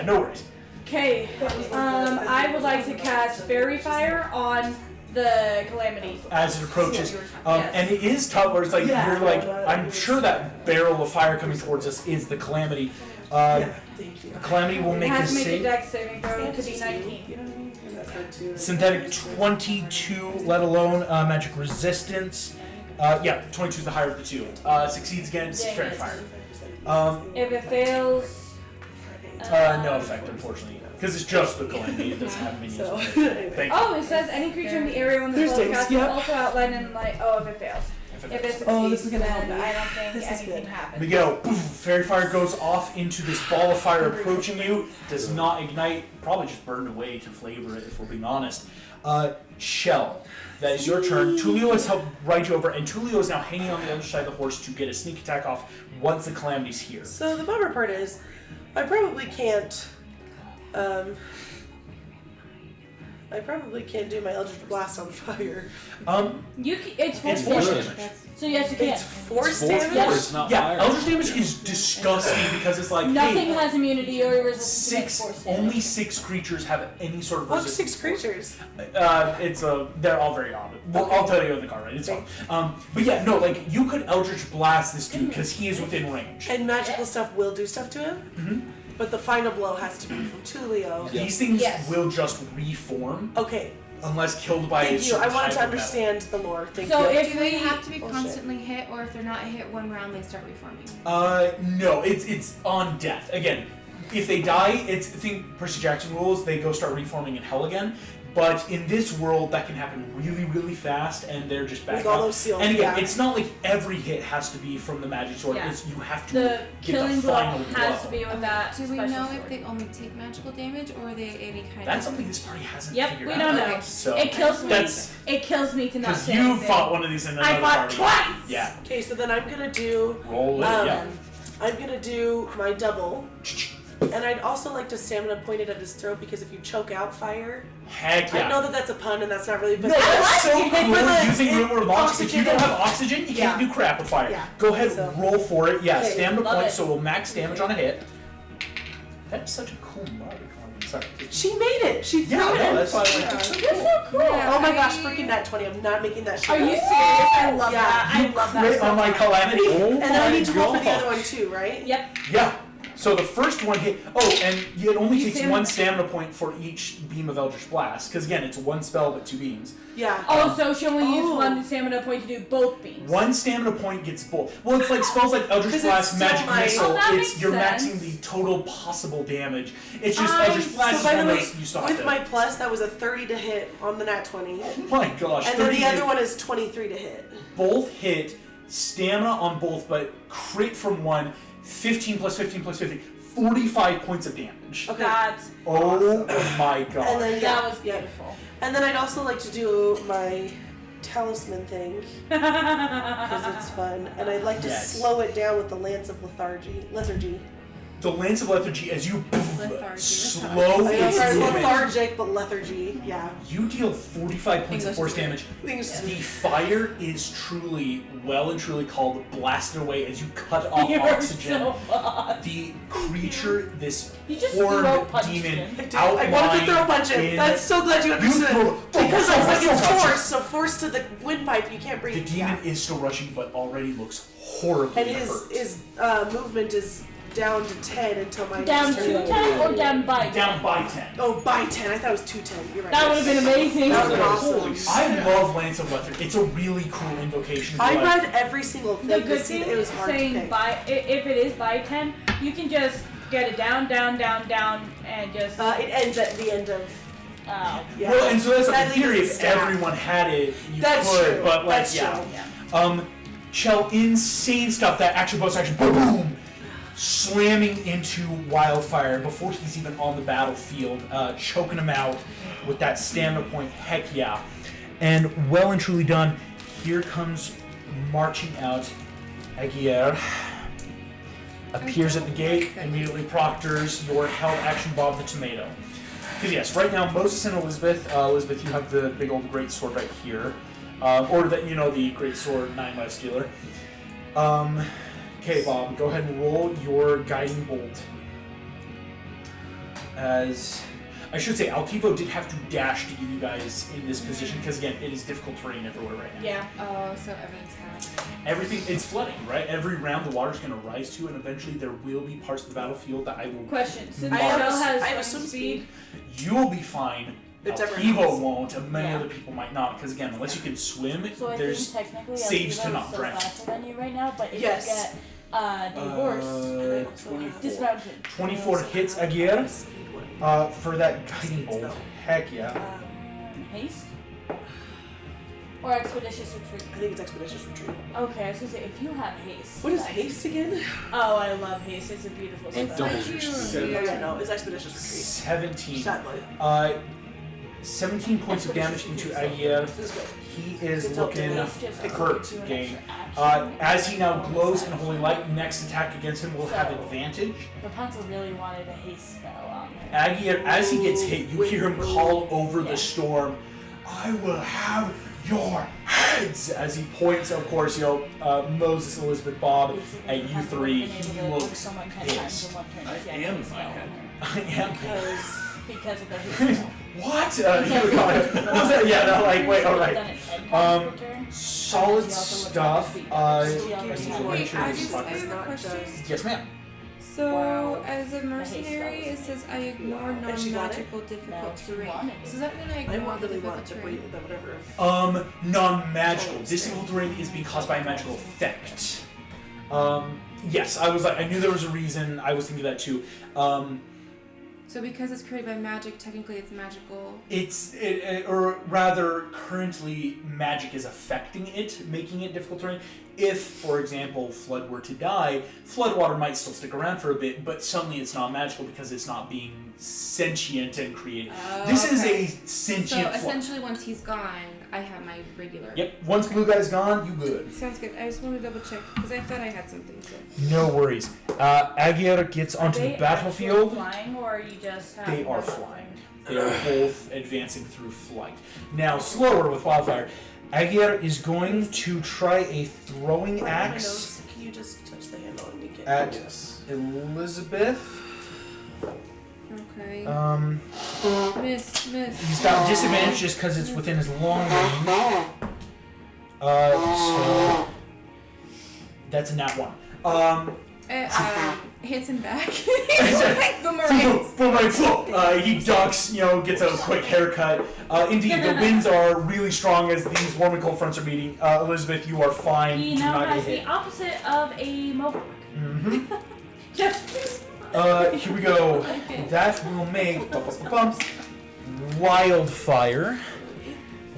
No worries. Okay, I would like to cast Fairy Fire on the Calamity. As it approaches. Yes. And it is tough where it's like, Yeah. you're like, I'm sure that barrel of fire coming towards us is the Calamity. Thank you. Calamity will It make a has to make a save. dex saving throw to be 19. You know what I mean? And that's good too. Synthetic 22, let alone magic resistance. 22 is the higher of the two. Succeeds against Dang Fairy it. Fire. If it fails, No effect, unfortunately. Because it's just the Calamity, it doesn't have minions. So, with it. anyway. Thank you. oh, it says any creature in the area when the There's spell is things, cast yep. is also outlined in light. Oh, if it fails. If it succeeds, Oh, this is gonna help then me. I don't think This is anything good. happens. Miguel, poof, Fairy Fire goes off into this ball of fire approaching you. Does not ignite. Probably just burned away to flavor it, if we're being honest. Shell, that is your turn. Tulio has helped ride you over, and Tulio is now hanging on the other side of the horse to get a sneak attack off once the Calamity's here. So the bummer part is, I probably can't do my Eldritch Blast on fire. It's It's force force damage. damage. So yes, you can. It's force Force damage? damage, it's not Yeah, fire. Eldritch damage is disgusting because it's like, Nothing hey, has immunity or resistance to force six, damage. only 6 creatures have any sort of Oh, resistance. 6 creatures. They're all very odd. Well, I'll tell you in the car, right? It's fine. But yeah, no, like, you could Eldritch Blast this dude because he is within range. And magical stuff will do stuff to him, but the final blow has to be from Tulio. These things Yes. will just reform. Okay, unless killed by a Thank you. certain I wanted type to of metal. understand the lore. Thank So you. if they have to be Bullshit. constantly hit, or if they're not hit one round, they start reforming. No, it's on death. Again, if they die, I think Percy Jackson rules, they go start reforming in hell again. But in this world, that can happen really, really fast, and they're just back With all up. those seals, And again, yeah. it's not like every hit has to be from the magic sword. Yeah. It's you have to The get killing the blow final has blow. to be with that Do we special know sword. if they only take magical damage, or are they any kind That's of... something this party hasn't Yep, figured we out. don't know. Okay. So It kills me. that's It kills me to not because say you anything. fought one of these in another I fought party. twice. Yeah. Okay, so then I'm gonna do. Roll it. Yeah. I'm gonna do my double, and I'd also like to stamina pointed at his throat because if you choke out fire, Heck yeah. I know that that's a pun and that's not really. But No, that's so it. cool. But like, Using it- real world logic. If you oxygen don't and- have oxygen, you can't Yeah. do crap with fire. Yeah. Go ahead, So- roll for it. Yeah, Okay, stamina love point, it. so we'll max damage on a hit. That's such a cool mug. Sorry. She made it. She threw Yeah, it no, in. that's why I like it. That's so cool. Yeah, Oh my gosh, I- freaking nat 20. I'm not making that shit. Are you up. serious? I love Yeah. that. I love that Crit so on my much. calamity. Oh And then I need to roll for the gosh. other one too, right? Yep. Yeah. So the first one hit. Oh, and it only You takes stamina- one stamina point for each beam of Eldritch Blast. Because again, it's one spell but two beams. Yeah. Oh, so she only used Oh. one stamina point to do both beams. One stamina point gets both. Well, it's like spells like Eldritch 'Cause Blast, it's still Magic my- Missile. Oh, that It's makes you're sense. maxing the total possible damage. It's just I- Eldritch Blast So is by the one of way, those you stop with it. my plus, that was a 30 to hit on the nat 20. Oh my gosh! And then 30 the other hit. one is 23 to hit. Both hit, stamina on both, but crit from one. 15 plus 15 plus 15. 45 points of damage. Okay. That's Oh my god. And then that was yeah. beautiful. And then I'd also like to do my talisman thing because it's fun, and I'd like to Yes. slow it down with the lance of lethargy. The Lance of Lethargy, as you Lethargy, slow I know, its sorry, movement, lethargic, but lethargy. Yeah. you deal 45 points of English force is great. damage. Things The fire is truly, well and truly called blasted away as you cut off You're oxygen. so hot. The creature, this You just horde throw punched demon, him. I did. I wanted to outlined throw a bunch of. in- That's so glad you understood. throw- Because I was like, it's throw- force, so force to the windpipe, you can't breathe. The demon is still rushing, but already looks horribly And his hurt. movement is down to 10 until my Down next turn. to 10 or down by 10? Down by 10. Oh, by 10. I thought it was 210. You're right. That would have been amazing. That would have been Holy awesome. I love Lance of Lethargy. It's a really cool invocation. I Like, read every single thing The to good see thing that it was is hard to saying pick. if it is by 10, you can just get it down, down, down, down, and just. It ends at the end of. Oh. Yeah. Well, and so that's like, in Sadly, theory, it's if a stab. everyone had it, you That's could, true. but like, That's yeah. true. Yeah. Chell, insane stuff, that action, bonus action, boom, boom, slamming into Wildfire before he's even on the battlefield, choking him out with that stamina point, heck yeah. And well and truly done, here comes marching out Aguirre. Appears at the gate, immediately proctors your held action Bob the Tomato. Because yes, right now Moses and Elizabeth, you have the big old great sword right here, or that the great sword 9 life stealer. Okay, Bob, go ahead and roll your guiding bolt. As I should say, Altivo did have to dash to get you guys in this position because again, it is difficult terrain everywhere right now. Yeah. Oh, so everything's happening. Everything, it's flooding, right? Every round the water's going to rise to, and eventually there will be parts of the battlefield that I will. Question. Since I Shell have I have a has swim swim speed. You'll be fine. It's everyone Altivo else. won't, and many Yeah. other people might not, because again, unless you can swim, So I there's think technically saves to Altiva not is still drown. faster than you right now, but if Yes. you get divorced, 24. dismounted. 24 hits Aguirre for that guiding bolt. Heck yeah. Haste? Or expeditious retreat? I think it's expeditious retreat. Okay, I was gonna say, if you have haste. What is that's- haste again? Oh, I love haste. It's a beautiful It spell. doubles your speed. Oh yeah, no, it's expeditious retreat. 17. Sadly. 17 points of damage into Aguirre. This is good. He is Good job, looking Dennis. Just hurt, do an gang. extra action. As he now glows in holy light, next attack against him will have So- advantage. Rapunzel really wanted a haste spell on her. Aguirre, as he gets hit, you hear him call over Yeah. the storm, "I will have your heads!" As he points, of course, Moses, Elizabeth, Bob, at you three. He looks someone 10 pissed. times in one turn. I if you am have a my spell head. on her. I am. Because of the haste spell. What? You what was that? Yeah, no, like, wait, alright. Done it 10 times per turn. Solid And she also would stuff. have to beat her. Still gives you Wait, one I choice, just but I it's have a not question. just- Yes, ma'am. So, Wow. as a mercenary, spells. it says I ignore And she got non-magical difficult No, she terrain. wanted So does that mean I I ignore the really difficult want to terrain? breathe that whatever. Non-magical. Totally Difficult terrain is being caused by a magical effect. Yes, I knew there was a reason. I was thinking that too. So because it's created by magic, technically it's magical. Or rather, currently magic is affecting it, making it difficult terrain. If, for example, Flood were to die, Floodwater might still stick around for a bit, but suddenly it's not magical because it's not being sentient and created. This is okay. a sentient So Flood. essentially, once he's gone, I have my regular. Yep, once Blue Guy's gone, you good. Sounds good. I just want to double check because I thought I had something. So. No worries. Aguirre gets onto the battlefield. Flying, or you just have They are flying. They are both advancing through flight. Now, slower with Wildfire. Aguirre is going to try a throwing My axe nose, can you just touch the handle and make it? at Elizabeth. Okay. Miss. He's got disadvantage just because it's within his long range. So that's a nat 1. Hits him back. Like boomerangs. He ducks, gets a quick haircut. Indeed, the winds are really strong as these warm and cold fronts are meeting. Elizabeth, you are fine. He Do now not has get hit. the opposite of a mohawk. Mm-hmm. Just Here we go. That will make Wildfire.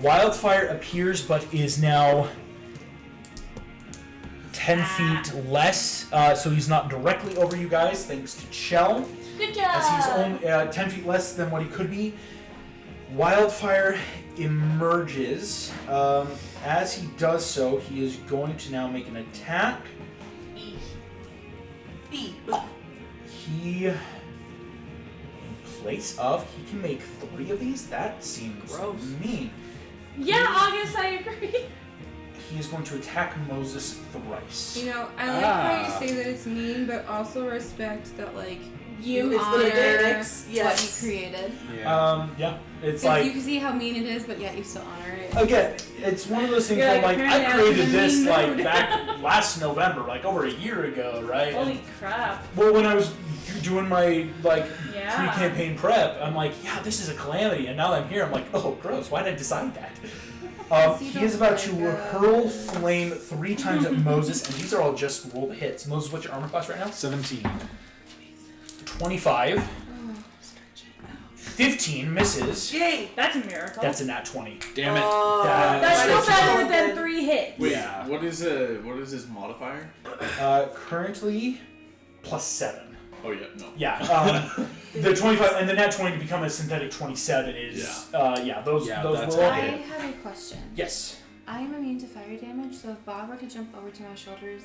Wildfire appears but is now 10 feet less, so he's not directly over you guys, thanks to Chell. good job. As he's only 10 feet less than what he could be. Wildfire emerges. As he does so, he is going to now make an attack. He, in place of, he can make 3 of these? That seems Gross. mean. Yeah, August, I agree. He is going to attack Moses thrice. You know, I like how you say that it's mean, but also respect that like you It's honor the mechanics, what yes. you created. Yeah, it's Because like, you can see how mean it is, but yet you still honor it. again, it's one of those things You're where like, like, I apparently I was created in a this mean like mood. back last November, like over a year ago, right? Holy crap. Well, when I was doing my like Yeah. pre-campaign prep, I'm like, yeah, this is a calamity, and now that I'm here, I'm like, oh, gross. Why did I decide that? He is about to hurl flame 3 times at Moses, and these are all just rolled hits. Moses, what's your armor class right now? 17. 25. 15 misses. Yay! That's a miracle. That's a nat 20. Damn it. That's still That's better than 3 hits. Wait, Yeah. what is his modifier? Currently, +7. Oh yeah, no. Yeah. The 25 and the nat 20 to become a synthetic 27 is those that's were all I hit. have a question. Yes. I am immune to fire damage, so if Bob were to jump over to my shoulders,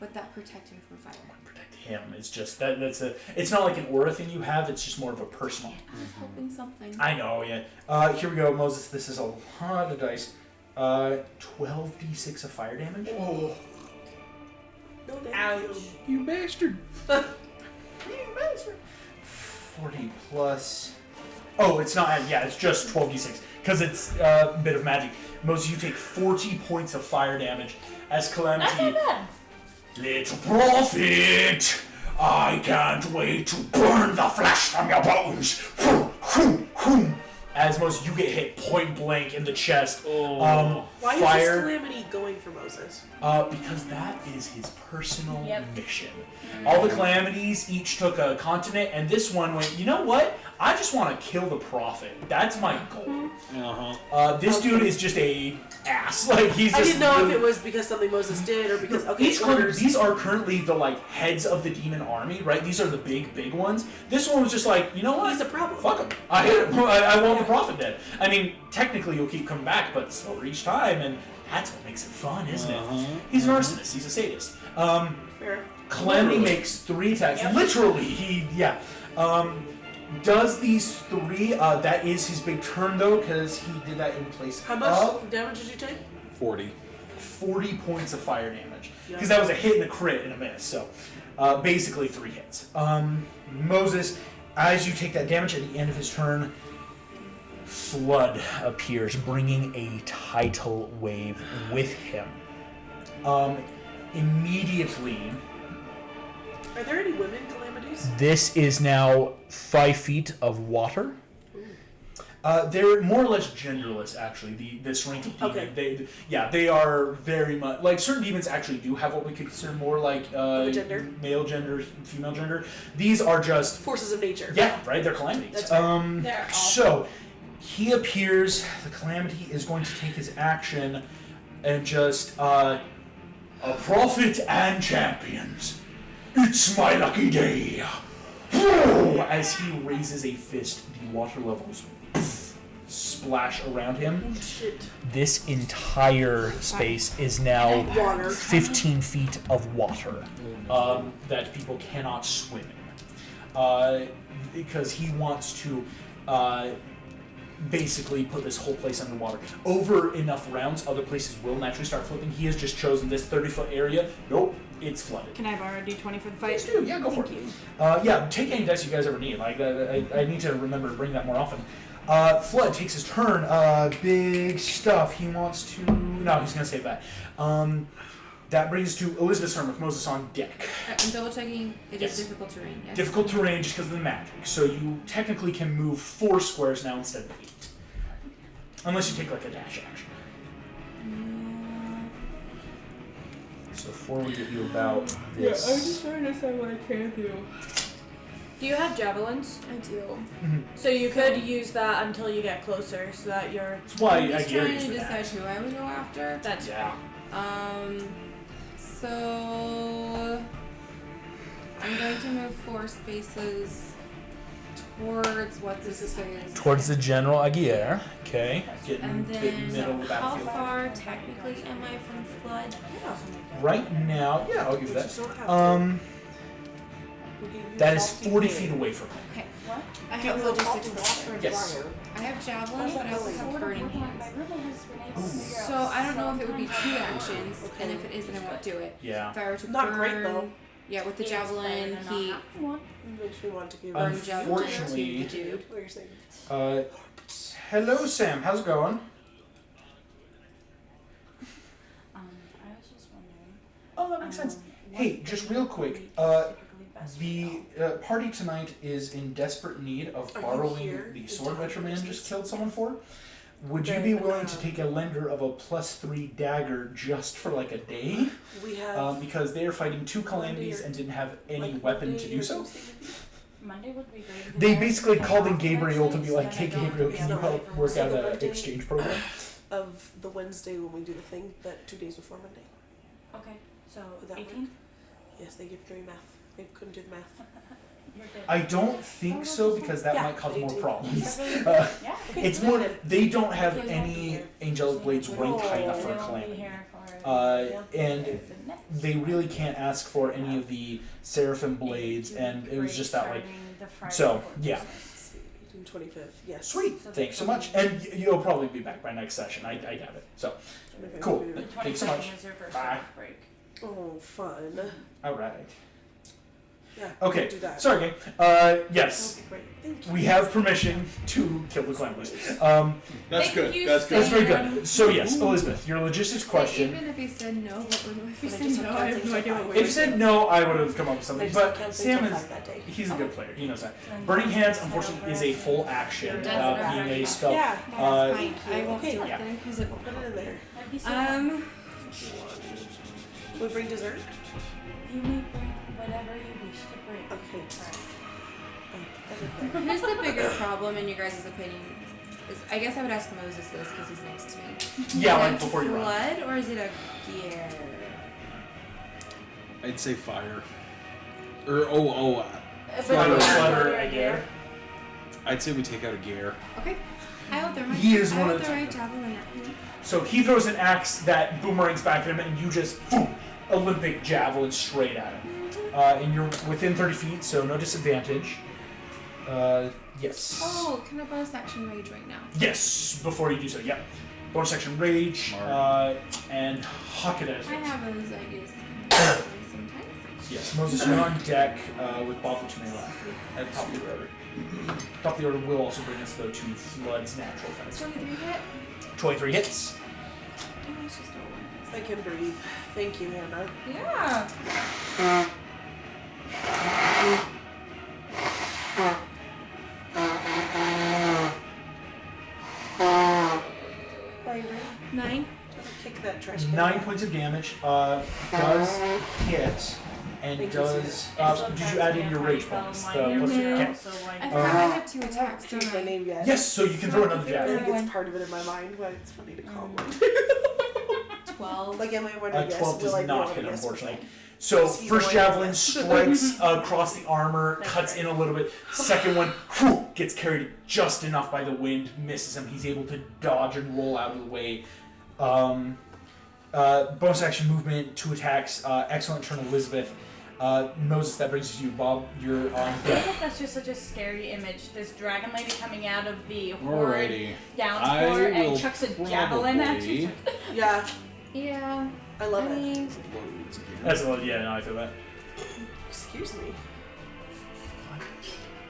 would that protect him from fire? Protect him. It's just it's not like an aura thing you have, it's just more of a personal. I was hoping something. I know, yeah. Here we go, Moses. This is a lot of dice. 12d6 of fire damage. Oh. No damage. Ouch. You bastard. 40 plus. Oh, it's not. Yeah, it's just 12d6 because it's a bit of magic. Moses, you take 40 points of fire damage as Calamity. That's not bad. Little prophet, I can't wait to burn the flesh from your bones. As Moses, you get hit point blank in the chest. Oh. Why fire. is this Calamity going for Moses? Because that is his personal Yep. mission. All the calamities each took a continent, and this one went, you know what? I just want to kill the prophet. That's my goal. This dude is just a ass. Like he's I just didn't know really- if it was because something Moses did or because these are currently the heads of the demon army, right? These are the big ones. This one was just like, you know what? He's a problem. Fuck him. I hate him. I want the prophet dead. I mean, technically you'll keep coming back, but slower each time, and that's what makes it fun, isn't it? He's an arsonist. He's a sadist. Fair. Calamity makes 3 attacks. Yep. Literally, does these 3. That is his big turn though, because he did that in place How much of damage did you take? 40. 40 points of fire damage. Yeah. Because that was a hit and a crit and a miss. So basically 3 hits. Moses, as you take that damage at the end of his turn, Flood appears, bringing a tidal wave with him. Immediately. Are there any women Calamity calamities? This is now 5 feet of water. They're more or less genderless, actually. This rank of demon, Okay. they are very much like certain demons actually do have what we could consider more like gender? male gender, female gender. These are just Forces of nature. yeah, right. They're calamities. That's right. They're So he appears. The calamity is going to take his action and just a prophet and champions. It's my lucky day. As he raises a fist, the water levels splash around him. Shit. This entire space is now Water. 15 feet of water that people cannot swim in. Because he wants to basically put this whole place underwater. Over enough rounds, other places will naturally start floating. He has just chosen this 30-foot area. Nope, it's flooded. Can I borrow a D20 for the fight? Please do, yeah, go for it. Yeah, take any dice you guys ever need. Like, I need to remember to bring that more often. Flood takes his turn. Big stuff. He wants to. No, he's gonna save that. That brings us to Elizabeth's turn with Moses on deck. I'm double checking. It Yes. is difficult terrain. Yes. Difficult terrain just because of the magic. So you technically can move 4 squares now instead of 8. Unless you take like a dash action. So 4 would give you about this. trying to decide what I can do. Do you have javelins? I do. So you could use that until you get closer, so that you're. That's why I'm I just gear trying you to for decide that. who I would go after. That's Yeah. So I'm going to move 4 spaces towards what this is. Towards the general Aguirre. Okay. Getting And a bit then, middle of the how battlefield. far technically am I from flood? Right now, yeah, I'll give you Just that. don't have That is 40 feet away from him. Okay. What? I have logistics. Yes. I have javelins, but I also have burning hands. So So I don't know if it would be 2 actions, and if it is, then I won't do it. Yeah. If I were to Not burn, great, though. Yeah, with the javelin, he Makes me want to give burn javelin to Unfortunately- the dude. what you're saying. Hello, Sam. How's it going? I was just wondering. Oh, that makes sense. Hey, just real quick. The party tonight is in desperate need of Are you borrowing here the in sword town? veteran man just killed someone for. Would you Then, be willing to take a lender of a +3 dagger just for like a day? We have Because they are fighting 2 calamities and didn't have any like, weapon Monday to do or so. Tuesday, Monday would be great. because They I basically have called in off Gabriel to next be week, like, so hey then I don't Gabriel, have can to you be help away work So out the an Monday- exchange program? of the Wednesday when we do the thing, that 2 days before Monday. Okay, so Would that work? 18th? Yes, they give 3 math. They couldn't do the math. You're good. I don't think so because that Yeah, might cause more 18. problems. Yeah. Okay, It's then. more they don't have Because any I'll be angelic blades ranked high enough for They a won't be calamity. here for And the next. they really can't ask for any of the seraphim blades, and it was just that like. So, yeah. 25th. Yes. Sweet, thanks so much, and you'll probably be back by next session. I doubt it. So 25th cool. will be The there. Thanks so much. 22nd is their first Bye. break. Oh, fun. All right. Yeah. Okay. we'll do that. Sorry, gang. Yes, That'll be great. Thank you. we have permission to kill the calamities. That's Thank good. you, That's good. That's very good. So yes, Elizabeth, your logistics question. Even if he said no, what would if he But I said just no? have I have counseling no idea till what five. If you said no, I would have come up with I something. just have But counseling Sam till is 5 that day. he's a good player. He knows that. Burning Hands, unfortunately, is a full action, Doesn't being matter. a spell. Yeah. That's fine. I won't Okay. do it Yeah. then because it will Put it in there. That'd be so We bring dessert? You may bring whatever you wish to bring. Okay. Who's the bigger problem in your guys' opinion? I guess I would ask Moses this because he's next to me. Yeah, Is like it before you run. flood or is it a gear? I'd say fire. Or Flutter, I dare. I'd say we take out a gear. Okay. I will throw my, He is I one will of the- throw my javelin at him. So he throws an axe that boomerangs back at him, and you just boom, Olympic javelin straight at him. And you're within 30 feet, so no disadvantage. Yes. Oh, can I bonus action rage right now? Yes. Before you do so, yep. Bonus action rage, and huck it at I it. have those ideas sometimes. Yes, Moses, you're on deck with Bob to my left at the top of the order. Top of the order will also bring us though to Flood's natural defense. 23 hit? 23 hits. Oh, it's just a I can breathe. Thank you, Hannah. Yeah. Flavor. 9. Kick that trash can. 9 points of damage. Does hit. And Thank you, does. It Did you add in your rage bonus? The plus Mhm. So I like, forgot I have 2 attacks, I haven't don't changed my I? name yet. Yes, so you can throw another I javelin. think it's part of it in my mind, but it's funny to call one. 12. Like, am I what I guess? 12 does Will I be not able to hit, guess unfortunately. which So, See, first the way- javelin strikes across the armor, cuts in a little bit. Second one, whew, gets carried just enough by the wind, misses him. He's able to dodge and roll out of the way. Bonus action movement, 2 attacks. Excellent turn, Elizabeth. Moses, that brings us to you. Bob, you're on I feel deck. like that's just such a scary image. This dragon lady coming out of the Alrighty. horrid downpour I will and chucks a javelin at you. probably- Yeah, Yeah. I love I it. mean, Loads again. That's a little, yeah, no, I feel that. Excuse me.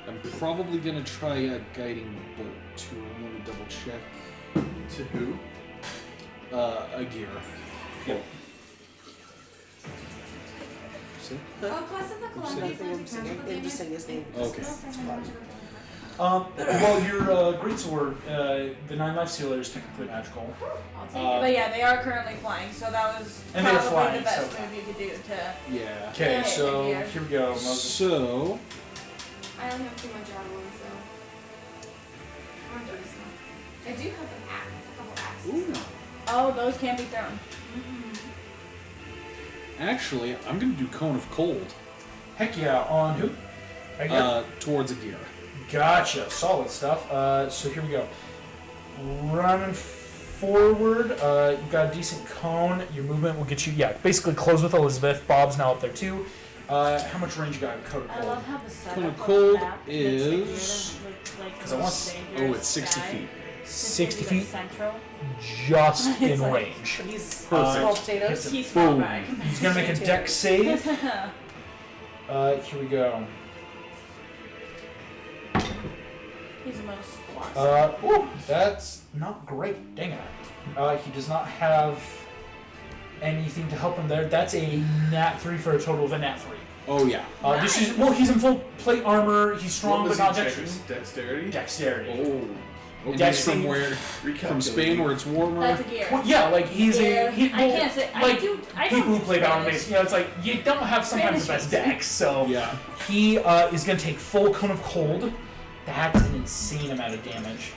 I'm probably gonna try a guiding bolt to him. Let me double check. To who? A gear. Cool. See? oh, class of the Columbia Nothing, I'm saying. I'm just saying his name. Okay. Well, your greatsword, the 9 life sealer is technically magical. I'll take Uh, But yeah, they are currently flying, so that was And they're probably flying, the best so- move you could do to. Yeah. Okay, Yeah, so yeah. here we go. Moses. So, I only have 2 more javelins, so. Or 30 some. I do have an axe, a couple axes. ooh. Oh, those can't be thrown. Actually, I'm gonna do cone of cold. Heck yeah, on who? Right here? Towards a gear. Gotcha, solid stuff. So here we go. Running forward, you've got a decent cone. Your movement will get you, basically close with Elizabeth. Bob's now up there too. How much range you got in Code of I Cold? love how the setup Cone of of Cold the map is- makes it like 'Cause I want- Oh, it's 60 feet. 60 feet, Central. just in It's like- range. He's Perfect. small potatoes. He's small Boom. bag. He's gonna make a dex save. Here we go. He's the most blast. Ooh, that's not great. Dang it. He does not have anything to help him there. That's a nat 3 for a total of a nat 3. Oh yeah. This is he's in full plate armor. He's strong What was but not he checking? dexterous. Dexterity? Dexterity. Oh. And Dex he's from save. where? From Spain, where it's warmer. That's a gear. Well, yeah, like he's Yeah, a he, I can't say. like I people who don't play Spanish. Bound Base. You know, it's like you don't have sometimes the best Spanish. decks. So Yeah. he is going to take full cone of cold. That's an insane amount of damage.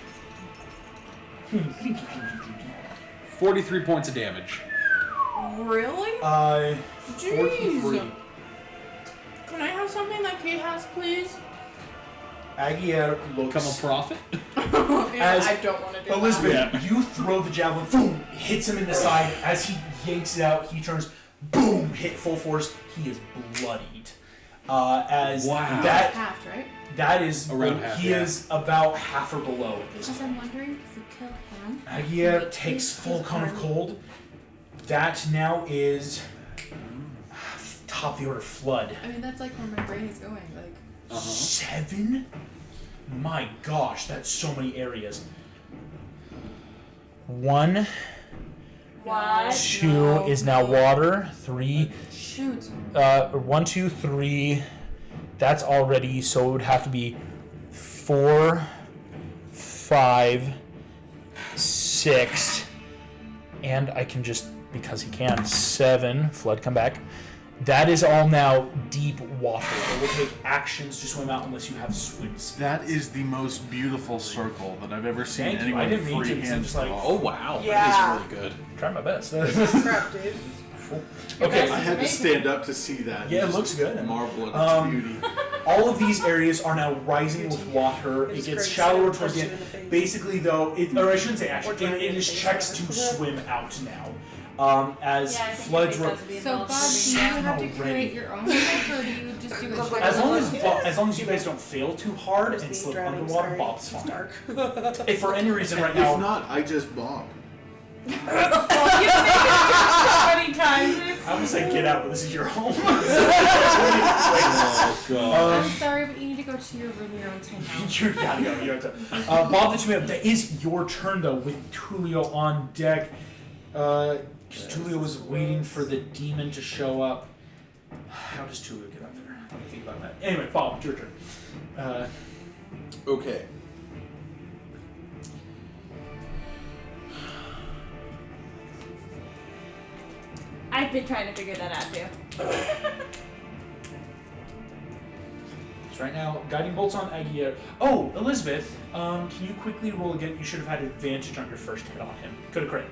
43 points of damage. Really? 43. Can I have something like he has, please? Aguirre looks. Become a prophet. As I don't want to do Elizabeth, Yeah. you throw the javelin, boom, hits him in the side. As he yanks it out, he turns, boom, hit full force. He is bloodied. As Wow. that half, right? that is Around half, he yeah. is about half or below at this Because point. I'm wondering if we kill him. Aguirre takes full cone of cold. That now is top of the order flood. I mean, that's like where my brain is going. Like, Uh-huh. 7? My gosh, that's so many areas. 1, What? 2 is now water. 3, shoot. 1, 2, 3. That's already, so it would have to be 4, 5, 6, and I can just, because he can, 7. Flood, come back. That is all now deep water. It will take actions to swim out unless you have swim speed. That is the most beautiful circle that I've ever seen Thank you. I anyone didn't mean to, freehand because I'm just like, draw. Oh wow. Yeah. That is really good. Try my best. Crap, dude. Okay. I had to stand up to see that. Yeah, it and looks just good. Marvel at its beauty. All of these areas are now rising with water. It gets shallower towards the end. Basically, though, or I shouldn't say actually, it is checks to swim out now. As Yeah, I think floods it were. makes sense to be So, Bob, involved. do you have to Already. create your own deck, or do you just do it? As long as you guys don't fail too hard and slip underwater, Bob's fine. Dark. If for any reason right If now, not, I just bomb. Well, you've made it so many times. It's I would say get out, but this is your home. Oh god. I'm sorry, but you need to go to your room your own time now. You gotta go. You have to. Bob, that is your turn though, with Tulio on deck. Tulio was waiting for the demon to show up. How does Tulio get up there? Let me think about that. Anyway, Bob, your turn. Okay. I've been trying to figure that out too. So right now, guiding bolts on Aguirre. Oh, Elizabeth, can you quickly roll again? You should have had advantage on your first hit on him. Could have crit.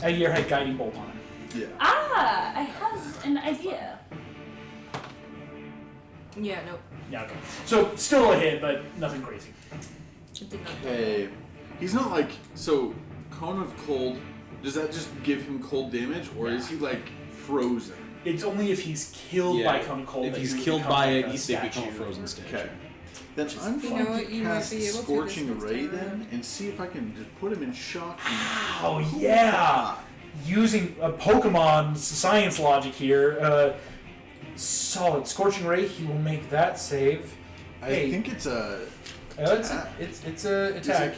Aguirre had guiding bolt on him. Yeah. Ah, I have an idea. Yeah, nope. Yeah, okay. So still a hit, but nothing crazy. It did not. Okay. He's not like so. Cone of cold. Does that just give him cold damage, or is he like frozen? It's only if he's killed by Cone of Cold. If that he's he would killed become by like it, a they become a statue. frozen statue. Okay. Then I'm You going know what, to you might cast be able to Scorching this Ray next time. then, and see if I can just put him in shock. Oh yeah! Using a Pokemon's science logic here. Solid Scorching Ray. He will make that save. I think it's a. It's a attack.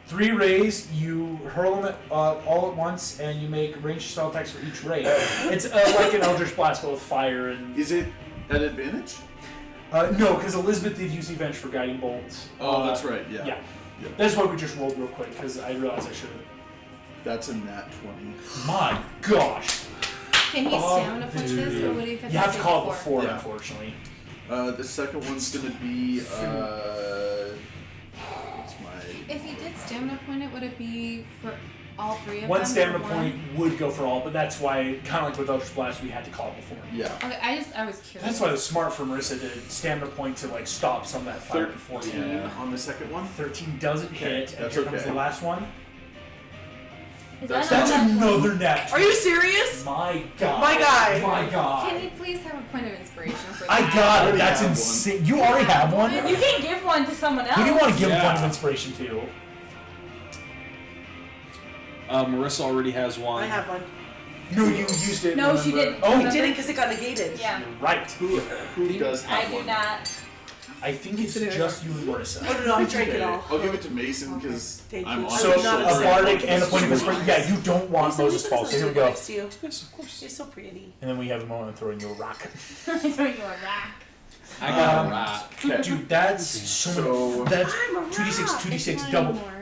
3 rays, you hurl them all at once, and you make ranged spell attacks for each ray. It's like an Eldritch Blast, but with fire and. Is it at advantage? No, because Elizabeth did use the advantage for guiding bolts. Oh, that's right. Yeah. Yeah. That's why we just rolled real quick, because I realized I should have. That's a nat 20. My gosh. Can he stamina punch this, or would he You have to call it before, Yeah. unfortunately. The second one's gonna be. What's my. If he did stamina point it, would it be for all 3 of One them? stamina or one? point would go for all, but that's why, kind of like with Eldritch Blast, we had to call it before. Yeah. Okay, I was curious. That's why it was smart for Marissa to stamina point to like stop some of that fire 13 beforehand. on the second one. 13 doesn't hit, and that's here comes okay. the last one. Is That's that That's a nat 20? another net. Are you serious? My God. My guy. My God. Can he please have a point of inspiration for that? I got it. already That's have insane. You already have one? You can give one to someone else. Who do you want to give a Yeah. point of inspiration to? Marissa already has one. I have one. No, you used it. No, she remember? didn't. Oh, I didn't because it got negated. Yeah, right. Who does have I do one? not. I think it's just you and Marissa. Oh no, I drank it Okay, all. I'll give it to Mason because Thank I'm you. on I So would his not a have shoulder. said bardic and a point of inspiration. Yeah, you don't want Listen, Moses Lisa Falls. So doesn't here we live go. next to you. Yes, of course. She's so pretty. And then we have a moment of throwing you a rock. I throw you a rack. I got a rat. Okay. Dude, that's so. That's I'm a 2d6, rock. 2d6 double. More.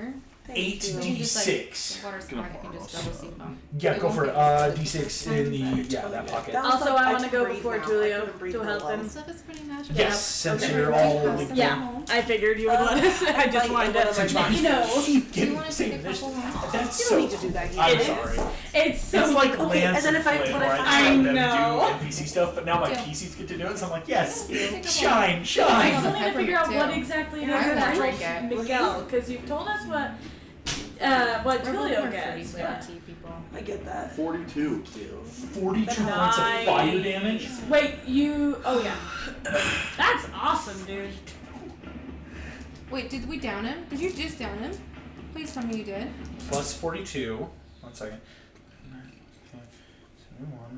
Thank you. You just, like, 8d6. the water's Gonna fine, you can just borrow double seat them. Yeah, go for it. D6 in the that pocket. That was Also, like, I want to can go breathe before now. I Tulio couldn't breathe to for a help while. him. Stuff is pretty magical. Yes, since Okay. you're all linked Yeah, I figured you would let us. I just Like, wanted one to of my let bodies. you know. Keep Do you getting want to same take a mission. couple home? That's You so. don't need to do that. I'm It is. sorry. It's so It's like cool. Lance and then if I- Flynn, when I where I find- just let I them know. do NPC stuff, but now my Yeah. PCs get to do it, so I'm like, yes, Yeah. Take a shine, I shine. still need to figure out Peppermint, what too. exactly it Yeah, is I that drink helps it. Miguel, because you've told us what We're Tulio both gets. pretty but- tea people. I get that. 42. 42 points of fire damage. Wait, you? Oh yeah, that's awesome, dude. Wait, did we down him? Did you just down him? Please tell me you did. Plus 42. 1 second.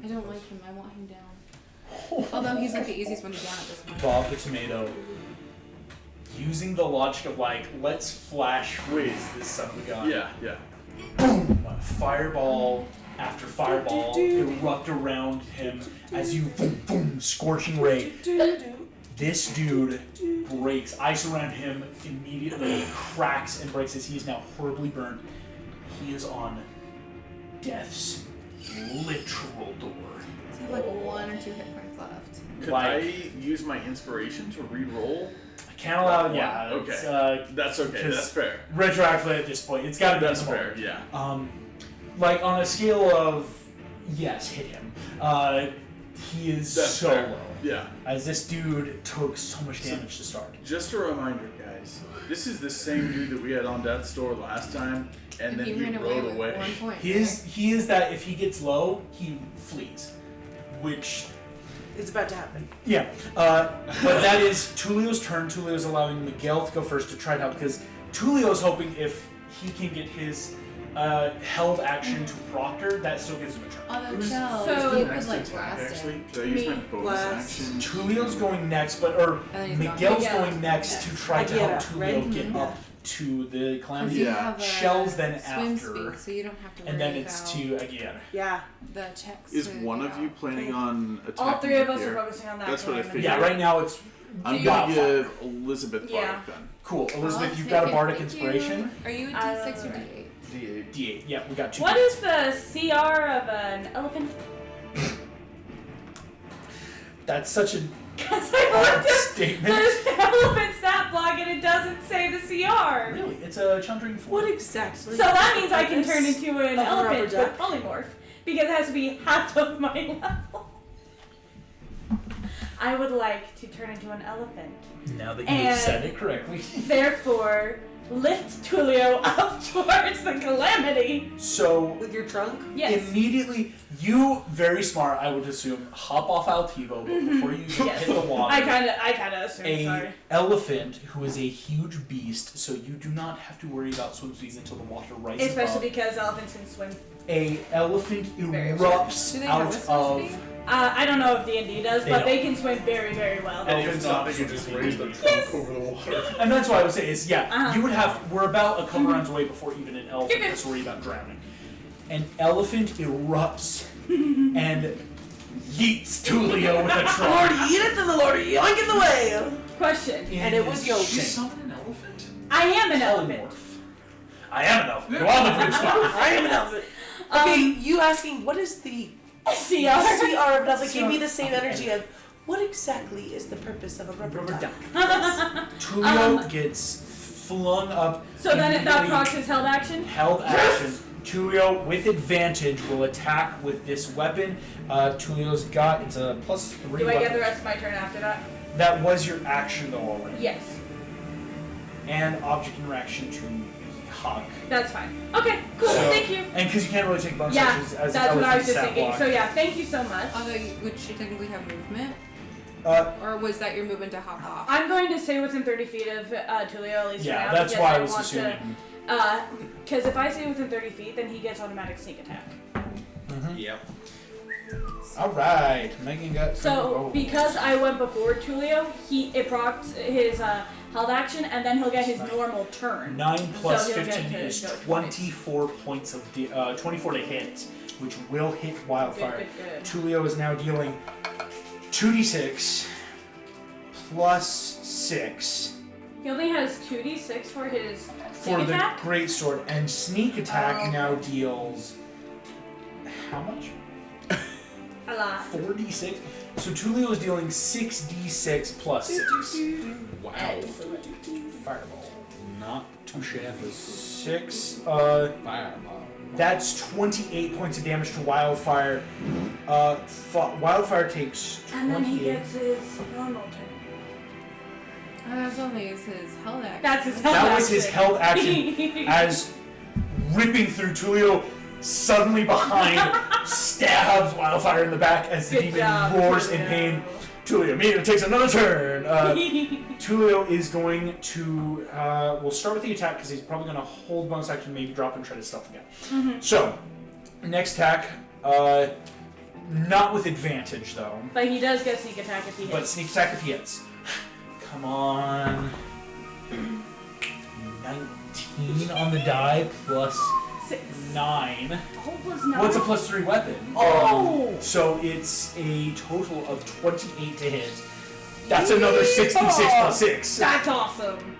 I don't like him. I want him down. Although he's like the easiest one to down at this point. Bob the Tomato. Using the logic of like, let's flash whiz this son of a gun. Yeah, yeah. Boom! Fireball after fireball erupt around him as you boom, boom, scorching ray. This dude breaks. Ice around him immediately cracks and breaks as he is now horribly burned. He is on death's literal door. So I have like 1 or 2 hit points left. Could Like- I use my inspiration to re-roll? I can't allow. That Yeah. one, okay. It's, That's okay. 'cause That's fair. retroactively at this point. It's got to be That's this fair. moment. Yeah. Like on a scale of yes, hit him. He is That's so fair. low. Yeah. As this dude took so much damage to start. Just a reminder, guys. This is the same dude that we had on Death's Door last time, and then he he ran rode with away. 1 point. He is that if he gets low, he flees. Which It's about to happen. yeah. But that is Tulio's turn. Tulio's allowing Miguel to go first to try it out because Tulio's hoping if he can get his held action to Proctor, that still gives him a turn. Although Who's- Chell, So- you Next could like attack, blast it. actually. Could I use my Me. bonus Blast. action? Tulio's going next, or And then he's gone. Miguel's Miguel. going next to try to I get help it, Tulio right? get Mhm. up to the Calamity. You Yeah. have a Shells then swim after. speed, so you don't have to worry And then it's about to again. Yeah. the checks. Is to one get of you out. planning on attacking? All three of us here? are focusing on that. That's what I calamity. figured. Yeah, right now it's I'm Wow. gonna give Elizabeth Yeah. Bardic then. cool. Elizabeth, I'll you've got a take it. bardic Thank inspiration. you. Are you a D6 or D8? D8. D8. Yeah, we got 2. What is the CR of an elephant? That's such a Because I hard looked at statement. the elephant stat block and it doesn't say the CR. Really, it's a chundering form. What exactly? So that means I can Purpose turn into an of a rubber elephant duck? with polymorph because it has to be half of my level. I would like to turn into an elephant. Now that you've And- said it correctly. Therefore, lift Tulio up towards the calamity. So With your trunk? Yes. immediately, you very smart, I would assume, hop off Altivo, but before you even Yes. hit the water, I kinda assumed, a sorry. elephant who is a huge beast, so you do not have to worry about swim speeds until the water rises Especially above. because elephants can swim. A elephant Very erupts Do they have out a swim of. speed? I don't know if D&D does, They but don't. they can swim very, very well. And if Elephants not, don't they could swim just speed. raise the trunk Yes. over the water. And that's why I would say is Uh-huh. you would have. We're about a couple rounds away before even an elephant Okay. has to worry about drowning. An elephant erupts and yeets Tulio with a The trunk. Lord eateth and the Lord yoink in the way. Question. And it was his Yoshi. shank. Summon an elephant? I am an elephant. I am an elephant. Go on the blue spot. I am an elephant. Okay, you asking what is the CR. CR of elephant gave me the same energy of what exactly is the purpose of a rubber Rubber duck? duck. Tulio gets flung up. So then that immediately procs his held action? held action. Tulio, with advantage, will attack with this weapon. Tulio's got, it's a +3 Do I get weapon. the rest of my turn after that? That was your action though already. Yes. And object interaction to hug. That's fine. Okay, cool. So- Thank you. And because you can't really take bonus Yeah, actions as that's what I was elephant just stat thinking. block. So yeah, thank you so much. Although, would she technically have movement? Or was that your movement to hop off? I'm going to stay within 30 feet of Tulio at least Yeah, for now. that's because why I was want assuming. Because if I stay within 30 feet, then he gets automatic sneak attack. Yep. Alright, Megan got So because I went before Tulio, it procs his held action, and then he'll get his normal turn. 9 plus So he'll get 15 to is go 24 points of 24 to hit, which will hit Wildfire. Good. Tulio is now dealing 2d6 plus 6 He only has 2d6 for his for sneak the attack. great sword, and sneak attack Oh. now deals how much? A lot. 4d6. So Tulio is dealing 6d6 plus 6. Wow. Excellent. Fireball. Not too shabby. 6. Fireball. That's 28 points of damage to Wildfire. Wildfire takes 28. And then he gets his normal turn. Oh, that's only his held action. That's his held That action. was his held action as ripping through Tulio, suddenly behind, stabs Wildfire in the back as the Good demon job, roars in Tulio. pain. Tulio immediately takes another turn. Tulio is going to, we'll start with the attack because he's probably going to hold bonus action, maybe drop and try to stealth again. Mm-hmm. So, next attack, not with advantage though, But he does get sneak attack if he but hits. sneak attack if he hits. Come on. 19 on the die plus 9. Hope was not. What's a +3 weapon? Oh! So it's a total of 28 to hit. That's another 66 plus 6. That's awesome.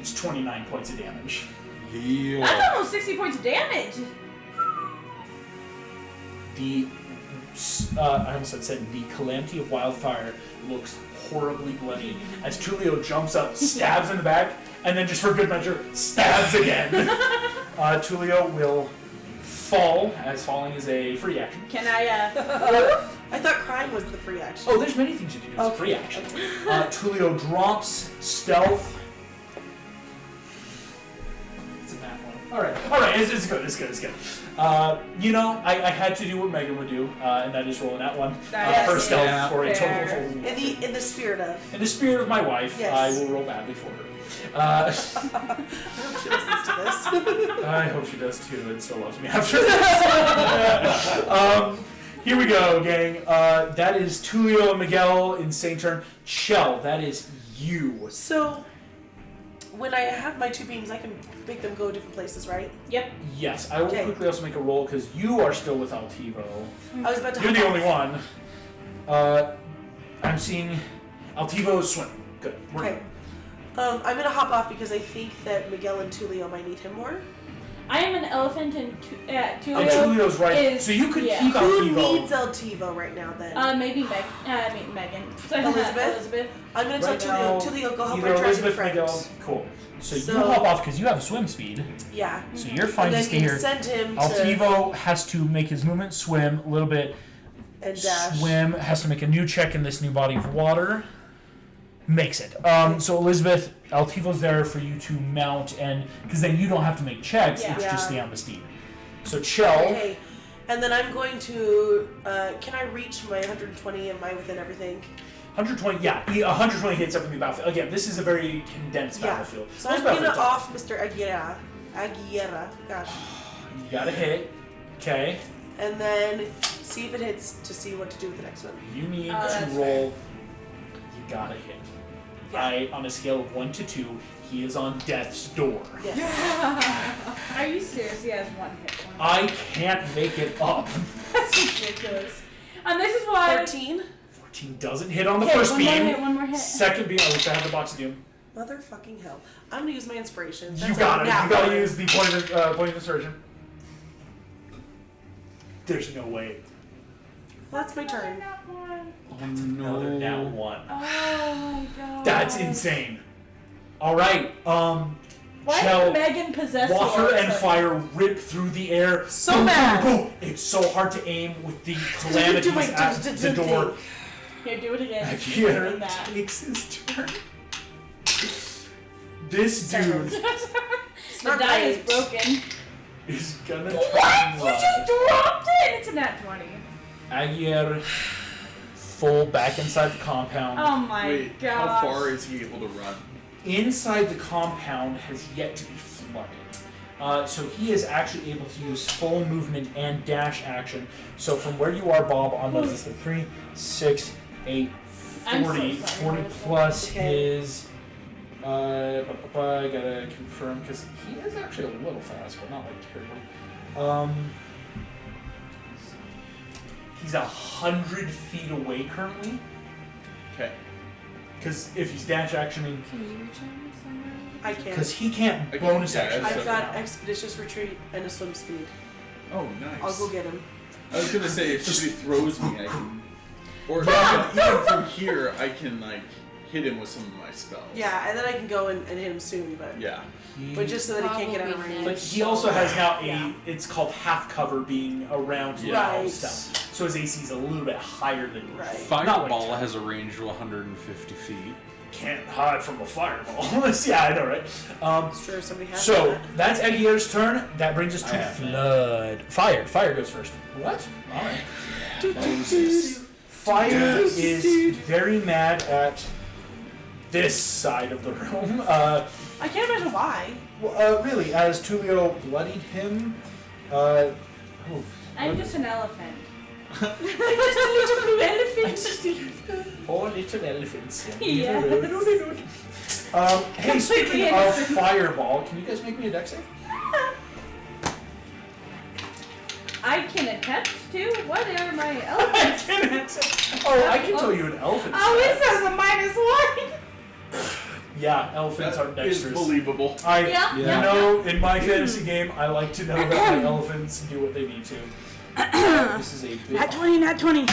It's 29 points of damage. That's almost 60 points of damage. The I almost said the Calamity of Wildfire looks horribly bloody as Tulio jumps up, stabs in the back, and then just for good measure, stabs again. Tulio will fall, as falling is a free action. Can I, I thought crying was the free action. Oh, there's many things you can do. It's a free action. Tulio drops stealth. It's a bad one. All right. It's good. I had to do what Megan would do, and that is roll that one Yes, for stealth yeah, for a total fair. of 4. In the spirit of. In the spirit of my wife, Yes. I will roll badly for her. I hope she listens to this. I hope she does too, and still loves me after this. Here we go, gang. That is Tulio and Miguel, insane turn. Chell, that is you. So, when I have my 2 beams, I can make them go different places, right? Yep. Yes, I will quickly also make a roll because you are still with Altivo. I was about to. You're the only one. I'm seeing Altivo swim. Good. Okay. I'm gonna hop off because I think that Miguel and Tulio might need him more. I am an elephant and Tulio Tulio's right. is, So you could keep Who Altivo. needs Altivo right now then? Maybe Megan. Elizabeth? I'm gonna Right tell now, Tulio go help either our dragon Elizabeth, friend. Miguel. Cool. So you So- hop off because you have swim speed. Yeah. So you're fine And to then stay you here. send him to Altivo has to make his movement, swim a little bit. and dash. Swim has to make a new check in this new body of water. Makes it. So Elizabeth, Altivo's there for you to mount, and because then you don't have to make checks. Yeah. It's just Yeah. stay on the steed. So Chell. Okay. And then I'm going to. Can I reach my 120? Am I within everything? 120. Yeah, 120 hits everything battlefield. Again, this is a very condensed Yeah. battlefield. So Most I'm gonna battlefields are- off Mr. Aguilera. Gosh. You got a hit. Okay. And then see if it hits to see what to do with the next one. You need to that's roll. You got a hit. Yeah. On a scale of 1 to 2, he is on death's door. Yes. Are you serious? He has 1 hit point. I can't make it up. That's ridiculous. And this is why. 14. 14 doesn't hit on the Okay, first one more beam. hit, one more hit. Second beam, I wish I had the box of doom. Motherfucking hell. I'm gonna use my inspiration. You got it. You gotta use the point of insertion. There's no way. That's my turn. Oh Another nat 1. Oh my god. That's insane. All right. Why Shell, did Megan possess water the and orcs? fire rip through the air. So Boom, mad. boom, boom. It's so hard to aim with the calamities Do my at the door. Here, do it again. Here Doing that. takes his turn. This dude The not die is great. broken. is gonna What? turn You right. just dropped it! It's a nat 20. Aguirre, full back inside the compound. Oh my Wait, god. how far is he able to run? Inside the compound has yet to be flooded. So he is actually able to use full movement and dash action. So from where you are, Bob, on those, is the 3, 6, 8, 40. I'm so sorry, 40 Melissa. plus Okay. his. I gotta confirm because he is actually a little fast, but not like terribly. He's 100 feet away currently. Okay. Because if he's dash actioning, Can you reach him somewhere? I can. because he can't I can bonus dash. action. I've right got now. expeditious retreat and a swim speed. Oh, nice. I'll go get him. I was gonna say if somebody throws me, I can, or Yeah. even from here, I can like hit him with some of my spells. Yeah, and then I can go and hit him soon, but Yeah. but just so that he can't get out of Probably range. But he also has now a, Yeah. it's called half cover being around Yeah. now Right. stuff. So his AC is a little bit higher than yours. Right. Not like Fireball 10. has a range of 150 feet. Can't hide from a fireball. Yeah, I know, right? I'm sure somebody has So that. that's Aguirre's turn. That brings us I to have that. Flood. Fire. Fire goes first. What? All right. Fire is very mad at this side of the room. I can't imagine why. Really, as Tulio bloodied him. Oh, I'm just an elephant. I'm just a little blue elephant. poor little elephants. Yes. Hey, speaking of fireball, can you guys make me a dex save? I can attempt to? What are my elephants? I can tell you an elephant. Oh, it stat. says a -1! Yeah, elephants are That is dexterous. believable. Yeah. You know, in my fantasy game, I like to know that my elephants do what they need to. This is a big. Not 20, not 20.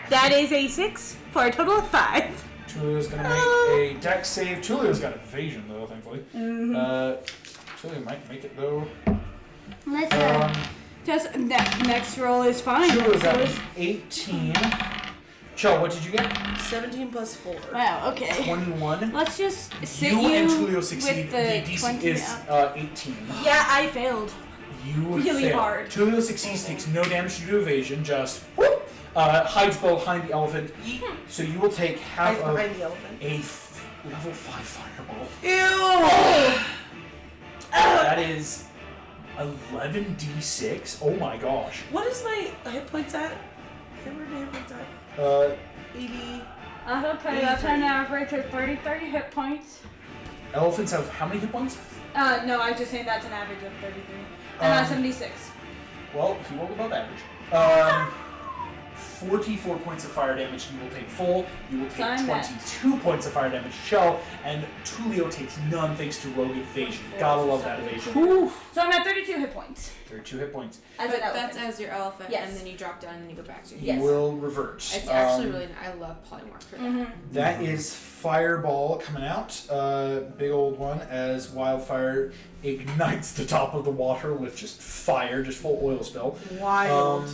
That is a 6 for a total of 5. Tulio's gonna make a dex save. Tulio's got evasion though, thankfully. Tulio might make it though. Let's just next roll is fine. Tulio's got So an is- 18. Cho, what did you get? 17 plus 4. Wow, okay. 21. Let's just sit You and you Tulio succeed. with The the DC 20 is out. 18. Yeah, I failed. You Really fail. hard. Tulio succeeds, takes no damage due to evasion, just whoop, hides behind the elephant. So you will take half Right of behind the elephant. a level 5 fireball. Ew! That is 11d6. Oh my gosh. What is my hit points at? Where are my hit points at? 80. Okay, that's an average of 30 hit points. Elephants have how many hit points? No, I was just saying that's an average of 33. I'm at 76. Well, he rolled above average. 44 points of fire damage. You will take full. You will take I'm 22 points of fire damage. Shell and Tulio takes none thanks to rogue evasion. Gotta love that evasion. So I'm at 32 hit points. 32 hit points. As But an that's elephant. as your elephant, Yes. and then you drop down and you go back to your Yes. He will revert. It's actually really. I love polymorph for that. Mm-hmm. That is Fireball coming out. Big old one as Wildfire ignites the top of the water with just fire, just full oil spill. Wild.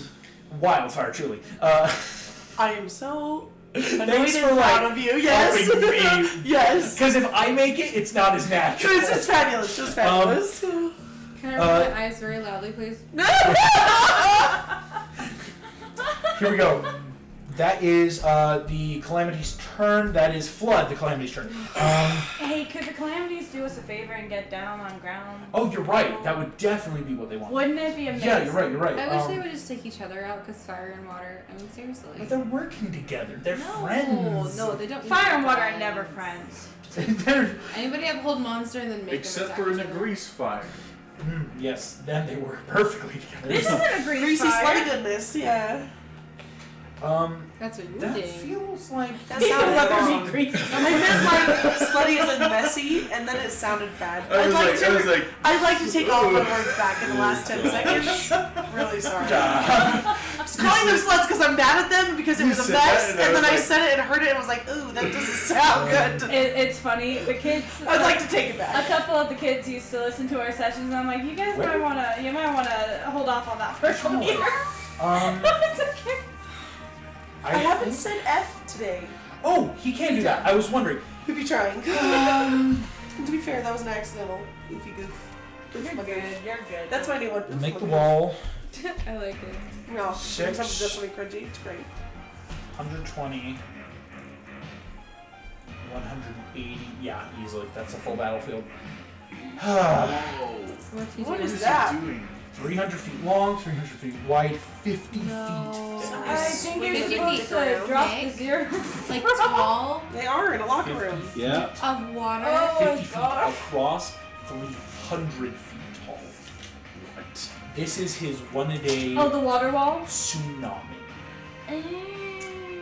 Wildfire, truly. I am so annoyed Thanks and for proud like of you. Yes. helping me. Yes. Because if I make it, it's not as natural. It's just fabulous. Just fabulous. Can I roll my eyes very loudly, please? Here we go. That is the Calamity's turn. That is Flood, the Calamity's turn. Hey, could the Calamities do us a favor and get down on ground? Oh, you're right. That would definitely be what they want. Wouldn't it be amazing? Yeah, you're right. You're right. I wish they would just take each other out, because fire and water. I mean, seriously. But they're working together. They're No, friends. no, they don't. Fire and water are friends. never friends. They're Anybody have hold monster and then make Except them for in attack a each other? grease fire. yes, then they work perfectly together. This isn't a grease Greasy fire. slutty goodness. Yeah. That's what you That think. feels like That sounded Let there wrong. be grease. I meant like slutty as in messy, and then it sounded bad. I was like, I'd like to take all of my words back in the last 10 seconds. Really sorry. I was calling them sluts because I'm mad at them because it You was a said mess, that, and then I was said it and heard it and was like, ooh, that doesn't sound good. It's funny. The kids. I'd like to take it A back. couple of the kids used to listen to our sessions, and I'm like, you guys might wanna hold off on that first one here. It's okay. I haven't said F today. Oh, he can do that. I was wondering. Could be trying. To be fair, that was an accidental goofy goof. You're good. You're good. That's my new one. Oof, Make my the bad. wall I like it. No, Six. something just something cringy. It's great. 120. 180. Yeah, easily. That's a full battlefield. What's he What doing? is that? 300 feet long, 300 feet wide, 50 No. feet. I think you're 50 supposed feet to around. drop Okay. the zero. Like tall They are in a locker 50 room. feet Yeah. of water. Oh my 50 feet gosh. across, 300 feet tall. What? This is his one-a-day Oh, the water wall. tsunami.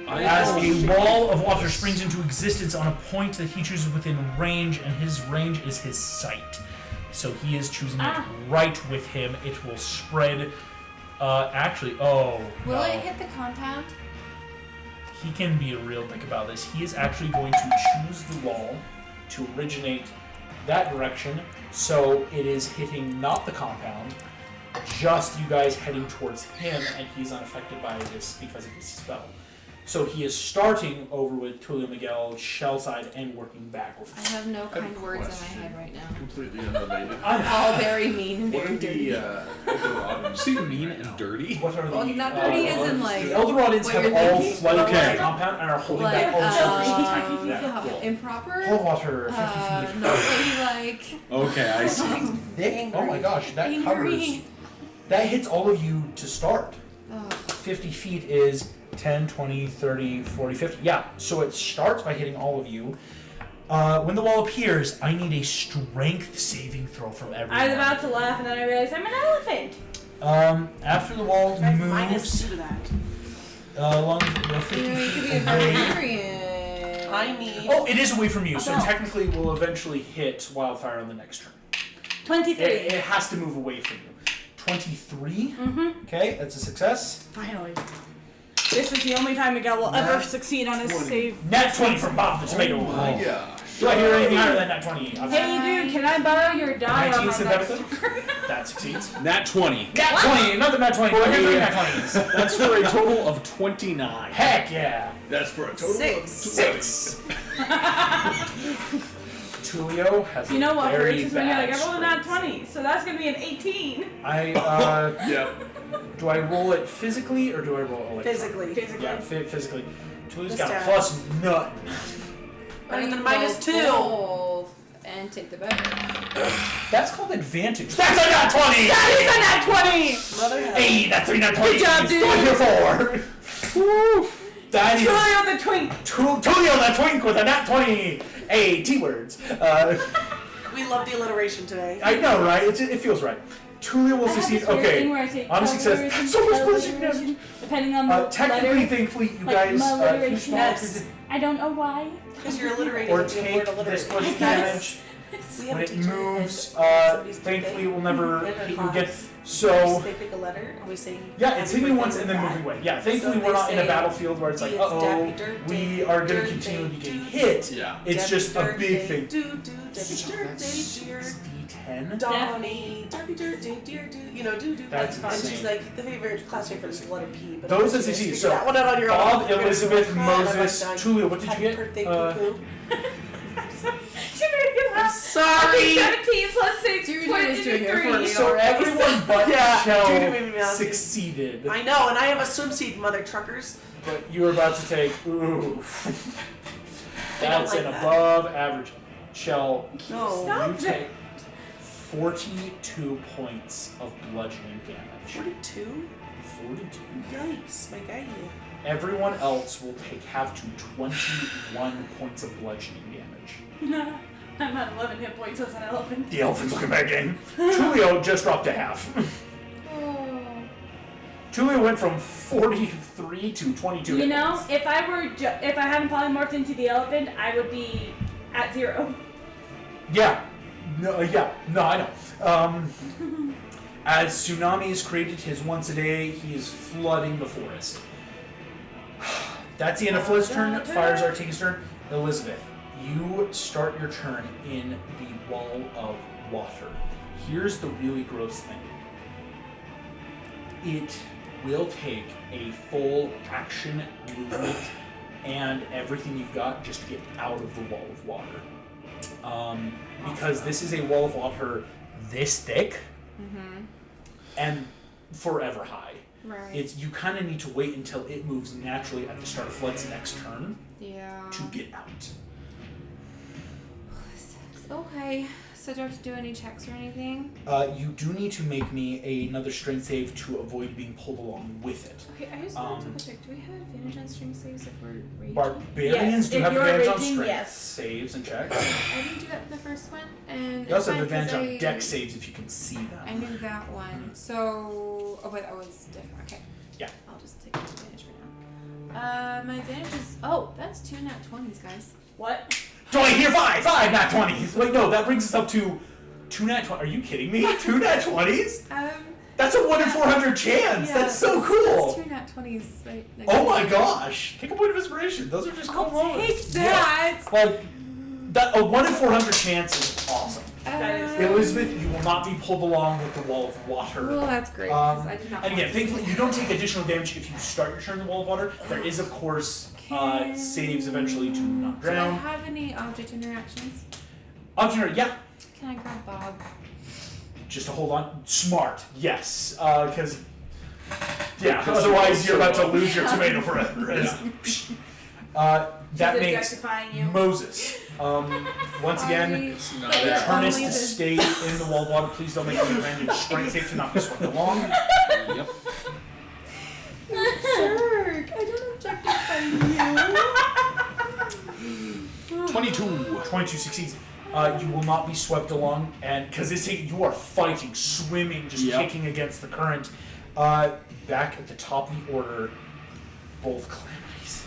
I As know. a wall of water springs into existence on a point that he chooses within range, and his range is his sight. So he is choosing it right with him. It will spread. Actually, oh Will no. it hit the compound? He can be a real dick about this. He is actually going to choose the wall to originate that direction, so it is hitting not the compound, just you guys heading towards him, and he's unaffected by this because of his spell. So he is starting over with Tulio Miguel, shell side, and working backwards. I have no have a kind words in my question. head right now. Completely unrelated. All very mean and What very are dirty. the Eldoradans So you doing mean right now? and dirty? What are Well, the not dirty as in, the like, Eldoradans what have you're all thinking? flooded Okay. the compound and are holding Like, back all the yeah, cool. improper? Cold water, 50 feet. Not really like Okay, I see. Thick. Oh my gosh, that angry. covers. That hits all of you to start. Oh, 50 feet is 10, 20, 30, 40, 50. Yeah, so it starts by hitting all of you. When the wall appears, I need a strength saving throw from everyone. I was about to laugh, and then I realized I'm an elephant. After the wall I have minus moves 2 to that. along the 50 you know, you could feet be a away. barbarian. I need. Oh, it is away from you, so About. technically we'll eventually hit Wildfire on the next turn. 23. It has to move away from you. 23. Mm-hmm. Okay, that's a success. Finally. This is the only time Miguel will ever succeed on his save. Nat 20 from Bob the Tomato. Yeah. Do I hear anything higher than Nat 20? Hey dude, can I borrow your die on 19 my next synthetically? That succeeds. Nat 20. Nat 20, another Nat 20. Do I hear 3 Nat 20s? That's for a total of 29. Heck yeah. That's for a total of 6. 20. Tulio has You know what very hurts is when you're like, bad I rolled a nat strength. 20, so that's gonna be an 18. Yep. Do I roll it physically or do I roll it Physically. Yeah, physically. Tulio's This got a down. plus none. Better than You minus roll 2. both and take the better. That's called advantage. That's a Nat 20! That is a nat 20! Mother Hey, that's 3 Nat 20s. Good job, dude. Do I hear 4? Woo! That is Tulio the twink! Tulio the Twink with a Nat 20! Hey, T words. We love the alliteration today. I know, right? It feels right. Tulia will I have succeed. this weird thing where I Okay. say Honestly says, alliteration, that's so much bludgeoning alliteration, damage. depending on the Technically, letter. thankfully, you Like guys alliteration. Yes. I don't know why. Because you're alliterating or with the take word this alliterate. bludgeoning Yes. damage. We When have a it teacher moves, and somebody's thankfully birthday it will never in our hit you again. class. So, They pick a letter and we sing. yeah, it's happy hitting you birthday once and with then that. moving away. Yeah, thankfully So we're they not in a say, battlefield where it's like, "It's uh-oh, Dappy Dirt we Day, are going to Dirt continually Day, be getting do, hit. Yeah. It's Dappy just a Dirt big Day, thing. Do, Dappy Dirt Day, dear. D10? Donnie, Dappy Dirt Day, dear, do. You know, do. That's And she's insane. like, the favorite class favorite is the letter P. But Those you as you guys see, figure so, that one out on your Bob, own. You're gonna Elizabeth, go, "God, I'm Moses, like, Tulia, what did you happy get? birthday, poo-poo." She made me I'm laugh. sorry. 17 plus 6, Judy was doing it for 23. you. So everyone but Yeah, Judy made me Michelle laugh. succeeded. I know, and I have a swimsuit, mother truckers. But you were about to take, ooh. That's like an that. above average. Shell, No. Stop you it. take 42 points of bludgeoning damage. 42? 42. Yikes, my guy. Everyone else will have to 21 points of bludgeoning damage. I'm at 11 hit points as an elephant. The elephant's looking back in. Tulio just dropped to half. Oh. Tulio went from 43 to 22. You know, if I hadn't polymorphed into the elephant, I would be at 0. Yeah. No, I know. As Tsunami has created his once a day, he is flooding the forest. That's the end of Flizz's turn. Fires are taking his turn. Elizabeth, you start your turn in the wall of water. Here's the really gross thing. It will take a full action movement and everything you've got just to get out of the wall of water. Because this is a wall of water this thick and forever high. Right. You kind of need to wait until it moves naturally at the start of Flood's next turn Yeah. to get out. Okay. So do I have to do any checks or anything? You do need to make me another strength save to avoid being pulled along with it. Okay, I just want to double check. Do we have advantage on strength saves if we're raging? Barbarians Yes, do if have you're advantage on raging, strength yes. saves and checks. I didn't do that for the first one, and You also it's have fine 'cause advantage on dex saves if you can see them. I knew that one. So, oh wait, that was different. Okay. Yeah. I'll just take advantage for now. My advantage is that's 2 nat 20s, guys. What? Do I hear 5 nat 20s? Wait, no, that brings us up to 2 nat 20s. Are you kidding me? 2 nat 20s? That's a 1 in 400 chance. Yeah, That's so cool. That's 2 nat 20s right next Oh to my it. gosh! Take a point of inspiration. Those are just cool I'll moments. take that. Yeah. Like that, a 1 in 400 chance is awesome. That is- Elizabeth, you will not be pulled along with the wall of water. Well, that's great. 'Cause I did not And again, want to. thankfully, you don't take additional damage if you start your turn in the wall of water. There is, of course, saves eventually to not Do I drown. have any object interactions? Object, yeah. Can I grab Bob? Just to hold on. Smart, yes. Because, yeah, Because otherwise you're you're about to so lose your tomato forever. That She's makes objectifying you. Moses. Once again, It's not But your yeah. turn is Only to the- stay in the wall of water. Please don't make an advantage strength save to not be swept along. Yep. Jerk! I don't objectify you. 22. 22 succeeds. You will not be swept along, and because you are fighting, swimming, just Yep. kicking against the current. Back at the top of the order, both calamities.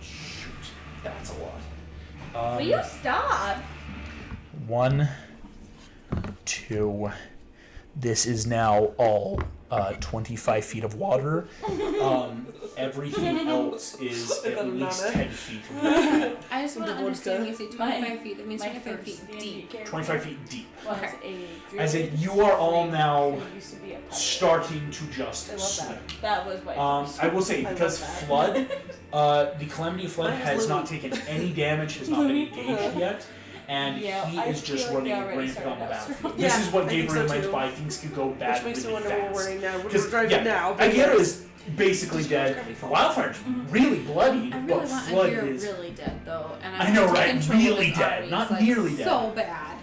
Shoot, that's a lot. Will you stop? 1, 2. This is now all 25 feet of water. Everything else is at least 10 feet. I just want to understand when you say 25 feet, that means My 25 first feet D&D deep. character 25 feet deep. was Okay. a As in, druid you are all now who used to be a pirate. starting to just I love swim. that. That was my first. I will say, I because love that. Flood, the Calamity Flood Mine was has not Louis. taken any damage, has not been engaged yet, and Yeah, he I is just feel like running they already rampant on the started out battlefield. strong. This Yeah, is what I think Gabriel so meant too. by things could go bad Which makes me really wonder what we're fast. running now. We're 'Cause, driving now. but Agero yes. is basically dead. Wildfire's really bloodied, I really but want Flood Agir is... really dead though, and I know, want to right? control Really his dead, armies, not like, nearly dead. So bad.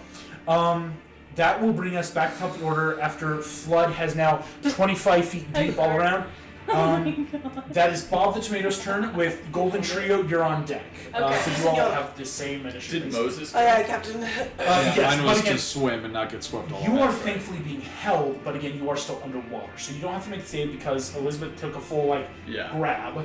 That will bring us back to top of the order after Flood has now 25 feet deep all around. That is Bob the Tomato's turn. With Golden Trio, you're on deck. Okay. So you all have the same initiative. Did Moses? Oh yeah, Captain. Yes, Mine was but again, to swim and not get swept all you away. are thankfully being held, but again, you are still underwater. So you don't have to make a save because Elizabeth took a full, grab.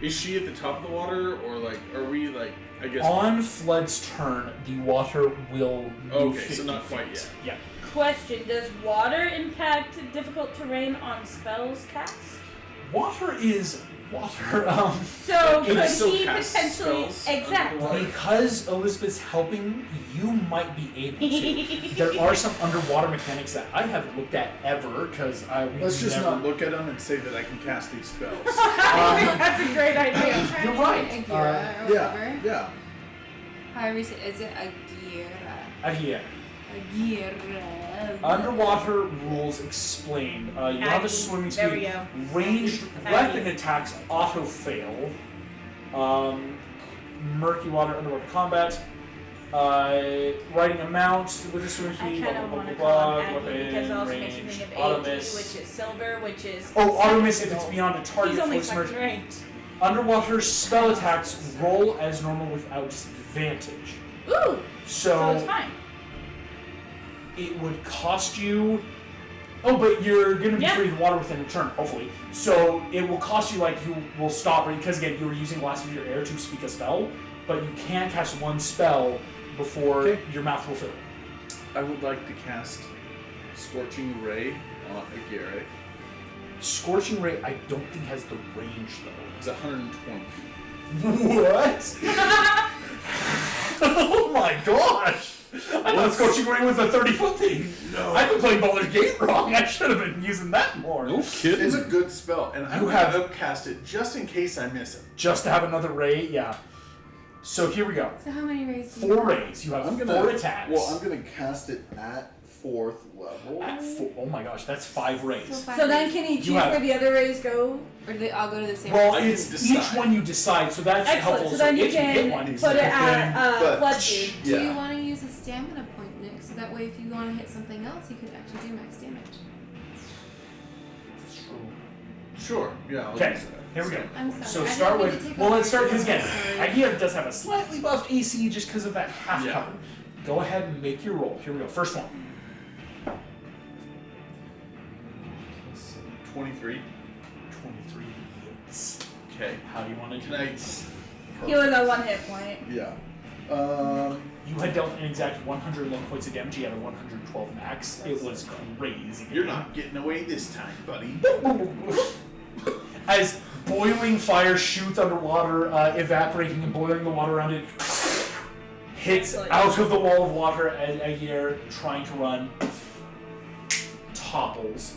Is she at the top of the water, or are we I guess On Flood's turn, the water will move Okay, 50 so not feet. quite yet. Yeah. Question: does water impact difficult terrain on spells cast? Water is water. So Can I could still he cast potentially spells exactly? underwater? Because Elizabeth's helping, you might be able to. There are some underwater mechanics that I haven't looked at ever because Let's just not look at them and say that I can cast these spells. That's a great idea. You're right. Agira or whatever. Yeah. However, is it Agira? Agia. Agira. Underwater rules explained. You have a swimming There we speed. go. Ranged weapon attacks auto fail. Murky water underwater combat. Writing amount with a swimming I speed. kind of blah, want to blah, call blah, him blah, Aggie because it also weapon, makes me range, think of auto AG, miss. which is silver, which is. Oh, auto miss if second it's roll. beyond a target. He's only for submerged. second ranked. Underwater spell attacks roll as normal without disadvantage. Ooh. So it's So fine. it would cost you. Oh, but you're going to be free of the water within a turn, hopefully. So it will cost you, you will stop, because again, you were using the last of your air to speak a spell, but you can cast one spell before your mouth will fill. I would like to cast Scorching Ray on Aguirre. Scorching Ray, I don't think has the range, though. It's 120. What? Oh my gosh! I thought Scorching Ray was a 30-foot thing. No. I've been playing Baldur's Gate wrong. I should have been using that more. No kidding. It's a good spell, and I You would have- upcast it just in case I miss it. Just to have another ray, yeah. So here we go. So how many rays do you 4 have? rays. You have I'm 4 gonna attacks. Well, I'm gonna cast it at 4th level. At 4, oh my gosh, that's 5 rays. So 5 So then rays. can he choose You have- where the other rays go? Or do they all go to the same Well, I can it's decide. each one you decide, so that's Excellent. helpful. So then you if you hit can one, put it at but- flood speed. Do you Yeah. want to use a stamina point, Nick? So that way if you want to hit something else, you could actually do max damage. Sure. Yeah. I'll Okay, use that. here we go. I'm sorry. So I start didn't mean with, to take well, over let's start, because your again, sorry. Idea does have a slightly buffed AC just because of that half Yeah. cover. Go ahead and make your roll. Here we go, first one. 23. 23 hits. Okay. How do you want to do Can I? this? He was at 1 hit point. Yeah. You had dealt an exact 111 points of damage. He had a 112 max. It was crazy. You're not getting away this time, buddy. As boiling fire shoots underwater, evaporating and boiling the water around it, hits Excellent. out of the wall of water as Aguirre, trying to run, topples.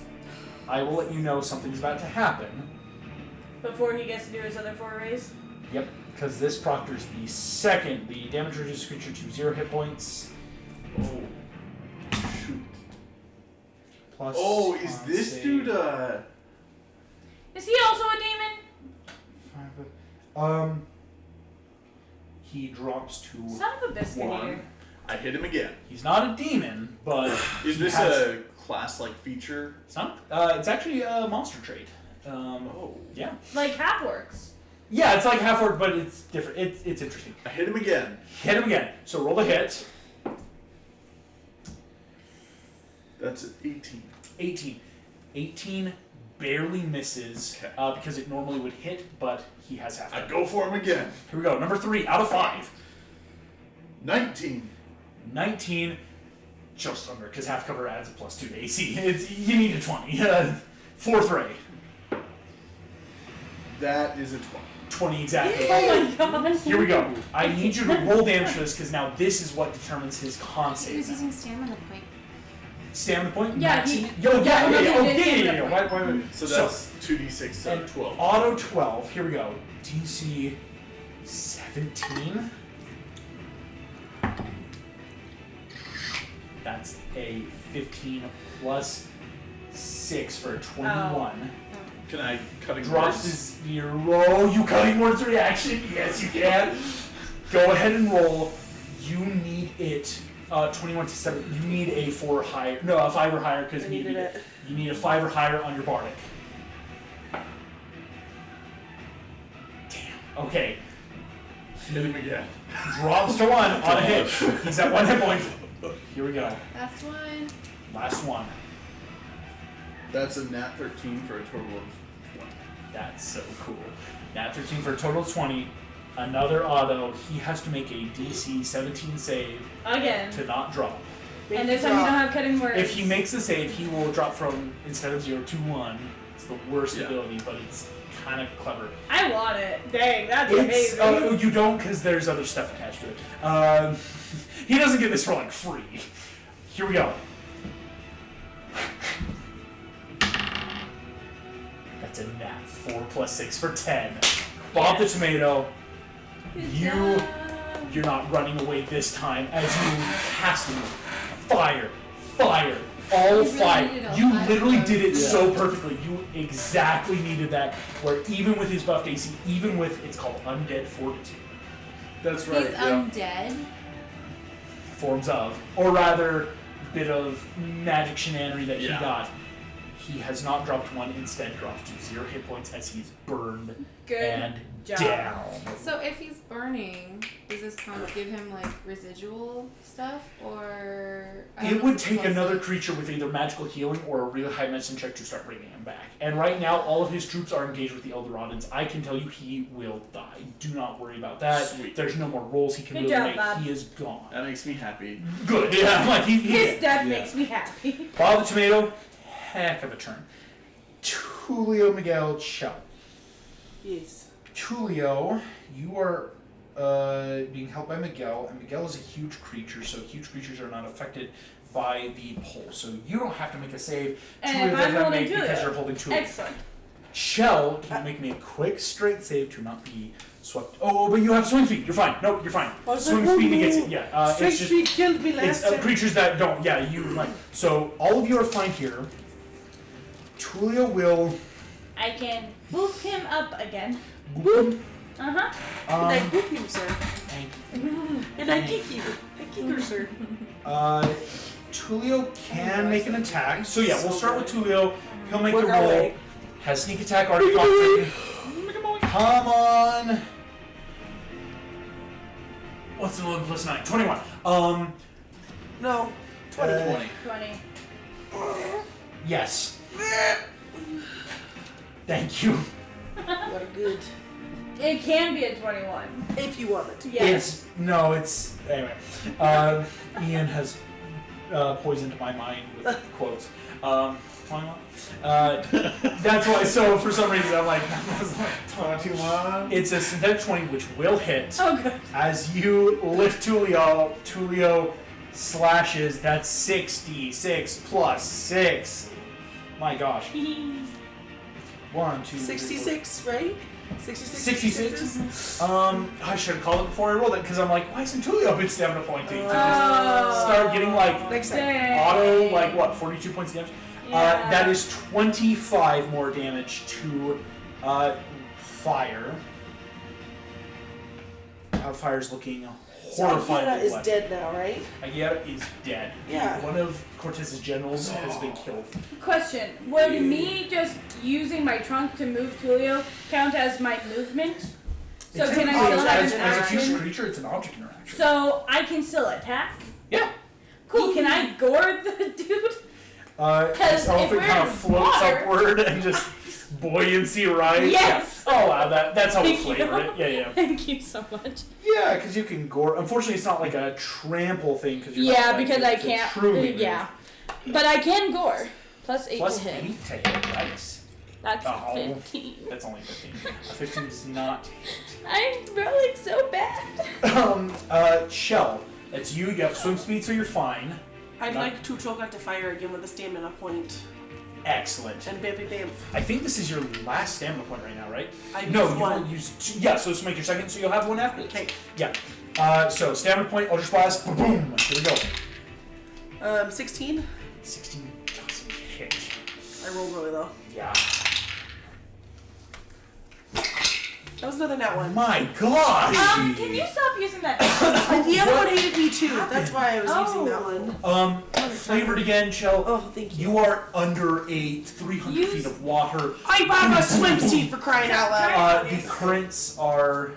I will let you know something's about to happen. Before he gets to do his other 4 rays. Yep, because this proctors the second. The damage reduces creature to 0 hit points. Oh. Shoot. Plus Oh, is con this save. dude? Is he also a demon? He drops to. Son of a biscuit One. eater. I hit him again. He's not a demon, but Is he this has- a class-like feature? It's not. It's actually a monster trait. Oh. Yeah. Like half works. Yeah, it's like half orc, but it's different. It's interesting. I hit him again. Hit him again. So roll the hit. That's an 18. 18. 18 barely misses Okay. because it normally would hit, but he has half. I go for him again. Here we go. Number 3 out of 5. 19. 19. Just under, because half cover adds a +2 to AC. You need a 20. 4th ray. That is a 20. 20 exactly. Oh my gosh. Here we go. I need you to roll damage for this, because now this is what determines his con He save. was now. using stamina point. Stamina point? Yeah, maxi- he- Yo, yeah. he did Oh, stamina yeah. point. Wait. So that's 2d6, so and 12. Auto 12. Here we go. DC 17. That's a 15 plus 6 for a 21. Can I cutting Drops words? his ear. Oh, you cutting words reaction? Yes, you can. Go ahead and roll. You need it. 21 to 7. You need a 4 or higher. No, a 5 or higher because I you needed it. need a 5 or higher on your bardic. Okay. Hit him again. Drops to 1 on a hit. He's at 1 hit point. Here we go. Last one. Last one. That's a nat 13 for a total of 20. That's so cool. Nat 13 for a total of 20. Another auto. He has to make a DC 17 save Again. to not drop. And this time you don't have cutting words. If he makes the save, he will drop from, instead of 0 to 1. It's the worst Yeah. ability, but it's kind of clever. I want it. Dang, that's It's, amazing. you don't, because there's other stuff attached to it. He doesn't get this for like free. Here we go. That's a nat 4 plus 6 for 10. Bob the tomato. You're not running away this time as you cast him. Fire, all You really fire. needed all You 5 literally of did it those. so perfectly. You exactly needed that. Where even with his buffed AC, even with it's called undead fortitude. That's right. He's Yeah. undead. Forms of, or rather, bit of magic shenanery that he Yeah. got. He has not dropped 1, instead dropped to 0 hit points as he's burned Good and job. down. So if he's burning, does this kind of give him like residual stuff, or I don't It know would if it's take plus another six. creature with either magical healing or a really high medicine check to start bringing him back. And right now, all of his troops are engaged with the Eldoradans. I can tell you he will die. Do not worry about that. Sweet. There's no more rolls he can Good really job, make. Bob. He is gone. That makes me happy. Good. Yeah, like he His death Yeah. makes me happy. Bob the Tomato, heck of a turn. Tulio, Miguel, Chell. Yes. Tulio, you are being held by Miguel, and Miguel is a huge creature, so huge creatures are not affected by the pole. So you don't have to make a save. And Tulio if I'm doesn't holding make because Tulio. you're holding Tulio. Excellent. Shell, can you make me a quick strength save to not be swept? Oh, but you have swing speed. You're fine. Nope, you're fine. I was Swing like, speed oh, negates no. it. Yeah, Strength it's just speed killed me it's last time. creatures that don't. Yeah, you like. So all of you are fine here. Tulio will. I can boop him up again. Boop. Uh-huh. And I Um, boop him, sir. thank you. And I kick you. I kick her, sir. Tulio can make an attack. So yeah, we'll start with Tulio. He'll make Work the our roll. way. Has sneak attack already configured. Come on. What's 11 plus 9? 21. No. 20. 20. 20. Yes. Thank you. What a good. It can be a 21. If you want it. Yes. It's anyway. Ian has poisoned my mind with quotes. 21. That's why. So for some reason I'm like 21. it's a synthetic 20 which will hit. Oh, good. As you lift Tulio, Tulio slashes. That's 66 plus 6. My gosh. 1, 2, 66, right? 66. 66? I should have called it before I rolled it because I'm like, why isn't Tulio been stamina pointing? To just start getting like Next time. Dang. auto, like what, 42 points of damage? Yeah. That is 25 more damage to Fire. Fire's looking horrified. Agita is dead now, right? Agita is dead. Yeah. One of Cortes' generals has been killed. Question. Would me just using my trunk to move Tulio count as my movement? So It's can an I still object. have as an a huge action? creature, it's an object interaction. So I can still attack? Yeah. Cool. Can I gore the dude? This if elephant we're kind in of floats water- upward and just buoyancy rise. Yes. Yeah. Oh wow, that's how we Thank you. flavor it. Yeah. Thank you so much. Yeah, because you can gore. Unfortunately, it's not like a trample thing because you're Yeah, not like because to I can't. Truly Yeah. But I can gore. Plus 8 Plus to hit. 8 to hit. Nice. That's a Oh. 15. That's only 15. A 15 does not hit. I'm rolling so bad. Shell. That's you. You have swim speed, so you're fine. I'd like to choke out the fire again with a stamina point. Excellent. And bam, bam, bam. I think this is your last stamina point right now, right? I No, used you one. will use two. Yeah, so this will make your second, so you'll have one after this. Okay. Yeah. So stamina point, Eldritch Blast, boom. Here we go. 16. 16 doesn't hit. I rolled really low. Yeah. That was another nat one. My gosh! Can you stop using that? The other one hated me too. That's why I was using that one. Flavored again, Shell. Oh, thank you. You are under a 300 feet of water. I bought a swimsuit for crying out loud. The currents are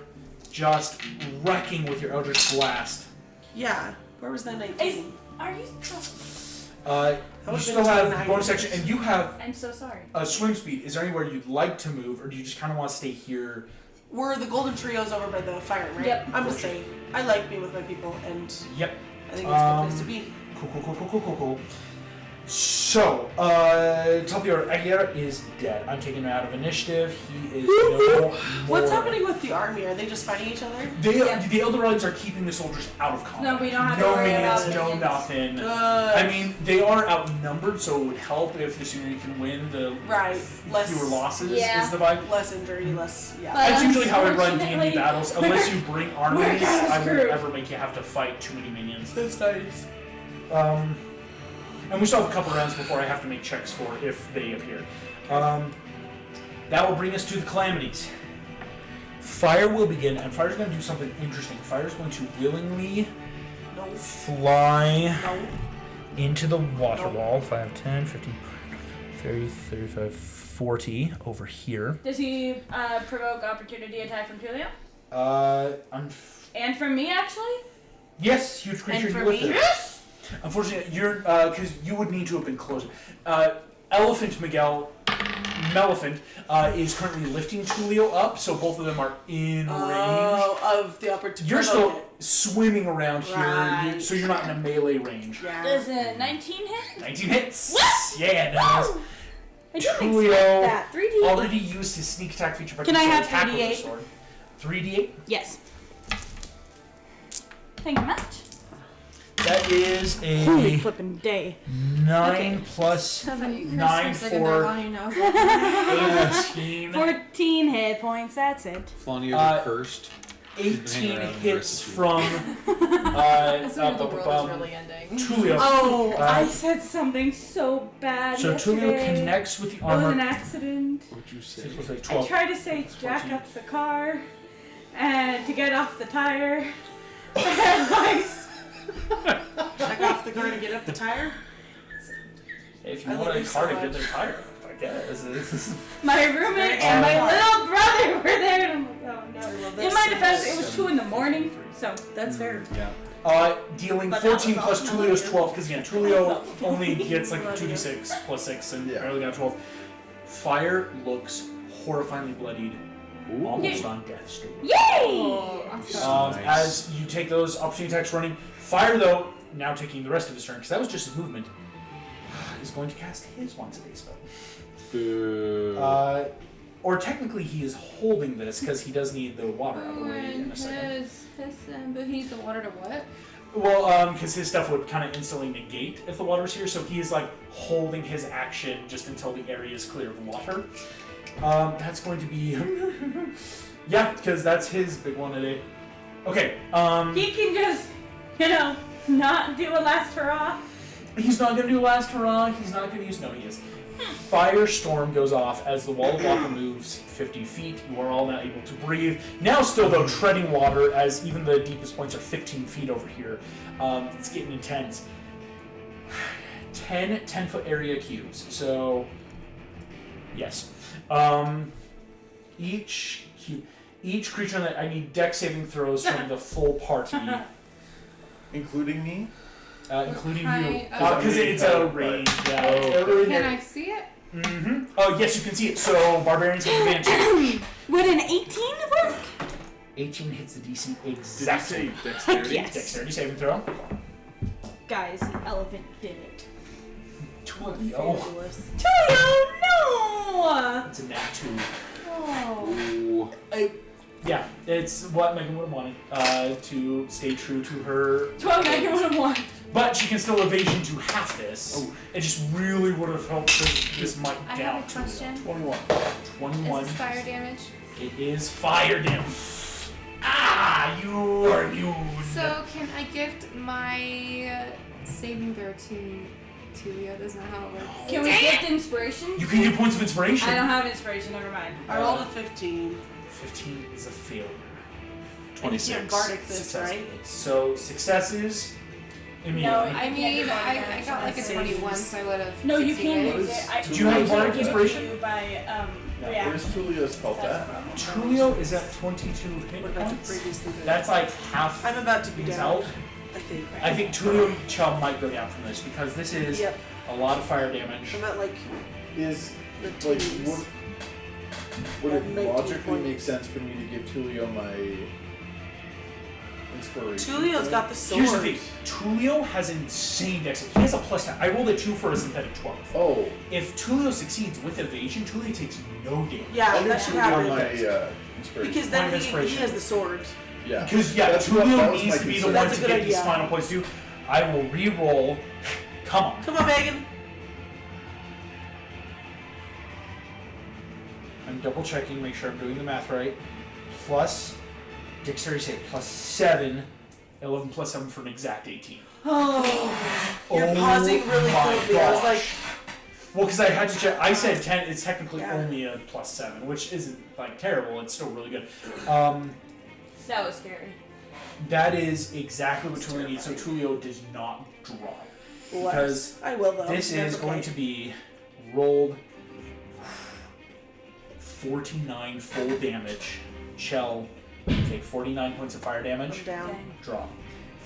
just wrecking with your Eldritch Blast. Yeah. Where was that 19? Are you? You still have bonus action, and you have I'm so sorry. a swim speed. Is there anywhere you'd like to move, or do you just kind of want to stay here? We're the Golden Trio's over by the fire, right? Yep. I'm just saying. I like being with my people, and Yep. I think it's a good place to be. Cool. So, top of your Aguirre is dead. I'm taking him out of initiative. He is no more. What's happening with the army? Are they just fighting each other? The Eldorans are keeping the soldiers out of combat. No, we don't have to no worry minions, about no minions. nothing. Good. I mean, they are outnumbered, so it would help if the sooner you can win, the fewer losses is the vibe. Less injury, less, yeah. That's usually how I run Unfortunately, D&D battles. Unless you bring armies, kinda I won't screwed. ever make you have to fight too many minions. That's nice. And we still have a couple rounds before I have to make checks for if they appear. That will bring us to the calamities. Fire will begin, and Fire's going to do something interesting. Fire's going to willingly fly into the water wall. 5, 10, 15, 30, 35, 40 over here. Does he provoke opportunity attack from Tulio? And from me, actually? Yes, huge creature. And for you lift me? it. Yes! Unfortunately, you're because you would need to have been closer. Elephant Melephant is currently lifting Tulio up, so both of them are in range. Of the opportunity. You're still swimming around here, Right. so you're not in a melee range. Yeah. Does a 19 hit? 19 hits. What? Yeah, it does. Woo! I didn't Tulio expect that. 3D. already used his sneak attack feature. But Can I have attack with the 3d8? sword. 3d8. Yes. Thank you much. That is Holy a flippin' day. 9 plus 9 for 18. 14 hit points, that's it. Fania the cursed. 18 hits from That's when the world is really ending. Tulio. Oh, I said something so bad So yesterday. Tulio connects with the It was an armor. accident. What'd you say? It was like I 12. tried to say jack 14. up the car and to get off the tire. And my Check off the car to get up the tire. If you I want love a you car so to get much. their tire up, I guess. My roommate and my little brother were there, and I'm like, oh no. In my defense, it was 2 a.m, so That's fair. Yeah. Dealing But that 14 was plus awesome. Tulio's 12, because again, Tulio only gets like 2d6 plus 6 and barely got 12. Fire looks horrifyingly bloodied, almost on death's door. yay! Nice. As you take those opportunity attacks running, Fire though, now taking the rest of his turn, because that was just his movement, is going to cast his once a day spell. Boo. Or technically he is holding this because he does need the water out of the way in a second. But he needs the water to what? Well, because his stuff would kind of instantly negate if the water was here, so he is like holding his action just until the area is clear of water. That's going to be yeah, because that's his big one today. Okay. He can just, not do a last hurrah. He's not going to do last hurrah. He's not going to use. No, he is. Firestorm goes off as the wall of water moves 50 feet. You are all now able to breathe. Now, still though, treading water as even the deepest points are 15 feet over here. It's getting intense. 10 10-foot area cubes. So, yes. Each creature that I need dex saving throws from the full party, Including me? including Hi, you, because it's a range. Yeah. Can I see it? Mm-hmm. Oh, yes, you can see it. So, barbarians have advantage. Would an 18 work? 18 hits the DC Did you exactly. say dexterity? Yes. Dexterity saving throw. Guys, the elephant did it. 20. Oh, Tulio, no! it's a nat 2. Oh. Ooh. Yeah, it's what Megan would have wanted to stay true to her. 12 Megan would have won. But she can still evasion to half this. Oh. It just really would have helped this might I down have a to question. 21. 21. Is this fire damage? It is fire damage. Ah, you are used. So can I gift my saving throw to Tulio? That's not how it works. Can we gift inspiration? You can do points of inspiration. I don't have inspiration, never mind. I rolled a 15. 15 is a failure. And you can't 26. bardic this, Success. right? So successes immediately. No, I mean, I got like a 21, so I would have. No, you succeeded. can use it. Did you have I bardic give it to inspiration? you by Where's Tulio's health That's at? the problem. Tulio is at 22 hit What about points. to previously do? That's like half. I'm about to be he's down. out. I think. I think Tulio Chum might go down from this because this is Yep. a lot of fire damage. I'm at like Is the like teens. would it 19 logically points. make sense for me to give Tulio my inspiration? Tulio's got the sword. Here's the thing. Tulio has insane dex. He has a +10. I rolled a 2 for a synthetic 12. Oh, If Tulio succeeds with evasion, Tulio takes no damage. Yeah, I'll give that should Tulio happen. my inspiration. Because Point then of he inspiration. has the sword. Yeah. Because That Tulio was needs my to be the concern. one That's to a get good these idea. final points due. I will re-roll. Come on. Come on, Megan. I'm double checking, make sure I'm doing the math right. Plus dexterity save +7, 11 + 7 for an exact 18. Oh, you're Oh pausing really my quickly. I was like, gosh. Well, because I had to check. I said 10. It's technically Yeah. only a +7, which isn't like terrible. It's still really good. That was scary. That is exactly what Tulio needs. So Tulio does not drop. Because I will though. this That's is going okay. to be rolled 49 full damage. Chell, take 49 points of fire damage. I'm down. Drop.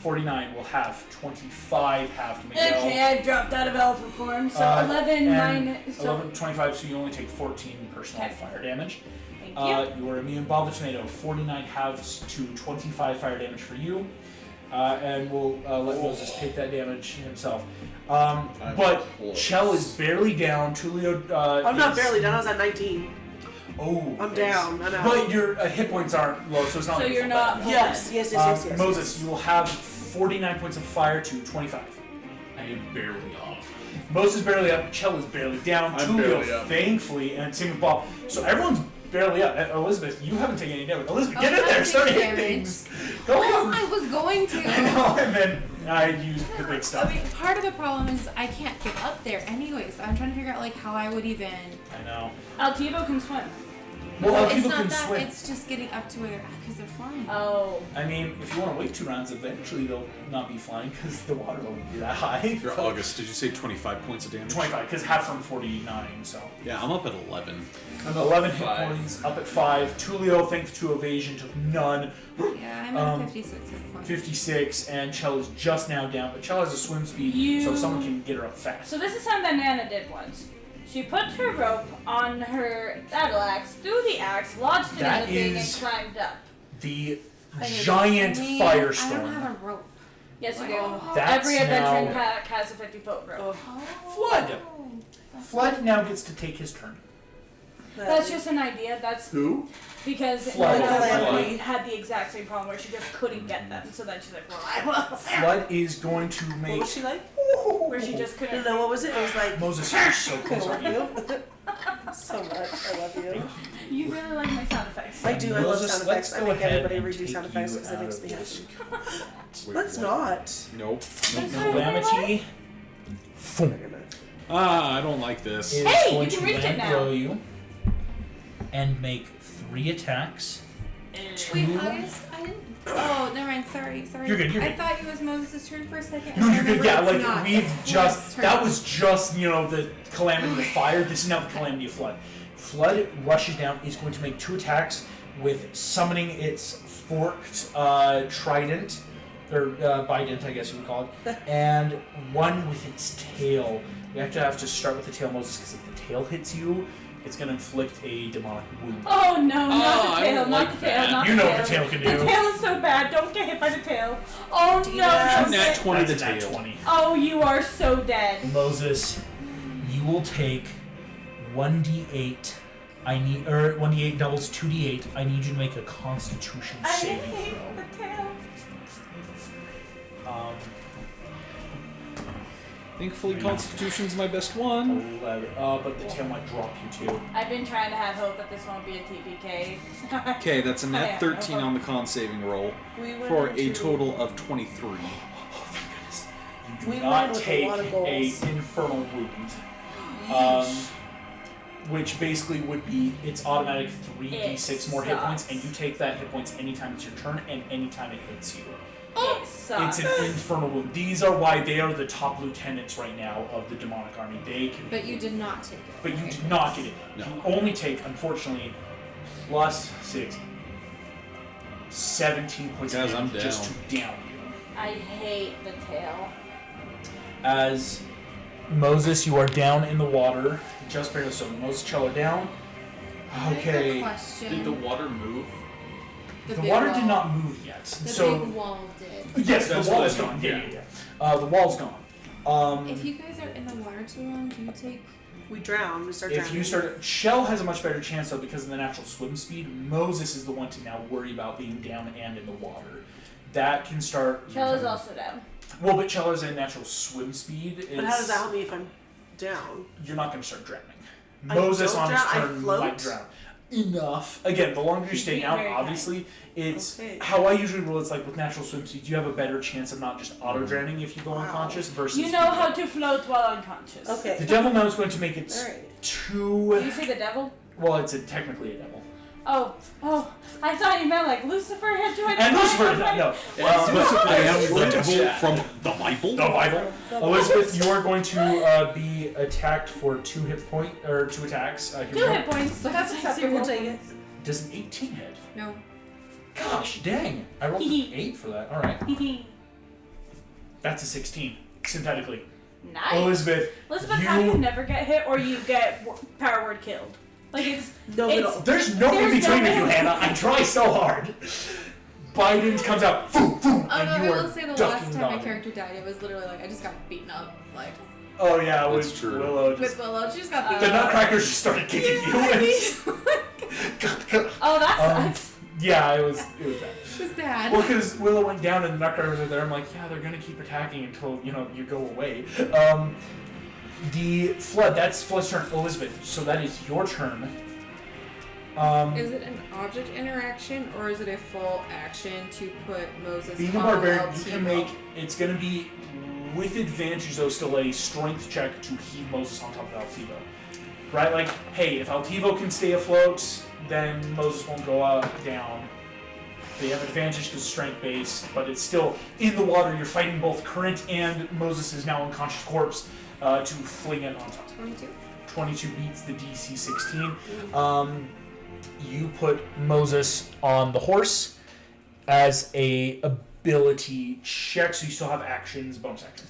49 will have 25 half to Miguel. Okay, I've dropped out of elephant form, so 11 and minus. So 11, 25, so you only take 14 personal Okay. fire damage. thank you. You are immune. Bob the Tomato, 49 halves to 25 fire damage for you. And we'll let Moses take that damage himself. But close. Chell is barely down. Tulio. I'm not is- barely down. I was at 19. Oh. I'm down. I know. But your hit points aren't low, so it's not So like you're full not- damage. Yes. Moses, you will have 49 points of fire to 25. I am barely off. Moses is barely up. Chell is barely down. I'm Tulio, barely up. thankfully, and same with Bob. So everyone's barely up. Elizabeth, you haven't taken any damage. Elizabeth, Oh, get in I'm there. Start taking hitting damage. things. Go on. I was going to. I know, and then I used the big stuff. I mean, part of the problem is I can't get up there anyways. I'm trying to figure out like how I would even. I know. Altivo can swim. Well, it's people not can that. swim. It's just getting up to where they're at because they're flying. Oh. I mean, if you want to wait 2 rounds, eventually they'll not be flying because the water level will be that high. You're August. Did you say 25 points of damage? 25, because half from 49, so. Yeah, I'm up at 11. I'm 11 hit 5. points, up at 5. Tulio, thanks to evasion, took none. Yeah, I'm at 56 hit points. 56, and Chell is just now down, but Chell has a swim speed, so if someone can get her up fast. So this is something Nana did once. She put her rope on her battle axe, threw the axe, lodged it That in the thing, and is- climbed up. The I giant I mean, I don't firestorm. have a rope. Yes, you do. That's Every adventuring now- pack has a 50-foot rope. Flood. Flood now gets to take his turn. That's just an idea. That's Who? because Flood. Nana at one Flood. point had the exact same problem where she just couldn't get them. So then she's like, well, I will. Flood is going to What make was she like? Where she just couldn't. No, what was it? It was like. Moses. You're so I close. love you. So much. I love you. You really like my sound effects. I do. I love Moses, sound let's effects. I go make ahead everybody and redo take sound effects you because it out makes of me this. happy. Let's not. Nope. Calamity. I don't like this. Is Hey, going you can to reach it land now. below you and make 3 attacks. Wait, August, I didn't. Oh, never mind. Sorry. You're good, you're I good. thought it was Moses' turn for a second. No, and I you're good. remember Yeah, it's like not. we've It's just Flood's turn. that was just the calamity of fire. This is now the calamity of flood. Flood rushes down. Is going to make 2 attacks with summoning its forked trident or bident, I guess you would call it, and 1 with its tail. You have to start with the tail, Moses, because if the tail hits you, it's going to inflict a demonic wound. Oh no, not I the tail, don't not like the tail, that. not You the know tail. what the tail can The do. tail is so bad. Don't get hit by the tail. Oh no, Yes. don't Nat get- 20 the That's a nat tail. 20. Oh, you are so dead. Moses, you will take 1d8. 1d8 doubles 2d8. I need you to make a Constitution I saving hate throw. the tail. Thankfully, Constitution's my best one. 11. But the tail might drop you too. I've been trying to have hope that this won't be a TPK. Okay, that's a Oh, nat yeah. 13 on the con saving roll We went for a into- total of 23. Oh, thank goodness. You do We not won with a take lot of a goals. infernal wound. which basically would be its automatic 3d6 more hit sucks. points, and you take that hit points anytime it's your turn and anytime it hits you. It sucks. It's an infernal wound. These are why they are the top lieutenants right now of the demonic army. They can. But you did not take it. But you did not get it. No. You only take, unfortunately, plus 6, 17 points Guys, of I'm damage just down. to down you. I hate the tail. As Moses, you are down in the water. Just barely so. Moses, Cello down. I have a Okay. question. Did the water move? The big water wall. did not move yet. The So big wall did. yes, That's the wall what is I mean, gone. yeah. Yeah. The wall's gone. If you guys are in the water too long, do you take? We drown. We start If drowning. you start, Shell has a much better chance though because of the natural swim speed. Moses is the one to now worry about being down and in the water. That can start. Chella's also down. Well, but Chella's a natural swim speed. But how does that help me if I'm down? You're not going to start drowning. I Moses don't on his drown, I turn float? might drown. Enough. Again, the longer you He's stay being down, very obviously, it's Okay. how I usually rule. It's like with natural swim speed, you have a better chance of not just auto drowning if you go Wow. unconscious versus. You know how to float while unconscious. Okay. The devil now is going to make its Alright. Did two. you say the devil? Well, it's technically a devil. Oh, I thought you meant like Lucifer had joined. And the Lucifer, Bible. no. I am the Lucifer. devil from the Bible. The Bible. Elizabeth, you are going to be attacked for 2 hit point or 2 attacks. Here we 2 go. hit points. That's acceptable. We'll take it. Does an 18 hit? No. Gosh, dang! I rolled an 8 for that. All right, that's a 16 synthetically. Nice. Elizabeth, Elizabeth, how do you you. never get hit or you get power word killed? Like it's No It's- middle. There's no There's in between no with you, middle. Hannah. I try so hard. Biden comes out, boom, boom, Although and you I are will say the ducking last time my dodging. character died, it was literally like I just got beaten up. Like Oh yeah, That's with true. Willow. Just, with Willow, she just got beaten the up. Nutcrackers just started kicking you. oh that sucks. Yeah, it was bad. It was bad. Well, because Willow went down and the Nutcrackers are there, I'm like, yeah, they're gonna keep attacking until you go away. The Flood, that's Flood's turn. Elizabeth, so that is your turn. Is it an object interaction or is it a full action to put Moses Being a on barbarian, LT you can make it's gonna be with advantage though, still a strength check to heave Moses on top of Altivo. Right? Like, hey, if Altivo can stay afloat, then Moses won't go down. They have advantage because strength based, but it's still in the water. You're fighting both current and Moses' now unconscious corpse to fling it on top. 22. 22 beats the DC 16. You put Moses on the horse as a ability check, so you still have actions, bonus action.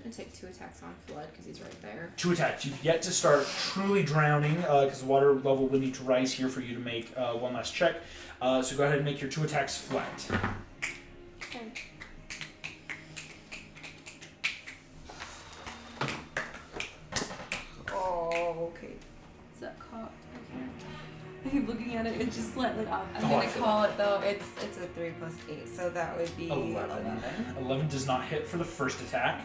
I'm gonna take 2 attacks on Flood because he's right there. 2 attacks. You've yet to start truly drowning because the water level will need to rise here for you to make one last check. So go ahead and make your 2 attacks flat. Okay. Oh, okay. Is that caught? I can't. I keep looking at it. It's just slightly off. I'm Oh, I gonna feel call it though. It's a 3 plus 8, so that would be 11. 11 does not hit for the first attack.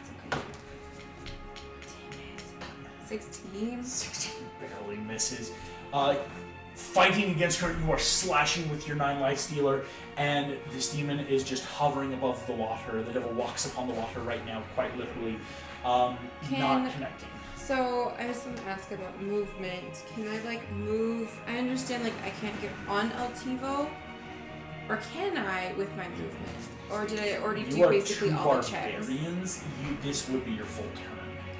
16. 16 barely misses. Fighting against her, you are slashing with your 9 life stealer, and this demon is just hovering above the water. The devil walks upon the water right now, quite literally, not connecting. So I just want to ask about movement. Can I move? I understand I can't get on Altivo, or can I with my movement? Or did I already You do are basically 2 all the checks? barbarians. This would be your full turn.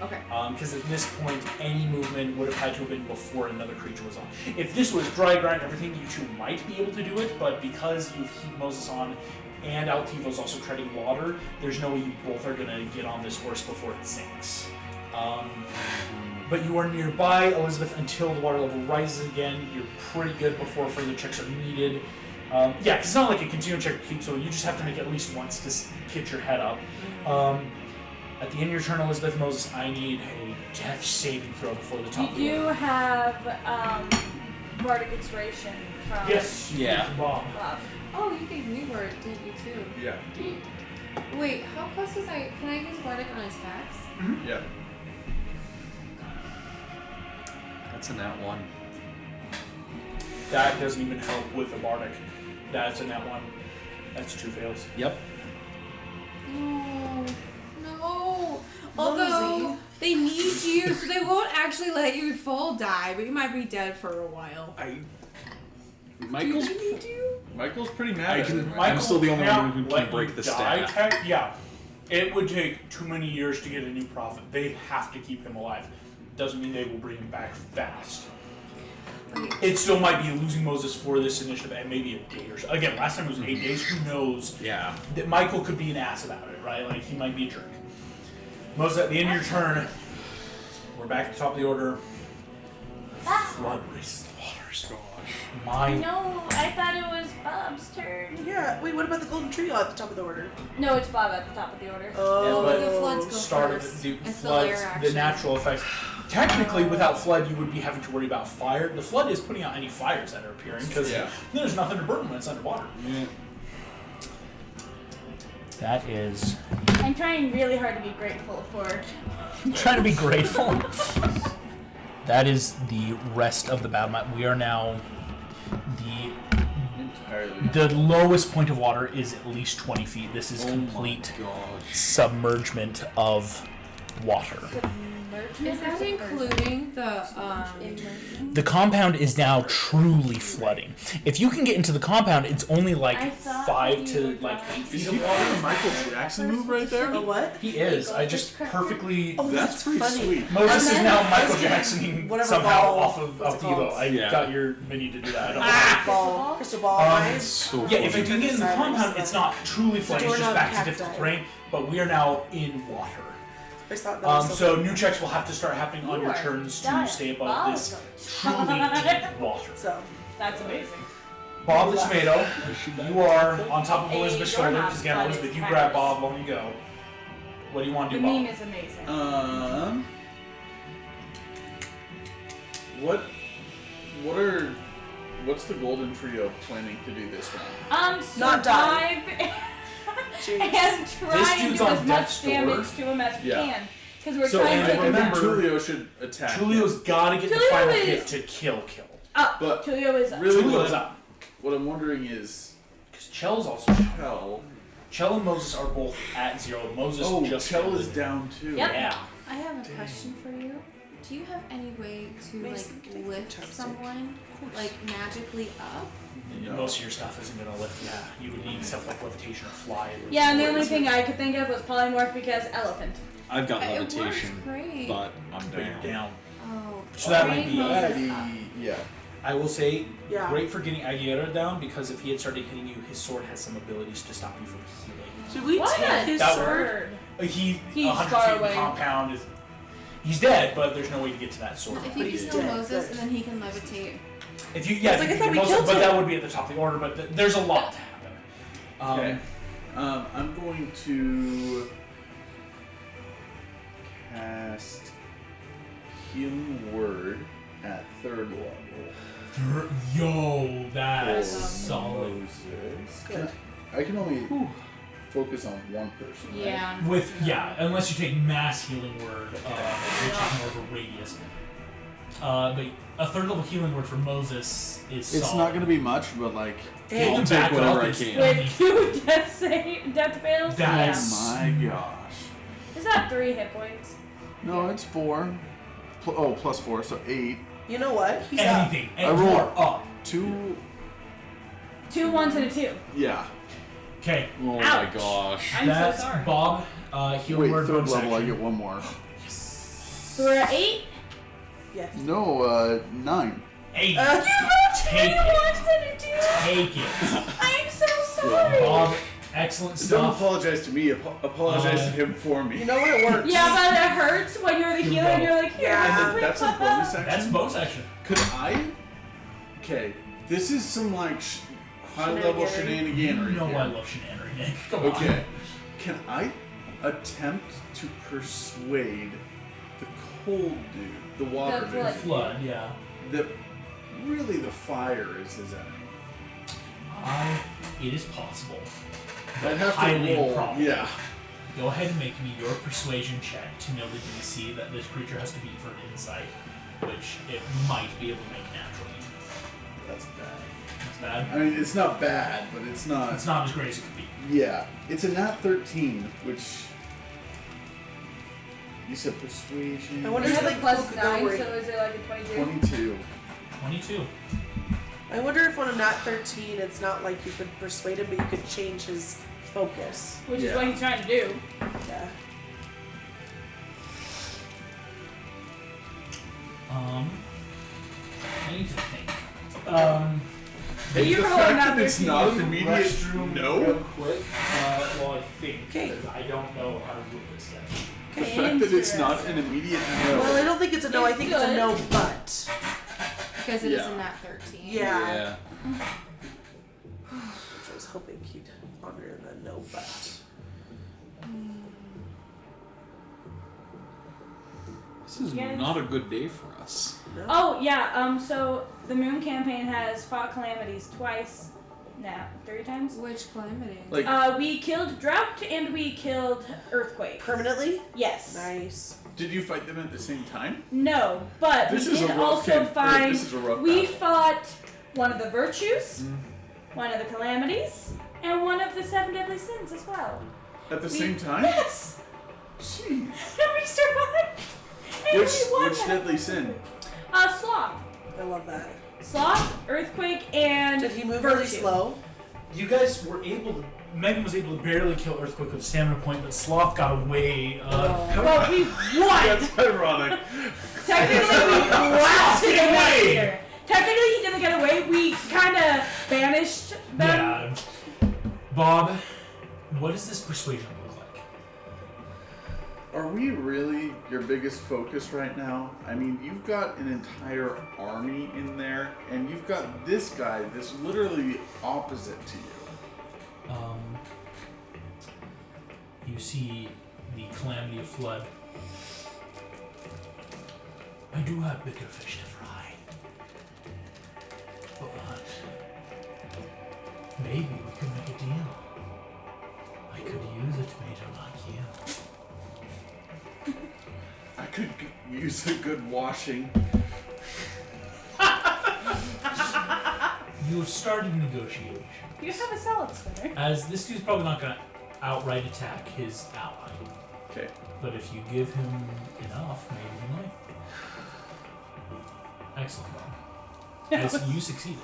Okay. Because at this point, any movement would have had to have been before another creature was on. If this was dry ground, everything, you 2 might be able to do it, but because you've heaped Moses on and Altivo's also treading water, there's no way you both are going to get on this horse before it sinks. But you are nearby, Elizabeth, until the water level rises again. You're pretty good before further checks are needed. Because it's not like a continual check to keep, so you just have to make it at least once to get your head up. At the end of your turn, Elizabeth Moses, I need a death saving throw before the top of the You do order. have bardic inspiration from Yes, you Yeah. get Bob. Bob. Oh, you gave me word, didn't you too? Yeah. Wait, how close was I? Can I use Bardic on attacks? Yeah. That's a nat 1. That doesn't even help with the Bardic. That's a nat 1. That's 2 fails. Yep. No. Although they need you, so they won't actually let you full die, but you might be dead for a while. Michael's. Michael's pretty mad. I at can. him, right? I'm still the only one who Let can break you the die staff. yeah. It would take too many years to get a new prophet. They have to keep him alive. Doesn't mean they will bring him back fast. Okay. It still might be losing Moses for this initiative and maybe a day or so. Again, last time it was 8 days. Who knows? Yeah. That Michael could be an ass about it, right? Like, he might be a jerk. Moses, at the end of your turn, we're back at the top of the order. Flood races the waters. Mine. No, I thought it was Bob's turn. Yeah. Wait, what about the golden trio at the top of the order? No, it's Bob at the top of the order. Oh, but the floods go start of first. the It's the floods, lair the action. natural effects. Technically, without flood, you would be having to worry about fire. The flood is putting out any fires that are appearing because there's nothing to burn when it's underwater. Yeah. That is. I'm trying really hard to be grateful for. I'm trying to be grateful. That is the rest of the battle map. We are now Entirely. the lowest point of water is at least 20 feet. This is complete submergement of water. Is that including the The compound is now truly flooding. If you can get into the compound, it's only like I thought 5 you to were like done. 8 Is feet he of doing water. a Michael Jackson move right there? A what? He is. I just perfectly. Oh, That's pretty funny. sweet. Moses is And now then- Michael Jacksoning Whatever somehow ball- off of what's it Devo. called? I Yeah. got your mini to do that. I don't know. Ball. Crystal ball. Um, eyes. So Yeah, if funny. I do get in the compound, it's not truly flooding. It's just doorknob back to cacti. difficult terrain. But we are now in water. I just thought that was So new checks will have to start happening on You your are turns to dying. stay above Bob this is truly deep water. So. That's amazing. Bob the tomato, you are on top of Hey, Elizabeth's you're shoulder not because again, flooded, Elizabeth, you it's grab Paris. Bob while you go. What do you want to The do, meme Bob? is amazing. What's the golden trio planning to do this round? Not die. Survive Jeez. and try and dude's do on as much death's door. damage to him as we Yeah. can. Because we're So trying and to I think remember- Tulio should attack. Tulio's got to get the Tulio final is- hit to kill. up. But Tulio is up. really, Tulio's up. what I'm wondering is, Because Chell's also down. Chell. Chell and Moses are both at 0. Moses just Chell failed is it. down too. Yep. Yeah. I have a question for you. Do you have any way to Mason, like can I lift touch it? someone like magically up? And most of your stuff isn't going to lift. Yeah, you would need stuff like levitation or fly. Yeah, and the only thing I could think of was polymorph because elephant. I've got It works levitation, great. but I'm But you're down. down. Oh, So that might bring be- Moses up. Yeah. I will say, Yeah. great for getting Aguilera down because if he had started hitting you, his sword has some abilities to stop you from healing. Should we What take a his That sword? He's He's 100 far feet in the away. compound. He's dead, but there's no way to get to that sword. If But you he's can heal dead, Moses good. and then he can levitate. If you, I yeah, was like, if I you thought get we most killed but him. that would be at the top of the order. But there's a lot to happen. Okay. I'm going to cast Healing Word at 3rd level. Yo, that's for solid. Moses. Good. I can only focus on one person. right? Yeah. Unless you take mass healing word, which is more of a radius. But a 3rd level healing word for Moses is It's solid. not going to be much, but like. Getting I'll him take back whatever up I is- can. With 2 death fails? That's- Oh my gosh. Is that 3 hit points? No, it's 4. Plus 4, so 8. You know what? He's up. Anything. I And roll. you are up. 2. 2 1s and a 2. Yeah. Okay. Oh my Ouch. gosh. I'm so That's sorry. Bob. Healing Wait, word 3rd bonus level, I action. get 1 more. So we're at 8? Yes. No, 9. 8. Uh, Take 2 it. 1s and a 2? Take it. I'm so sorry. Bob, excellent Don't stuff. apologize to me. Apologize to him for me. You know what? It works. Yeah, but it hurts when you're the You healer and know. you're like, here, Yeah. have a That's a quick bonus action. That's bonus action. Could I? Okay, this is some like high level You shenaniganery. know here. I love shenanigan, Nick. Come on. Okay, can I attempt to persuade the cold dude, the water The dude, flood. Flood, yeah. that really the fire is his enemy? It is possible. I'd have Highly to roll. improbable. Yeah. Go ahead and make me your persuasion check to know the DC that this creature has to beat for an insight, which it might be able to make naturally. That's bad. That's bad. I mean, it's not bad, but it's not. It's not as great as it could be. Yeah, it's a nat 13, which You said persuasion. I wonder Is if it like plus people could go 9, where- so is it like a 22? 22. 22. I wonder if on a nat 13, it's not like you could persuade him, but you could change his focus. Which is Yeah. what he's trying to do. Yeah. I need to think. Hey, You the were fact holding that out it's your not feet. immediate Restroom no. real quick. Well, I think. Okay. Because I don't know how to do this yet. The fact that it's not an immediate no. Well, I don't think it's a no. I It's think it's a good. no, but. Because it is Yeah. a nat 13. Yeah. I was hoping he'd honor the no, but. This is Yes. not a good day for us. No. Oh, yeah, so the Moon campaign has fought calamities twice now. 3 times? Which calamity? Like, We killed drought and we killed earthquake. Permanently? Yes. Nice. did you fight them at the same time? No, but This we is a did rough also camp- or find this is a rough we battle. fought one of the virtues, one of the calamities, and one of the 7 deadly sins as well. At the We- same time? Yes. Jeez. And we survived. And Which we won that. deadly sin? Sloth. I love that. Sloth, earthquake, and Did he move virtue. really slow? You guys were able to. Megan was able to barely kill Earthquake with stamina point, but Sloth got away. Well, we won. That's ironic. Technically, we blasted him out of away. here. Technically, he didn't get away. We kind of banished them. Yeah. Bob, what does this persuasion look like? Are we really your biggest focus right now? I mean, you've got an entire army in there, and you've got this guy that's literally opposite to you. You see the calamity of flood. I do have bigger fish to fry. But maybe we could make a deal. I could use a tomato like you. I could use a good washing. You have started negotiation. You have a salad spinner. As this dude's probably not going to outright attack his ally. Okay. But if you give him enough, maybe he might. Excellent, Bob. As you succeeded.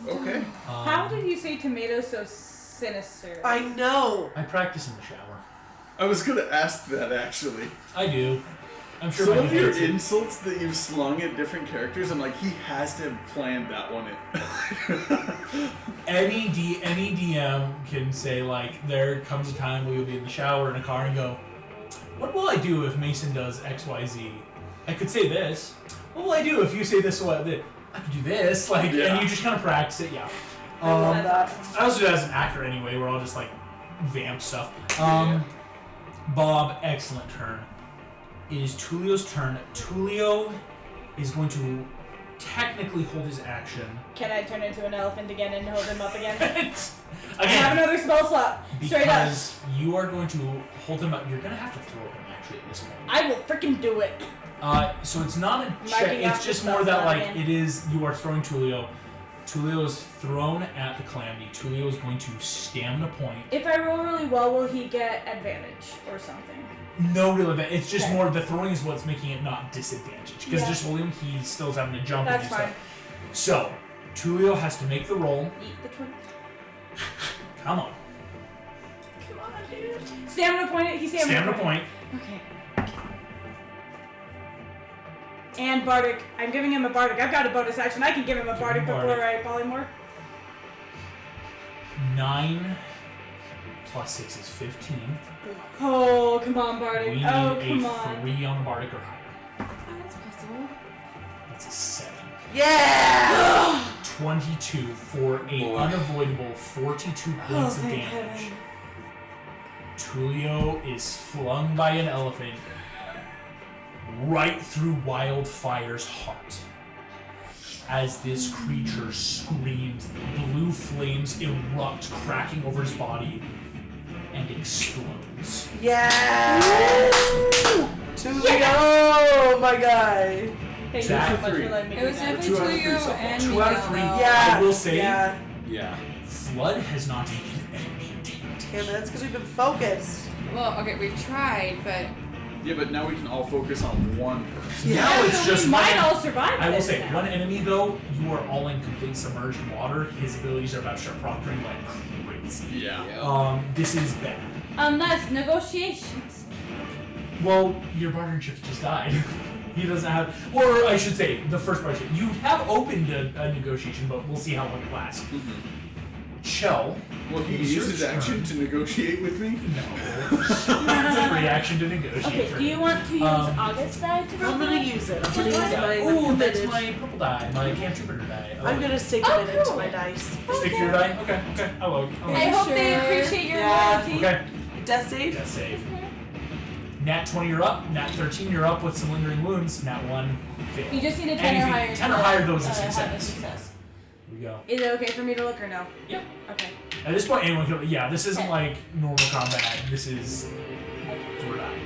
Okay. How did you say tomato so sinister? I know. I practice in the shower. I was gonna ask that actually. I do. I'm sure Some my of your hates it. insults that you've slung at different characters, I'm like, he has to have planned that one in. Any DM can say, like, there comes a time where you'll be in the shower in a car and go, what will I do if Mason does XYZ? I could say this. What will I do if you say this? What? I could do this. Like, Yeah. and you just kind of practice it. Yeah. That's awesome. I also do that as an actor anyway, where I'll just like vamp stuff. Yeah. Bob, excellent turn. It is Tulio's turn. Tulio is going to technically hold his action. Can I turn into an elephant again and hold him up again? I have Again, another spell slot. Straight up. because you are going to hold him up. You're going to have to throw him actually at this point. I will freaking do it. So it's not a check. Marking It's off just the more spell that slot like again. it is. You are throwing Tulio. Tulio is thrown at the calamity. Tulio is going to stamina point. If I roll really well, will he get advantage or something? No real event. It's just Okay. more the throwing is what's making it not disadvantage. Because Yeah. just holding him, he still's having to jump That's and do fine. stuff. So, Tulio has to make the roll. Eat the twin. Come on. Come on, dude. Stamina point. He's Stamina point. Okay. And Bardic. I'm giving him a Bardic. I've got a bonus action. I can give him a Bardic him before Bardic. I polymorph. 9 plus 6 is 15. Oh, come on, We Bardic. need Oh, a come on. 3 on the Bardic or higher. Oh, that's possible. That's a 7. Yeah! 22 for a Boy. unavoidable 42 Oh, points of thank damage. heaven. Tulio is flung by an elephant right through Wildfire's heart. As this creature screams, blue flames erupt, cracking over his body, and explodes. Yeah! Tulio, my guy. Thank you That so much three. for letting me It do was that. definitely 2 out of 3 Tulio so far. and 2 out of Miguel, 3. though. Yeah. I will say, Yeah. Yeah. Flood has not taken any damage. Damn it, that's because we've been focused. Well, okay, we've tried, but Yeah, but now we can all focus on one person. Now it's just we might one- all survive. I will this say, now. one enemy though, you are all in complete submerged water. His abilities are about to start proctoring like crazy. Yeah. This is bad. Unless negotiations. Well, your bartering chip just died. He doesn't have, or I should say, the first part. You have opened a negotiation, but we'll see how long it lasts. Chell. Well, he it is used your his action turn. to negotiate with me? No. It's a free action to negotiate. Okay, for do you him. want to use August die to roll? I'm gonna use it. I'm gonna use Yeah. my Ooh, that's committed. my purple die, my Camp Jupiter die. I I'm like gonna it. stay Oh, committed to cool. my dice. Stick to your die? Okay, I will. I hope they appreciate your Yeah. loyalty. Okay. Death save? Death save. Nat 20, you're up. Nat 13, you're up with some lingering wounds. Nat 1, fail. You just need a 10 Anything- or higher. 10 or to, higher, those are have a success. success. Here we go. Is it okay for me to look or no? Yeah. Okay. At this point, anyone can. Yeah, this isn't Okay. like normal combat. This is do or die.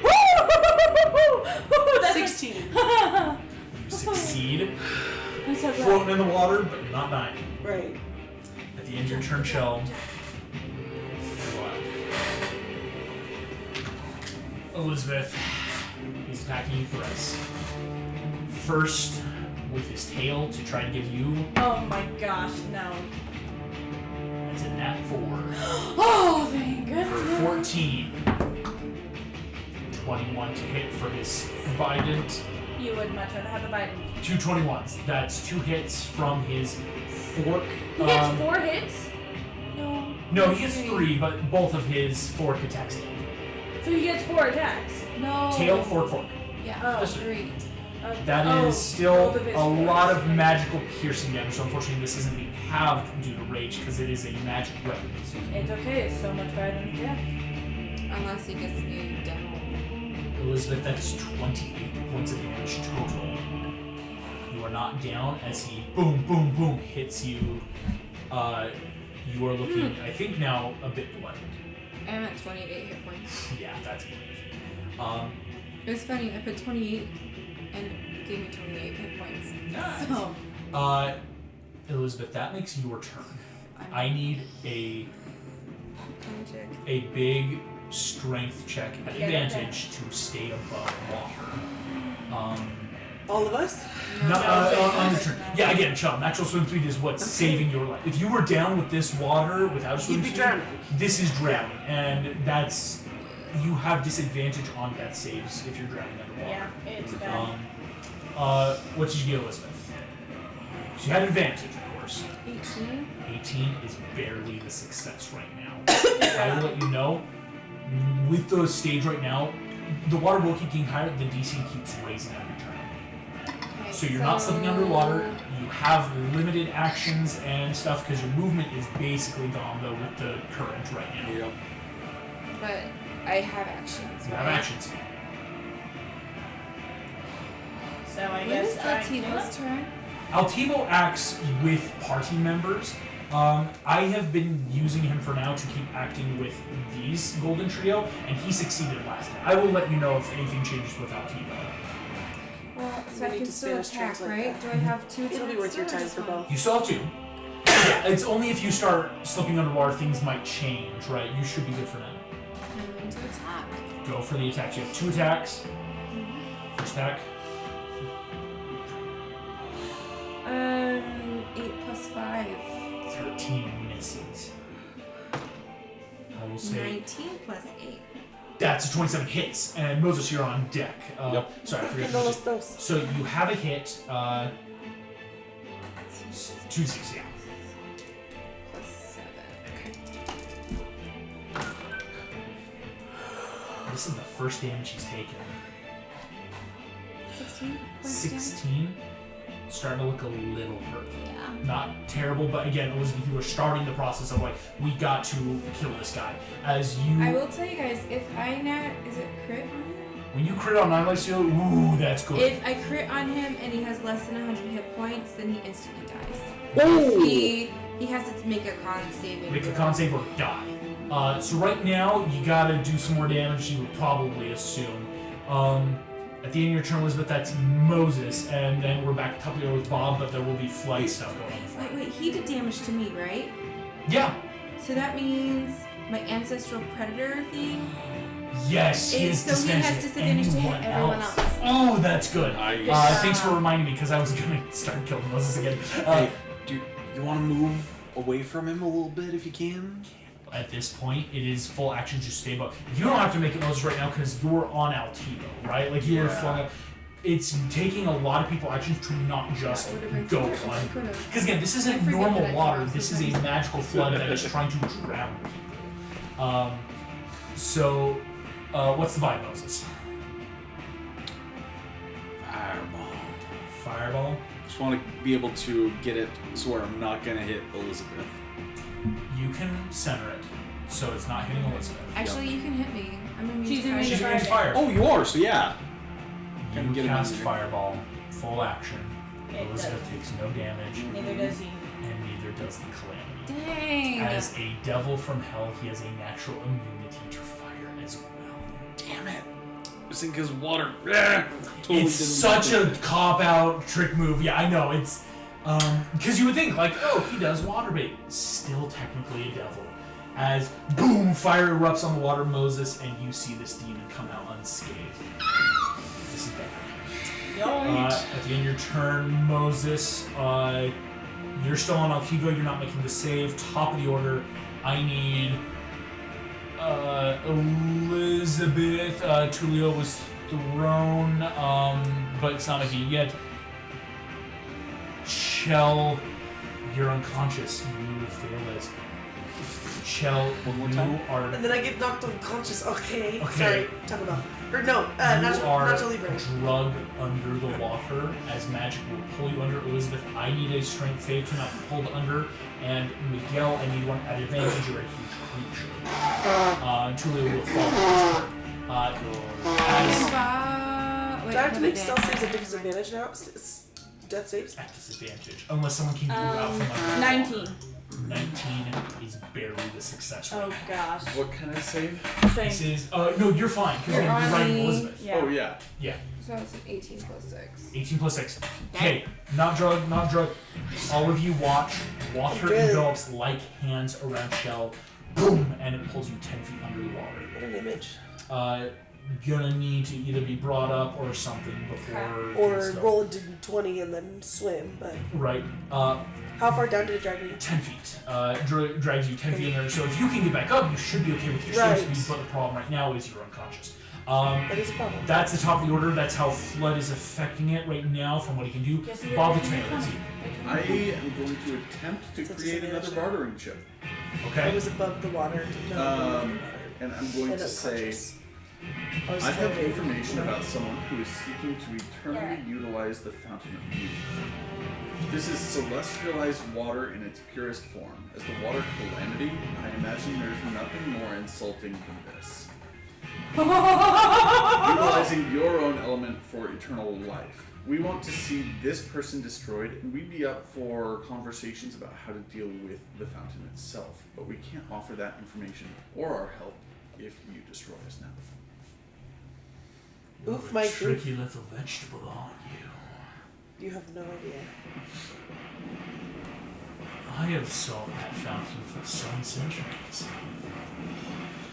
Woo! That's 16. You succeed. I'm so glad. Floating in the water, but you're not dying. Right. At the end of your turn, Shell. Elizabeth, he's attacking you thrice. First, with his tail to try to give you. Oh my gosh, no. That's a nat 4. Oh, thank For goodness. 14. 21 to hit for his Bident. You would much rather have the Biden. 2 21s. That's 2 hits from his fork. He gets 4 hits? No. No, he gets 3, but both of his fork attacks hit. So he gets 4 attacks. No. Tail, fork. Yeah. Oh. This one. 3. That Oh, is still both of his a forks. lot of magical piercing damage, so unfortunately this isn't being halved due to rage because it is a magic weapon. It's okay, it's so much better than death. Unless he gets me down. Elizabeth, that is 28 points of damage total. You are not down as he boom hits you. You are looking, I think now, a bit bloodied. I'm at 28 hit points. Yeah, that's good. It was funny, I put 28 and it gave me 28 hit points. Nice. So, Elizabeth, that makes your turn. I need a magic. big strength check at Yeah, advantage to stay above water. All of us? Not, No, on your turn. Yeah, again, Chum, natural swim speed is what's saving your life. If you were down with this water without swim You'd be speed, drowning. this is drowning, and that's you have disadvantage on death saves if you're drowning underwater. Yeah, it's bad. What did you get, Elizabeth? She had advantage, of course. 18. 18 is barely the success right now. I will let you know, with the stage right now, the water will keep getting higher, the DC keeps raising every turn. Okay, So you're not slipping underwater, you have limited actions and stuff, because your movement is basically gone, though, with the current right now. Yep. But I have actions. You have right? actions. So I When guess is Altivo's turn? Altivo acts with party members. I have been using him for now to keep acting with these Golden Trio, and he succeeded last time. I will let you know if anything changes with Altivo. Well, so We I need can to still Spanish attack, translate right? that. Do I have 2 attacks? It'll be worth your or time just for one? both. You still have 2. Yeah, it's only if you start slipping underwater, things might change, right? You should be good for now. I'm going to attack. Go for the attacks. You have 2 attacks. First attack. 8 plus 5. 13 misses. I will say 19 plus 8. that's a 27 hits, and Moses, you're on deck. Yep. Sorry, I forgot. No los dos. So you have a hit. 2d6, yeah. Plus 7. Okay. This is the first damage he's taken. 16 points damage? 16. Starting to look a little hurt. Yeah. Not terrible, but again, Elizabeth, you are starting the process of like, we got to kill this guy. As you, I will tell you guys, if I is it crit on him? when you crit on 9 life steal, ooh, that's good. If I crit on him and he has less than 100 hit points, then he instantly dies. Ooh. He has to make a con saving. Make a throw. con save or die. So right now, you gotta do some more damage, you would probably assume. At the end of your turn, Elizabeth, that's Moses, and then we're back up here with Bob, but there will be flight stuff going on. Wait, he did damage to me, right? Yeah. So that means my ancestral predator thing Yes, he It's is so he has disadvantage to hit anyone everyone else. Oh, that's good. Nice. Thanks for reminding me, because I was going to start killing Moses again. Hey, do you want to move away from him a little bit if you can? At this point, it is full action to stay above. You don't have to make it Moses right now, because you're on Altivo, right? Like, you're flying. It's taking a lot of people actions to not just go on. Because again, this isn't normal water. This is a magical flood that is trying to drown people. So, what's the vibe, Moses? Fireball? Just want to be able to get it so where I'm not going to hit Elizabeth. You can center it, so it's not hitting Elizabeth. Actually, you can hit me. I'm immune She's to immune fire. She's immune to fire. Oh, you are, so yeah. You get cast immune. Fireball, full action. It Elizabeth takes no damage, Neither does he. and neither does the Calamity. Dang. As a devil from hell, he has a natural immunity to fire as well. Damn it. Just think his water. Totally It's didn't such work. a cop-out trick move. Yeah, I know. It's because you would think like, oh, he does water bait. Still technically a devil. As boom, fire erupts on the water, Moses, and you see this demon come out unscathed. This is bad. At the end of your turn, Moses, you're still on Altivo. You're not making the save. Top of the order. I need Elizabeth. Tulio was thrown, but it's not making it yet. Shell, you're unconscious. You fail this. Shell, you are. And then I get knocked unconscious. Okay. Okay. Sorry. Talk about. Or no, You Nacho are Libre. drugged under the water as magic will pull you under. Elizabeth, I need a strength save to not be pulled under. And Miguel, I need one at advantage. You're a huge creature. Tulio will fall. Do I have to make stealth saves at disadvantage now? It's death saves? At disadvantage. Unless someone can get you out from under. 19. 19 is barely the success rate. Oh gosh. What kind of save? This Strength. is, no, you're fine, because You're you're on riding the- Elizabeth. Yeah. Oh yeah. Yeah. So it's an 18 plus 6. 18 plus 6. Okay, not drugged, not drugged. All of you watch. Water Good. envelops like hands around Shell. Boom! And it pulls you 10 feet under the water. What an image. Gonna need to either be brought up or something before. Or getting stuck. roll a 20 and then swim, but Right. how far down did it drag me? 10 feet. Drags you 10 feet under. So if you can get back up, you should be okay with your Right. swim speed. But the problem right now is you're unconscious. That is a problem. That's the top of the order. That's how Flood is affecting it right now from what he can do. Yes, you Bob are. the Tomato, let's see. I am going to attempt to It's a create another disadvantage. bartering chip. I Okay. was above the water. And I'm going to say I have information about someone who is seeking to eternally utilize the Fountain of Youth. This is celestialized water in its purest form. As the water calamity, I imagine there's nothing more insulting than this. Utilizing your own element for eternal life. We want to see this person destroyed, and we'd be up for conversations about how to deal with the fountain itself. But we can't offer that information or our help if you destroy us now. Oof, You're a Mike. tricky little vegetable, aren't you? You have no idea. I have sought that fountain for some centuries.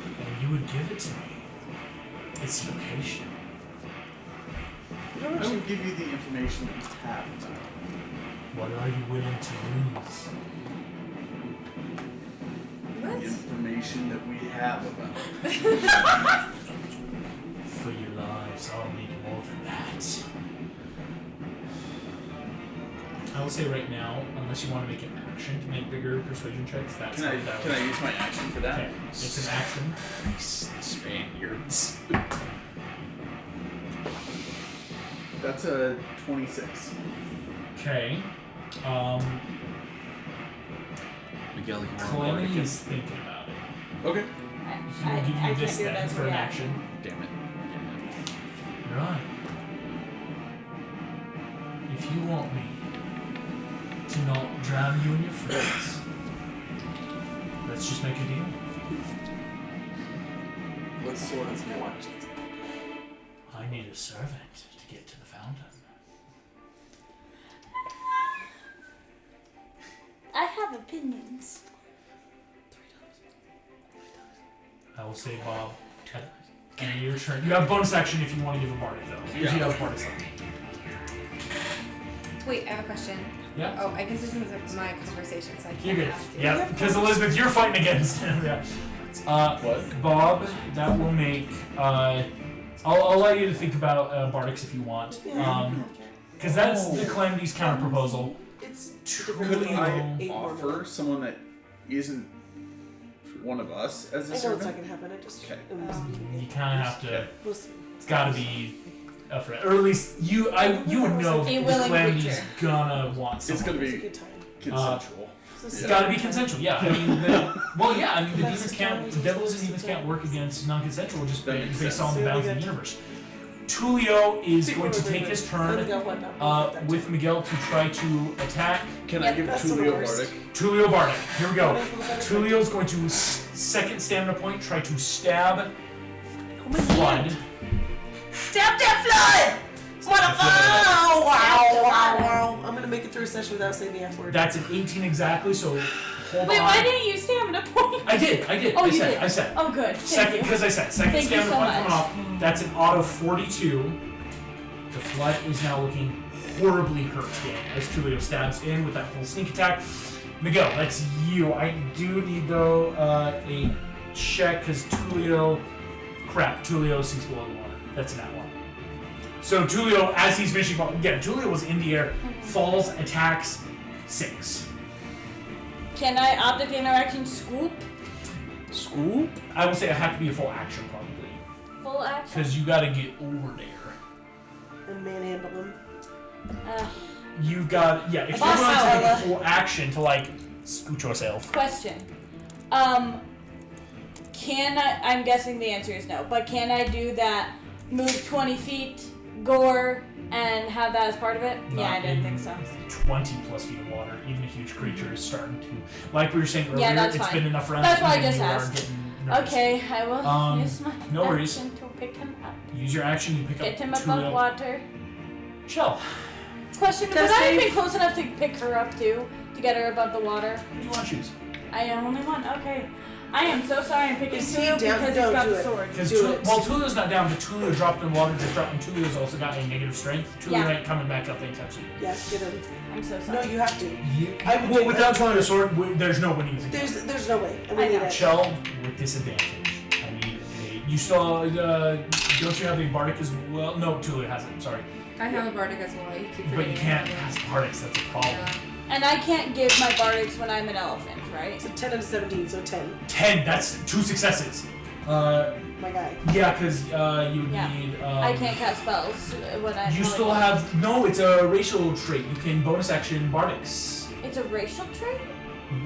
And you would give it to me. Its location. I would give you the information that we have about it. What are you willing to lose? What? The information that we have about it. For your lives, I'll need more than that. I will say right now, unless you want to make an action to make bigger persuasion checks, that's Can I use my action for that? Okay, it's an action. Spaniards. That's a 26. Okay. Miguel, you want Calamity to is thinking about it. Okay. He will give you can't this do then that for an yet. action. Damn it. Right. If you want me to not drown you and your friends, let's just make a deal. What sort of deal? I need a servant to get to the fountain. I have opinions. I will say, Bob, And your turn. You have bonus action if you want to give a bardic, though. If you have bonus action. Wait, I have a question. Yeah? Oh, I guess this isn't my conversation, so I can't You're good. ask you. Yeah, because Elizabeth, you're fighting against him. Yeah. What? Bob, that will make. I'll allow you to think about bardics if you want. Because that's the Calamity's counter proposal. It's Could I 8 more offer someone that isn't one of us as a I know it's servant? not gonna happen. I just. Okay. You kind of have to. We'll see. It's got to be. Or at least you would know A the willing Calamity's creature. gonna want It's someone. gonna It's a be good time. consensual. It's Yeah. got to be consensual, yeah. I mean, the demons can't, the devils and demons can't work against non-consensual just That makes based sense. on the bounds of the universe. Tulio is going to take his turn with Miguel to try to attack. Can I give That's the Tulio worst. Bardic? Tulio Bardic. Here we go. Tulio's going to second stamina point try to stab Flood. Stab that flood! What a wow! I'm gonna make it through a session without saying the F word. That's an 18 exactly, so hold Wait, on. why didn't you stamina point? I did. Oh, I you said. did. I said. Oh, good. Second, Thank you. because I said second Thank you stamina so point much. coming off. That's an auto 42. The Flood is now looking horribly hurt again as Tulio stabs in with that full sneak attack. Miguel, that's you. I do need though a check because Tulio sinks below the water. That's an at one. So Tulio, as he's finishing, again, Tulio was in the air, falls, attacks, sinks. Can I object interaction scoop? Scoop? I would say it have to be a full action probably. Full action? Because you gotta get over there. And manhandle him. You got, yeah, if you're Boss going to take a hour. full action to like scoot yourself. Question. Can I, I'm guessing the answer is no, but can I do that, move 20 feet, gore, and have that as part of it? Yeah, I didn't think so. 20 plus feet of water, even a huge creature is starting to, like we were saying earlier, Yeah, that's it's fine. been enough rounds That's why I that just you are asked. getting nervous. Okay, I will use my no worries. action to pick him up. Use your action, you pick Get up him Tulio. above water. Chill. Question, would Test I have save. been close enough to pick her up too? To get her above the water? What do you want to choose? I am only one, okay. I am so sorry I'm picking Is he Tulio down? because he's Don't got do the it. sword. Because Do it. well, Tulio's not down, but Tulio dropped in water, just dropped, and Tulio's also got a negative strength. Tulio Yeah. ain't coming back up anytime soon. Yes, get him. I'm so No, sorry. you have to. I would Well, do without it. throwing a sword, there's no winning this game. There's no way. I know. Chell with disadvantage. I need a. You still don't you have a bardic as well? No, Tulio has it. Sorry, I have a bardic as well. You keep but you forgetting can't about pass it. bardics. That's a problem. Yeah. And I can't give my bardics when I'm an elephant, right? It's a 10 out of 17, so 10. 10. That's 2 successes. My guy. Yeah, because you Yeah. need. I can't cast spells when I'm You still have no. It's a racial trait. You can bonus action bardics. It's a racial trait?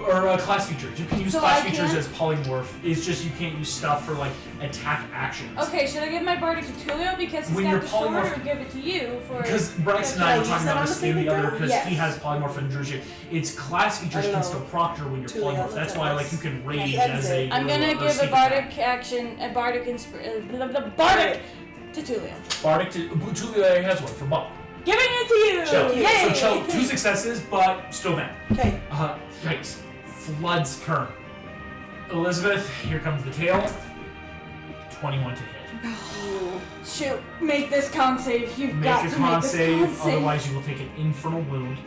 Or class features. You can use So class I features can't- as polymorph. It's just you can't use stuff for like attack actions. Okay, should I give my bardic to Tulio because he's When got you're the sword, polymorph- or give it to you for... Because Bryce and Can I I were use talking that about on this the in the saving other throw? because Yes. he has polymorph and Drusia. Its class features don't can know. still proctor when you're Tulio, polymorph. That's let's why have like us. you can rage Yeah, as a. I'm gonna or give a sneak bardic attack. action, a bardic bardic to Tulio. Bardic to Tulio already has one for Bob. Giving it to you! Chell. Yay! So Chell, 2 successes, but still bad. Okay. Yikes. Flood's turn. Elizabeth, here comes the tail. 21 to hit. Shoot, make this con save. You've Make got a to con make this save, con save. otherwise you will take an infernal wound.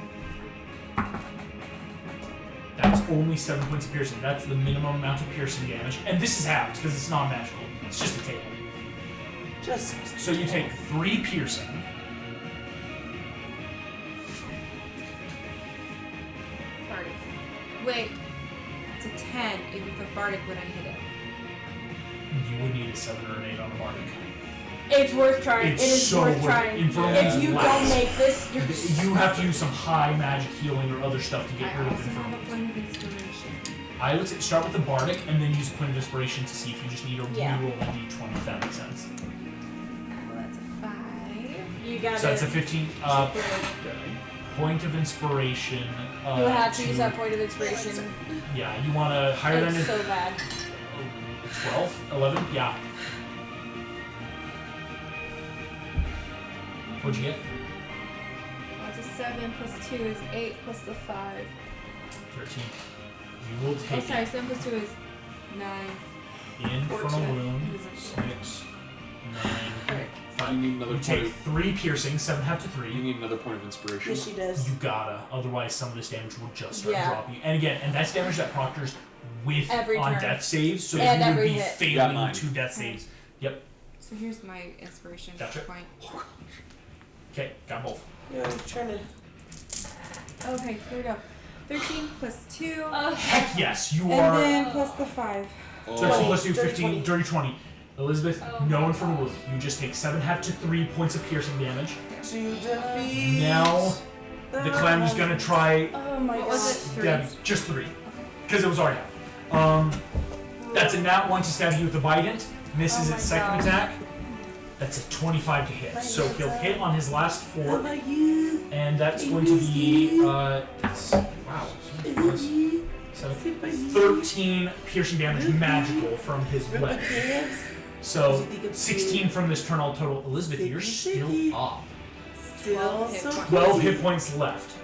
That's only 7 points of piercing. That's the minimum amount of piercing damage. And this is halved because it's not magical. It's just a tail. Just. So you take 3 piercing. Bardic. Wait. It's a 10. If with a bardic, would I hit it? You would need a 7 or an 8 on a bardic. It's worth trying. It's it is so worth worth trying. it. Infernal If is you last. don't make this, you're You have to use some high magic healing or other stuff to get I rid of also have infernal. a point of inspiration. I would say start with the bardic and then use a point of inspiration to see if you just need a Yeah. reroll a d20 if that makes sense. Well, that's a 5. You got So it. that's a 15 point of inspiration. You have to use that point of inspiration. Yeah, you want to higher than It's a so bad. 12, 11, yeah. What'd you get? That's a 7 plus 2 is 8 plus the 5. 13. You will Oh, take sorry, 7 plus 2 is 9. infernal 14. wound 6. 9, 5. You need another You take point. 3 piercing, 7 half to 3. You need another point of inspiration. Yes, she does. You gotta, otherwise some of this damage will just start Yeah. dropping. And again, and that's damage that proctors with Every on turn. death saves, so And you would every be hit. Got failing 9. 2 death saves. Yep. So here's my inspiration Gotcha. point. Okay, got both. Yeah, I'm trying to. Okay, here we go. 13 plus 2. Heck yes, you and are. then plus the 5. 13 plus 2, Dirty 15, 20. dirty 20. Elizabeth, Oh no my one from a wound. You just take 7 half to 3 points of piercing damage. To defeat. Now, the calamity's gonna try. Oh my What god. was it? 3. Stab you. Just 3. Because it was already that's a nat 1 to stab you with the Bident. Misses Oh its my second God. attack. That's a 25 to hit. So he'll hit on his last 4. Like you. And that's going to be, wow. 13 piercing damage magical from his weapon. So, 16 from this turn all total. Elizabeth, you're still up. Still hit so points. 12 hit points left.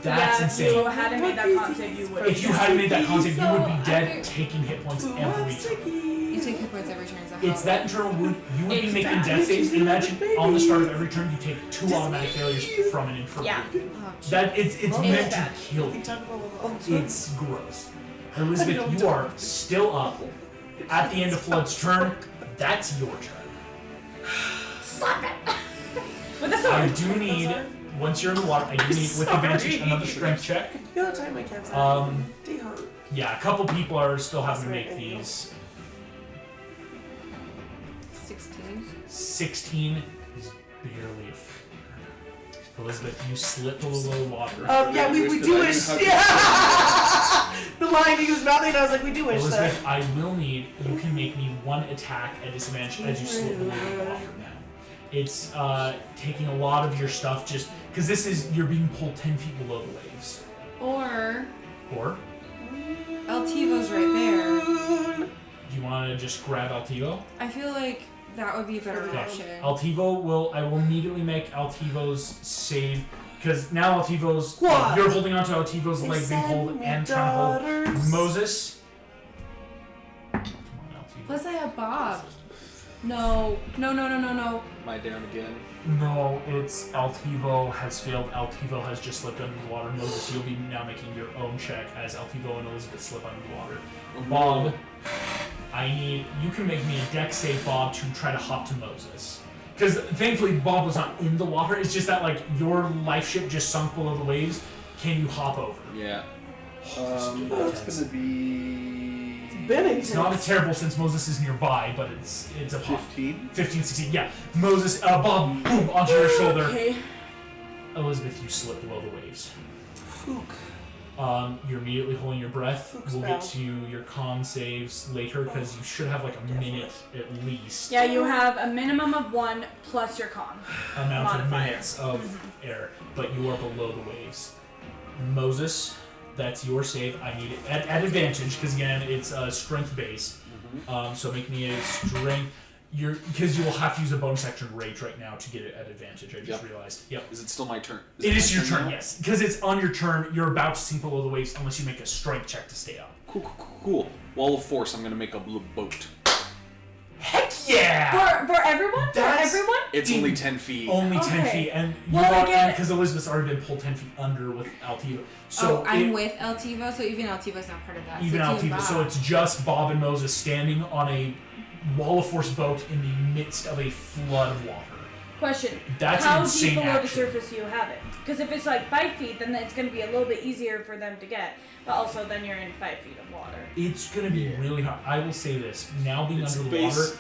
That's If insane. you hadn't made that con save, you would. If you hadn't made that concept, you would be So, dead taking hit points every turn. You take hit points every turn. Is that It's how that internal wound. You would be It's making bad. death saves. And imagine on the start of every turn, you take 2 automatic failures from an infirmary. Yeah. Oh, geez. That it's meant to bad. kill you. It's gross. Elizabeth, you are still up. At the end of Flood's turn, that's your turn. Slap it! With a I sword! do need, once you're in the water, I do need, with advantage, another strength check. The other time my cat's out. They hurt. Yeah, a couple people are still having to make these. 16. 16 is barely a failure. Elizabeth, you slip below water. Yeah, we do wish. Yeah. The line he was mouthing, I was like, we do wish that. Elizabeth, I will need, you can make me 1 attack at disadvantage as you slip below the water now. It's taking a lot of your stuff just, because this is, you're being pulled 10 feet below the waves. Or Or, Altivo's right there. do you want to just grab Altivo? I feel like that would be a better Okay. option. Altivo will, I will immediately make Altivo's save, because now Altivo's, What? you're holding onto Altivo's They leg being said pulled me and trying to hold daughters. Moses. Come on, Altivo. Plus I have Bob. No. Am I down again? No, it's Altivo has failed. Altivo has just slipped under the water. Moses, you'll be now making your own check as Altivo and Elizabeth slip under the water. Bob, I need, you can make me a dex save, Bob, to try to hop to Moses. Because thankfully Bob was not in the water. It's just that like your life ship just sunk below the waves. Can you hop over? Yeah. That's gonna be It's not as terrible since Moses is nearby, but it's a pop. 15. 15, 16, yeah. Moses, Bob, boom, onto your shoulder. Okay. Elizabeth, you slip below the waves. Fook. You're immediately holding your breath. Fook's We'll bow. get to your con saves later because you should have like a minute at least Yeah, you have a minimum of 1 plus your con. amount of modifier. minutes of air, but you are below the waves. Moses, that's your save. I need it at advantage because again it's strength based. So make me a strength. Because you will have to use a bonus action rage right now to get it at advantage. I just realized. Yep. Is it still my turn? It is my your turn, now? yes. Because it's on your turn, you're about to sink below the waves unless you make a strength check to stay up. Cool. Wall of Force, I'm gonna make a little boat. Heck yeah! For everyone? That's- For everyone? It's only 10 feet. Only 10 Okay. feet, and Well, again- because Elizabeth's already been pulled 10 feet under with Altivo. So I'm with Altivo, so even Altivo's not part of that. even so it's you Altivo, and so Bob. it's just Bob and Moses standing on a wall of force boat in the midst of a flood of water. Question. That's How an insane deep below the action. surface do you have it? Because if it's like 5 feet, then it's going to be a little bit easier for them to get. But also, then you're in 5 feet of water. It's gonna be really hard. I will say this: now being It's under the space.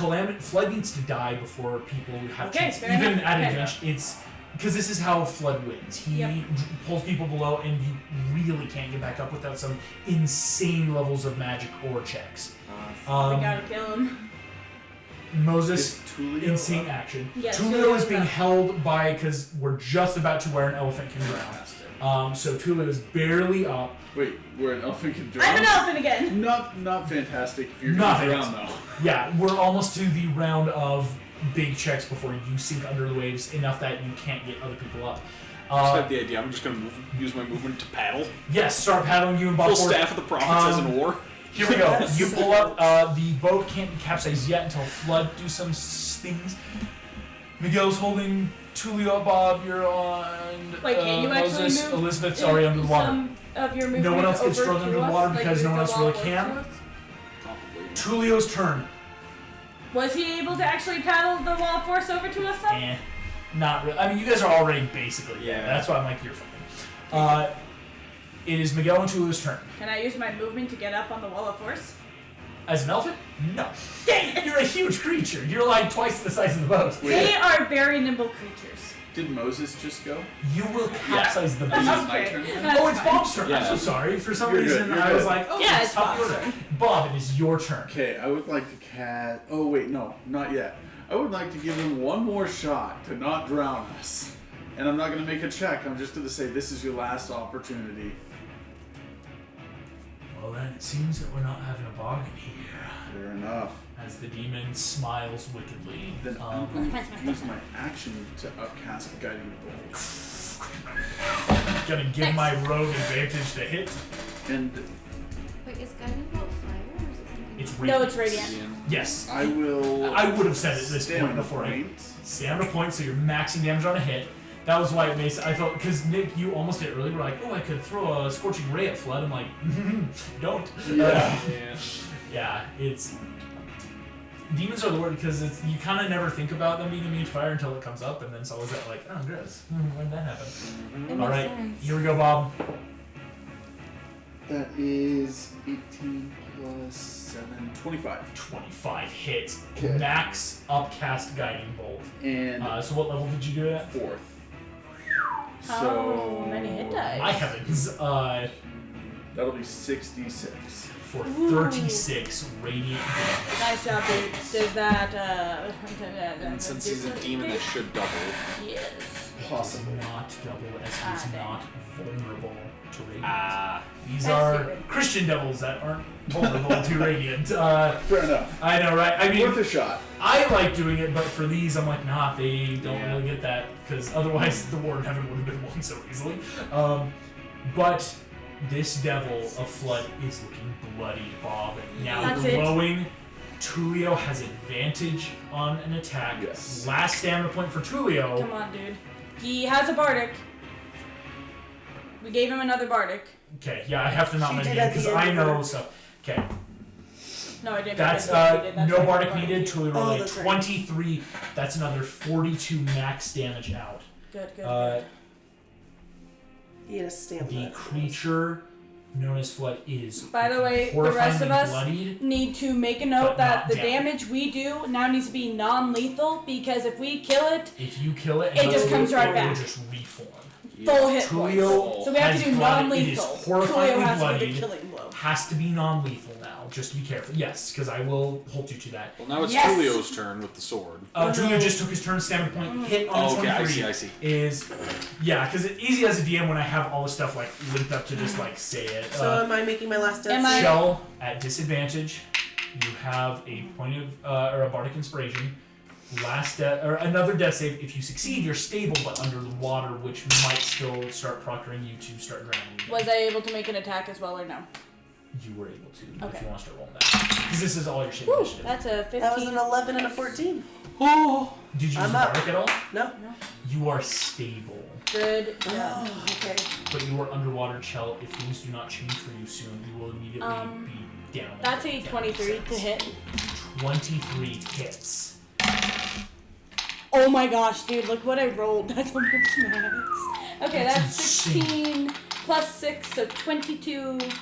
water, flood needs to die before people have Okay, chance. fair Even enough. at Okay. advantage, it's because this is how flood wins. He Yep. pulls people below, and you really can't get back up without some insane levels of magic or checks. We gotta kill him. Moses, Is Tulio insane up? action. Yes, Tulio Tulio's is being up. held by because we're just about to where an elephant can drown. So Tulio is barely up. Wait, where an elephant can drown? I'm an elephant again! Not fantastic if you're Not gonna drown though. Yeah, we're almost to the round of big checks before you sink under the waves enough that you can't get other people up. I just had the idea. I'm just gonna use my movement to paddle. Yes, start paddling you and Bob Full forward. staff of the prophets as an oar. Here we go. You pull up. The boat can't be capsized yet until Flood do some things. Miguel's holding Tulio. Bob, you're on. Wait, can you actually Moses. move Elizabeth's already under the water. Some of your movement No one else gets over thrown to under the us? water Like, because move no one the else really wall can. over to us? Tulio's turn. Was he able to actually paddle the wall force over to us then? Not really. I mean, you guys are already basically. Yeah. That's why I'm like, you're fine. It is Miguel and Tulio's turn. Can I use my movement to get up on the wall of force? As an elephant? No. Dang it! You're a huge creature. You're like twice the size of the boat. They are very nimble creatures. Did Moses just go? You will capsize the boat. Is it my Okay. turn? That's Oh, it's fine. Bob's turn. I'm Yeah. so sorry. For some You're good, reason, you're I was good. like, oh, Yeah, it's it's top Bob's order. turn. Bob, it is your turn. Okay, I would like to cast. Oh wait, no, not yet. I would like to give him one more shot to not drown us. And I'm not going to make a check. I'm just going to say this is your last opportunity. Well, then it seems that we're not having a bargain here. Fair enough. As the demon smiles wickedly. Then I'm going to use my action to upcast Guiding Bolt. Gonna give my rogue advantage to hit. And Wait, is Guiding Bolt fire or is it something? It's No, radiant. it's radiant. Yes. I will. I would have said it at this point Stamina before I point. stamina point, so you're maxing damage on a hit. That was why it makes. I thought because Nick, you almost did it earlier. We're like, oh, I could throw a scorching ray at Flood. I'm like, don't. Yeah. Yeah, it's demons are the word because it's you kind of never think about them being immune to fire until it comes up, and then it's always that like, oh, gross. When did that happen? It All makes right, sense. here we go, Bob. That is 18 plus 7, 25. 25 hits. Okay. Max upcast guiding bolt. And So what level did you do it at? 4th. How So many hit dice? My heavens. That'll be 66. For 36 radiant damage. Nice job, dude. Does that, And since he's a demon, it should double. Yes. Possible. Not double as he's dang. not vulnerable to radiant. These That's are stupid. Christian devils that aren't vulnerable to radiant. Fair enough. I know, right? I mean, Worth a shot. I like doing it, but for these, I'm like, nah, they don't Yeah. really get that because otherwise the Warden Heaven would have been won so easily. But this devil of Flood is looking bloody, Bob. Now That's it. glowing. Tulio has advantage on an attack. Yes. Last stamina point for Tulio. Come on, dude. He has a bardic. We gave him another bardic. Okay, yeah, I have to not She mention did at the because end I of know her- stuff. Okay, No, I didn't. that's That's what we did. That's no what bardic we needed. did. Tulio Oh, rolled a that's right. 23. That's another 42 max damage out. Good, good. Uh, He had a stamina. the creature known as Flood is By the way, the rest of horrifyingly us bloodied. need to make a But note that not the down. damage we do now needs to be non-lethal because if we kill it, If you kill it, It and just it comes will- right it back. will just reform. full hit points. Tulio So we have has to do blood. It non-lethal. is Tulio horrifyingly Has has to be bloodied. the killing blow. Has to be non-lethal now. Just to be careful. Yes, because I will hold you to that. Well, now it's Yes! Tulio's turn with the sword. Tulio just took his turn. Stamina point hit on Oh, okay, 23. I see. Is because it's easy as a DM when I have all the stuff like linked up to just like say it. So am I making my last death Am I- save? Shell at disadvantage. You have a point of or a bardic inspiration. Last death or another death save. If you succeed, you're stable but under the water, which might still start proctoring you to start drowning. again. Was I able to make an attack as well or no? You were able to if Okay. you want to start rolling that because this is all your shit Woo, initiative. that's a 15. That was an 11 and a 14. Oh, did you use I'm the up. bardic at all? No. You are stable, Good job. Oh, okay. but you are underwater, Chell. If things do not change for you soon, you will immediately be down. That's a Down 23 to 6. hit. 23 hits. Oh my gosh, dude, look what I rolled. That's almost max. Okay, That's that's 16 plus 6, so 22 points.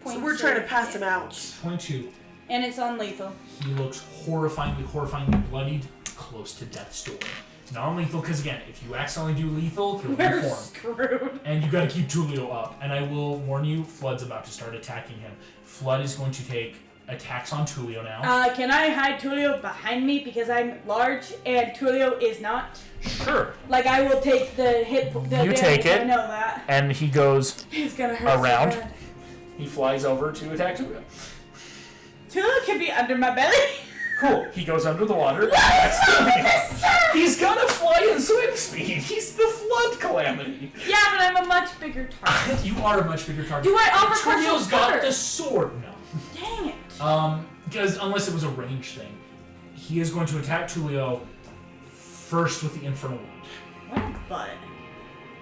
So we're trying to of pass him damage. out. 22. And it's on-lethal. He looks horrifyingly bloodied, close to death's door. It's non-lethal because again, if you accidentally do lethal, he'll We're reform. screwed. And you got to keep Tulio up. And I will warn you, Flood's about to start attacking him. Flood is going to take attacks on Tulio now. Can I hide Tulio behind me because I'm large and Tulio is not? Sure. Like, I will take the hit. The You damage, take it. I know that. And he goes It's gonna hurt. Around. So bad. He flies over to attack Tulio. Tulio can be under my belly. Cool. He goes under the water. He's got a fly and swim speed. He's the flood calamity. Yeah, but I'm a much bigger target. You are a much bigger target. Do I offer partial Tulio's got cover? the sword. No. Dang Because unless it was a range thing, he is going to attack Tulio first with the Infernal Wound. What a butt.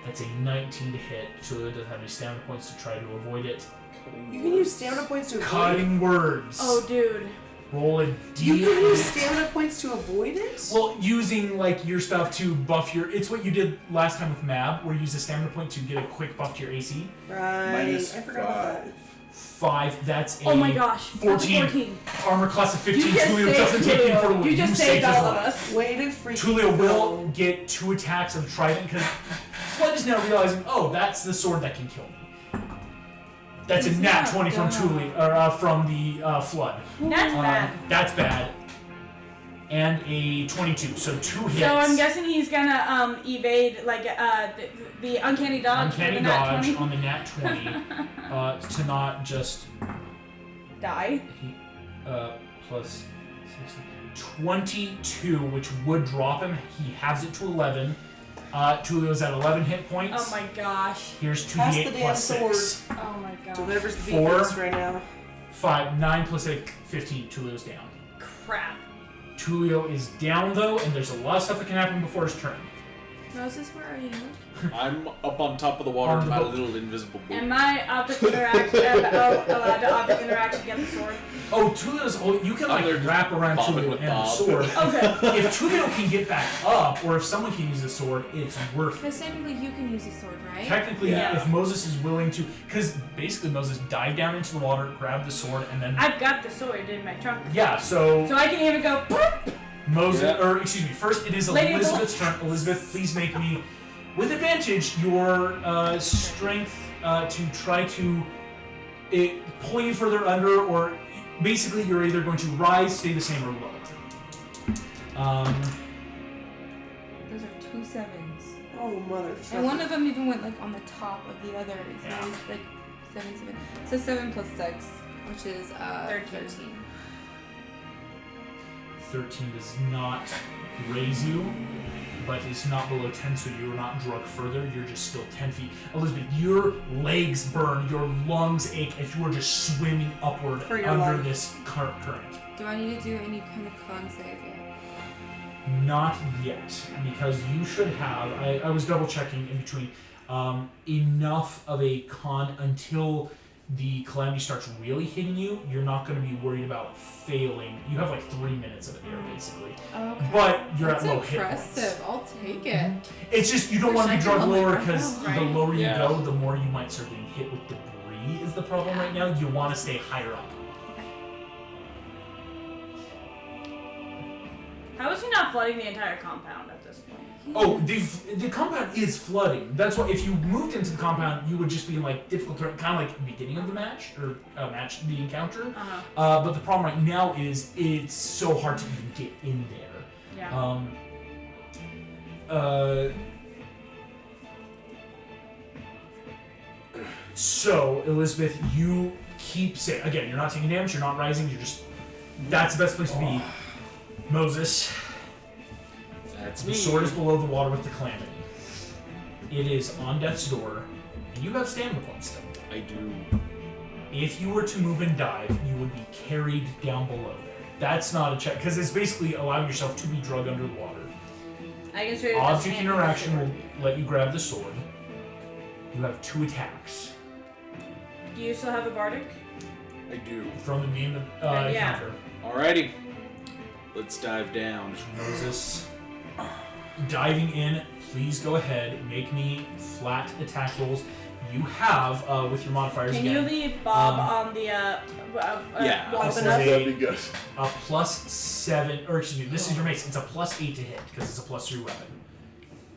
That's a 19 to hit. Tulio doesn't have any stamina points to try to avoid it. You can use stamina points to avoid it? Cutting words. Oh, dude. Roll a You D8. can use stamina points to avoid it? Well, using like your stuff to buff your. It's what you did last time with Mab, where you use a stamina point to get a quick buff to your AC. Right. I forgot about that. 5. That's a Oh my gosh. 14. Armor class of 15. You just Tulio saved doesn't take the Tulio. Infernal Wound. You just saved saved his all of life. us. Way to freaking Tulio will go. get 2 attacks of Trident because Flood is now realizing, oh, that's the sword that can kill me. That's a It's nat not 20 from gonna. Tulio, from the Flood. That's bad. That's bad. And a 22, so 2 hits. So I'm guessing he's gonna evade like the uncanny dodge. Uncanny for the nat dodge 20. on the nat 20 to not just Die. plus 60, 22, which would drop him. He has it to 11. Tulio's at 11 hit points. Oh my gosh. Here's Pass the 2d8 damn plus sword. 6. Oh my gosh. Delivers the 4. defense right now. 5, 9 plus 8, 15. Tulio's down. Crap. Tulio is down though, and there's a lot of stuff that can happen before his turn. Moses, where are you? I'm up on top of the water On in the my boat. little invisible boat. Am I optic interaction allowed to optic interaction get the sword? Oh, Tulio's. Oh, you can I'm there like just wrap around bobbing Tulio with and the Bob. sword. Okay. If Tulio can get back up, or if someone can use the sword, it's worth it. Because technically you can use a sword, right? Technically, Yeah. if Moses is willing to, because basically Moses dived down into the water, grabbed the sword, and then I've got the sword in my trunk. yeah. So So I can even go. Boop. Moses, Yeah. or excuse me, first it is Lady of the Elizabeth's turn. Elizabeth, please make me, with advantage, your strength to try to pull you further under, or basically you're either going to rise, stay the same, or lower. Those are 2 sevens. Oh, mother. And one of them even went like on the top of the other. So Yeah. it was like 7, 7. So 7 plus 6, which is 13. 13 does not raise you, but it's not below 10, so you're not drugged further. You're just still 10 feet. Elizabeth, your legs burn, your lungs ache as you are just swimming upward For your under life. this current. Do I need to do any kind of con save yet? Not yet, because you should have. I was double checking in between. Enough of a con until the calamity starts really hitting you. You're not going to be worried about failing. You have like 3 minutes of it there, basically. Okay. But you're That's at low hit points. impressive. I'll take it. It's just you don't Wish want to I be could drugged hold my lower breath because out, the right? lower you Yeah. go, the more you might start getting hit with debris. Is the problem right now? You want to stay higher up. How is he not flooding the entire compound at this point? Oh, the compound is flooding. That's why if you moved into the compound, you would just be in like difficult terrain, kind of like the beginning of the match or the encounter. Uh-huh. But the problem right now is it's so hard to even get in there. Yeah. So Elizabeth, you keep saying again. You're not taking damage. You're not rising. You're just. That's the best place to be. Moses. That's The me. sword is below the water with the calamity. It is on death's door, and you have stamina points still. I do. If you were to move and dive, you would be carried down below there. That's not a check, because it's basically allowing yourself to be drugged under the water. I can show you Object interaction will let you grab the sword. You have 2 attacks Do you still have a bardic? I do. from the main Yeah. encounter. Alrighty. Let's dive down. Moses, diving in, please go ahead. Make me flat attack rolls. You have, with your modifiers Can you again, leave Bob on the Yeah. Well, This is enough. That'd be good. a +7, or excuse me, this is your mace. It's a +8 to hit because it's a +3 weapon.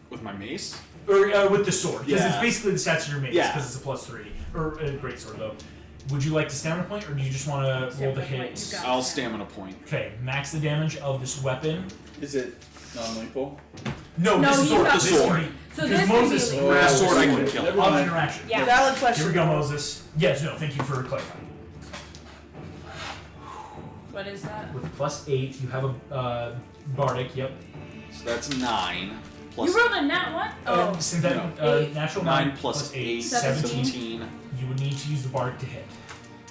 With my mace? Or with the sword, because it's Yeah. basically the stats of your mace, Yeah. because it's a +3. Or a great sword, though. Would you like to stamina point, or do you just want to roll the Stamina point, hit? you got I'll stamina point. Okay, max the damage of this weapon. Is it non-lethal? No, No, this is he's sword. got This the is sword. me. So Because this can be Moses lethal. With a sword I sword. can kill. Never Object mind. interaction. Yeah. Valid question. Here we go, Moses. Yes, no, thank you for clarifying. What is that? With +8, you have a bardic, yep. So that's 9. Plus You rolled a nat what? Oh. Synthetic, Eight. natural 9 9 plus 8, 17. 17. You would need to use the bardic to hit.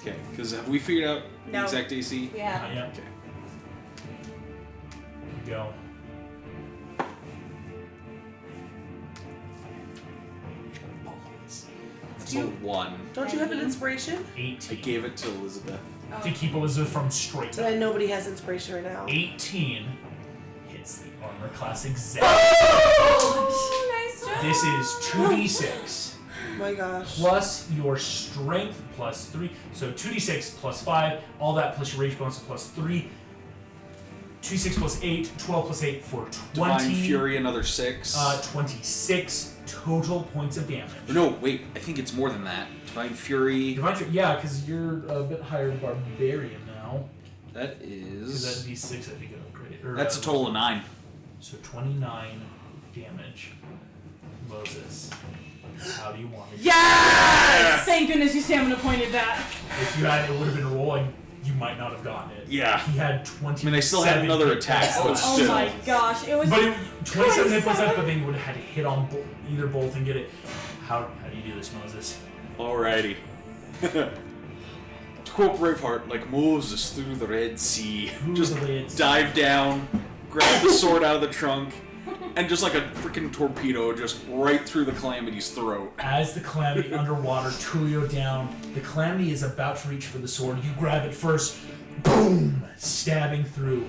Okay, because have we figured out the No. exact AC? We have. Not yet. Okay. Go. That's a 1. Don't you have an inspiration? 18. I gave it to Elizabeth. To keep Elizabeth from straight up. Nobody has inspiration right now. 18 hits the armor class exact. Oh, nice job. This is 2d6 Oh my gosh. plus your strength plus 3. So 2d6 plus 5, all that plus your rage bonus plus 3. 2d6 plus 8, 12 plus 8 for 20. Divine Fury, another 6. 26 total points of damage. No, wait. I think it's more than that. Divine Fury. Divine Fury, yeah, because you're a bit higher than Barbarian now. That Because is. that d6, I think, it upgraded. Or, That's a total of 9. So 29 damage. Moses, how do you want it? Yes! Thank goodness you stamina pointed that. If you had, it would have been rolling. You might not have gotten it. Yeah. He had 20. I mean, I still had another attack, but Oh still. my gosh, it was. But 27 hit points left, but then you would have had to hit on either both and get it. How do you do this, Moses? Alrighty. To quote Braveheart, like Moses through the Red Sea. Through Just the Red Sea. dive down, grab the sword out of the trunk, and just like a freaking torpedo, just right through the Calamity's throat. As the Calamity underwater, Tulio down, the Calamity is about to reach for the sword. You grab it first, boom, stabbing through.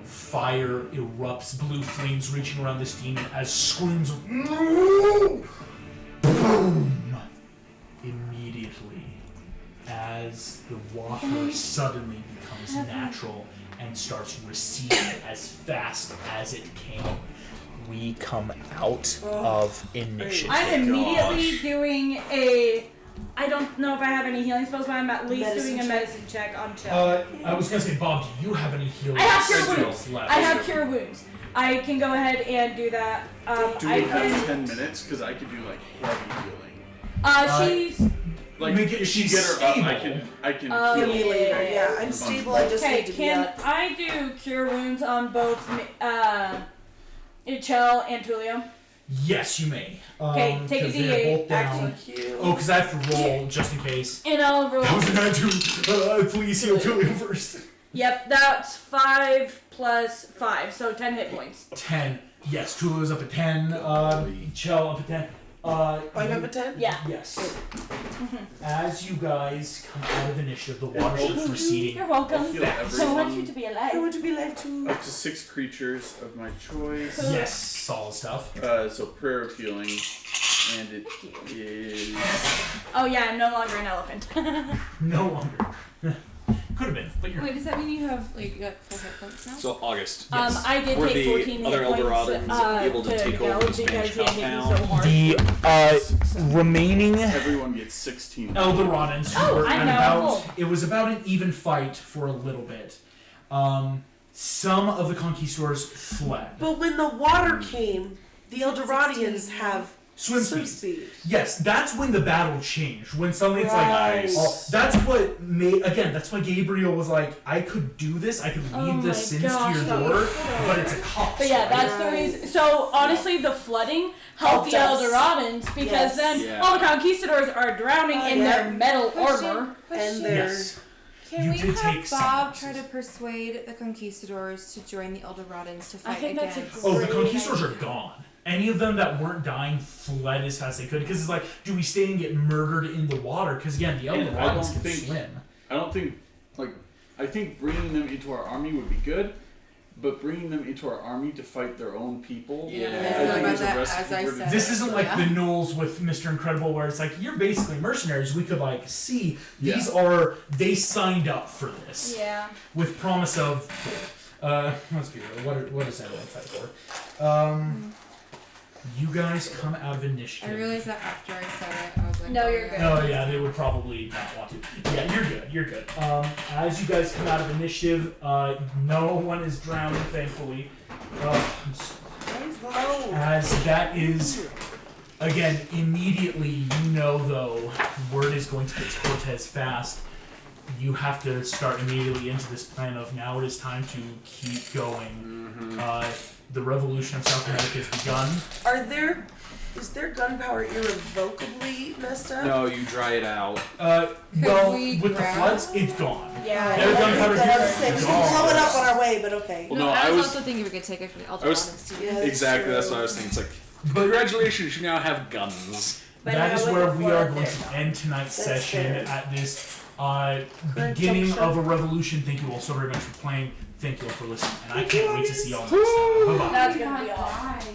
Fire erupts, blue flames reaching around this demon as screams of no! Boom! Immediately, as the water suddenly becomes natural and starts receding as fast as it came, we come out of initiative. I'm immediately doing a. I don't know if I have any healing spells, but I'm at least doing a medicine check on Chill. I was gonna say, Bob, do you have any healing I have cure spells wounds. left? I have cure wounds. I can go ahead and do that. Do I we have can. 10 minutes? Because I could do like heavy healing. She's. Like Make it- if you she's get her up, stable. I can Oh, heal Heal me her. later. Yeah, I'm Okay. stable. I just Okay, need to be can up. I do cure wounds on both Ichel and Tulio? Yes, you may. Okay, take a 'cause they're D8, both down. Cute. Oh, because I have to roll just in case. And I'll roll. That was a 9-2. Please heal Tulio first. Yep, that's 5 plus 5, so 10 hit points. 10. Yes, Tulio's up at 10. Chell up at 10. I'm up at 10? Yeah. Yes. As you guys come out of initiative, the water starts receding. You're I welcome. feel I want you everyone to be I alive. want to be alive too. up to 6 creatures of my choice. Yes, solid stuff. So prayer of healing, and it is Oh yeah, I'm no longer an elephant. No longer. Could have been, but you're. Wait, does that mean you have like you got 4 hit points now? So August. Yes. I did Were take the 14 other hit points Eldoradans able to take go over the because Spanish he had hit me compound? so hard. The remaining everyone gets 16. Eldoradans who Oh, were I at know, about full. it was about an even fight for a little bit. Some of the conquistadors fled. But when the water came, the Eldoradians have Swim swim speed. speed. Yes, that's when the battle changed. When suddenly it's Right. like, oh, that's what made. Again, that's why Gabriel was like, I could do this. I could Oh lead the my sins gosh, to your that door, was so- but it's a cost. But yeah, that's Right. the reason. So honestly, the flooding helped the Helped us. Eldoradans because Yes. then Yeah. all the conquistadors are drowning in yeah. their metal armor. And they're Yes. Can You we did have take some Bob losses. try to persuade the conquistadors to join the Eldoradans to fight think that's a against? Oh, the Great conquistadors idea. are gone. Any of them that weren't dying fled as fast as they could because it's like, do we stay and get murdered in the water? Because again, the And I Eldoradans don't can think- swim. I don't think, like, I think bringing them into our army would be good, but bringing them into our army to fight their own people, Yeah. I Yeah, think about is a that, recipe as I for said. disaster. This isn't like Yeah. the Knolls with Mr. Incredible where it's like, you're basically mercenaries. We could like see these Yeah. are, they signed up for this Yeah. with promise of, let's be real, what is everyone fight for? You guys come out of I initiative. realized that after I said it, I was like, No, oh, you're yeah. good. Oh yeah, they would probably not want to. Yeah, you're good. As you guys come out of initiative, no one is drowning, thankfully. As that is, again, immediately you know though, word is going to get to Cortes fast. you have to start immediately into this plan of now it is time to keep going. The revolution of South America has begun. Is their gunpowder irrevocably messed up? No, you dry it out. Well, we with the grab- floods, it's gone. Yeah. Their gunpowder I was here gonna say, is we can blow it gone. up on our way, but okay. Well, No, no, I I was was also thinking we could take it from the I was- Eldorado too. Yeah, exactly. That's true. what I was thinking. It's like, congratulations, you now have guns. But That now is with where the we are flood, going they're to end tonight's That's session fair. at this Current beginning juncture. of a revolution. Thank you all so very much for playing. Thank you all for listening. And I Thank you, can't wait to see y'all next audience. time. Bye-bye. That's gonna be awesome.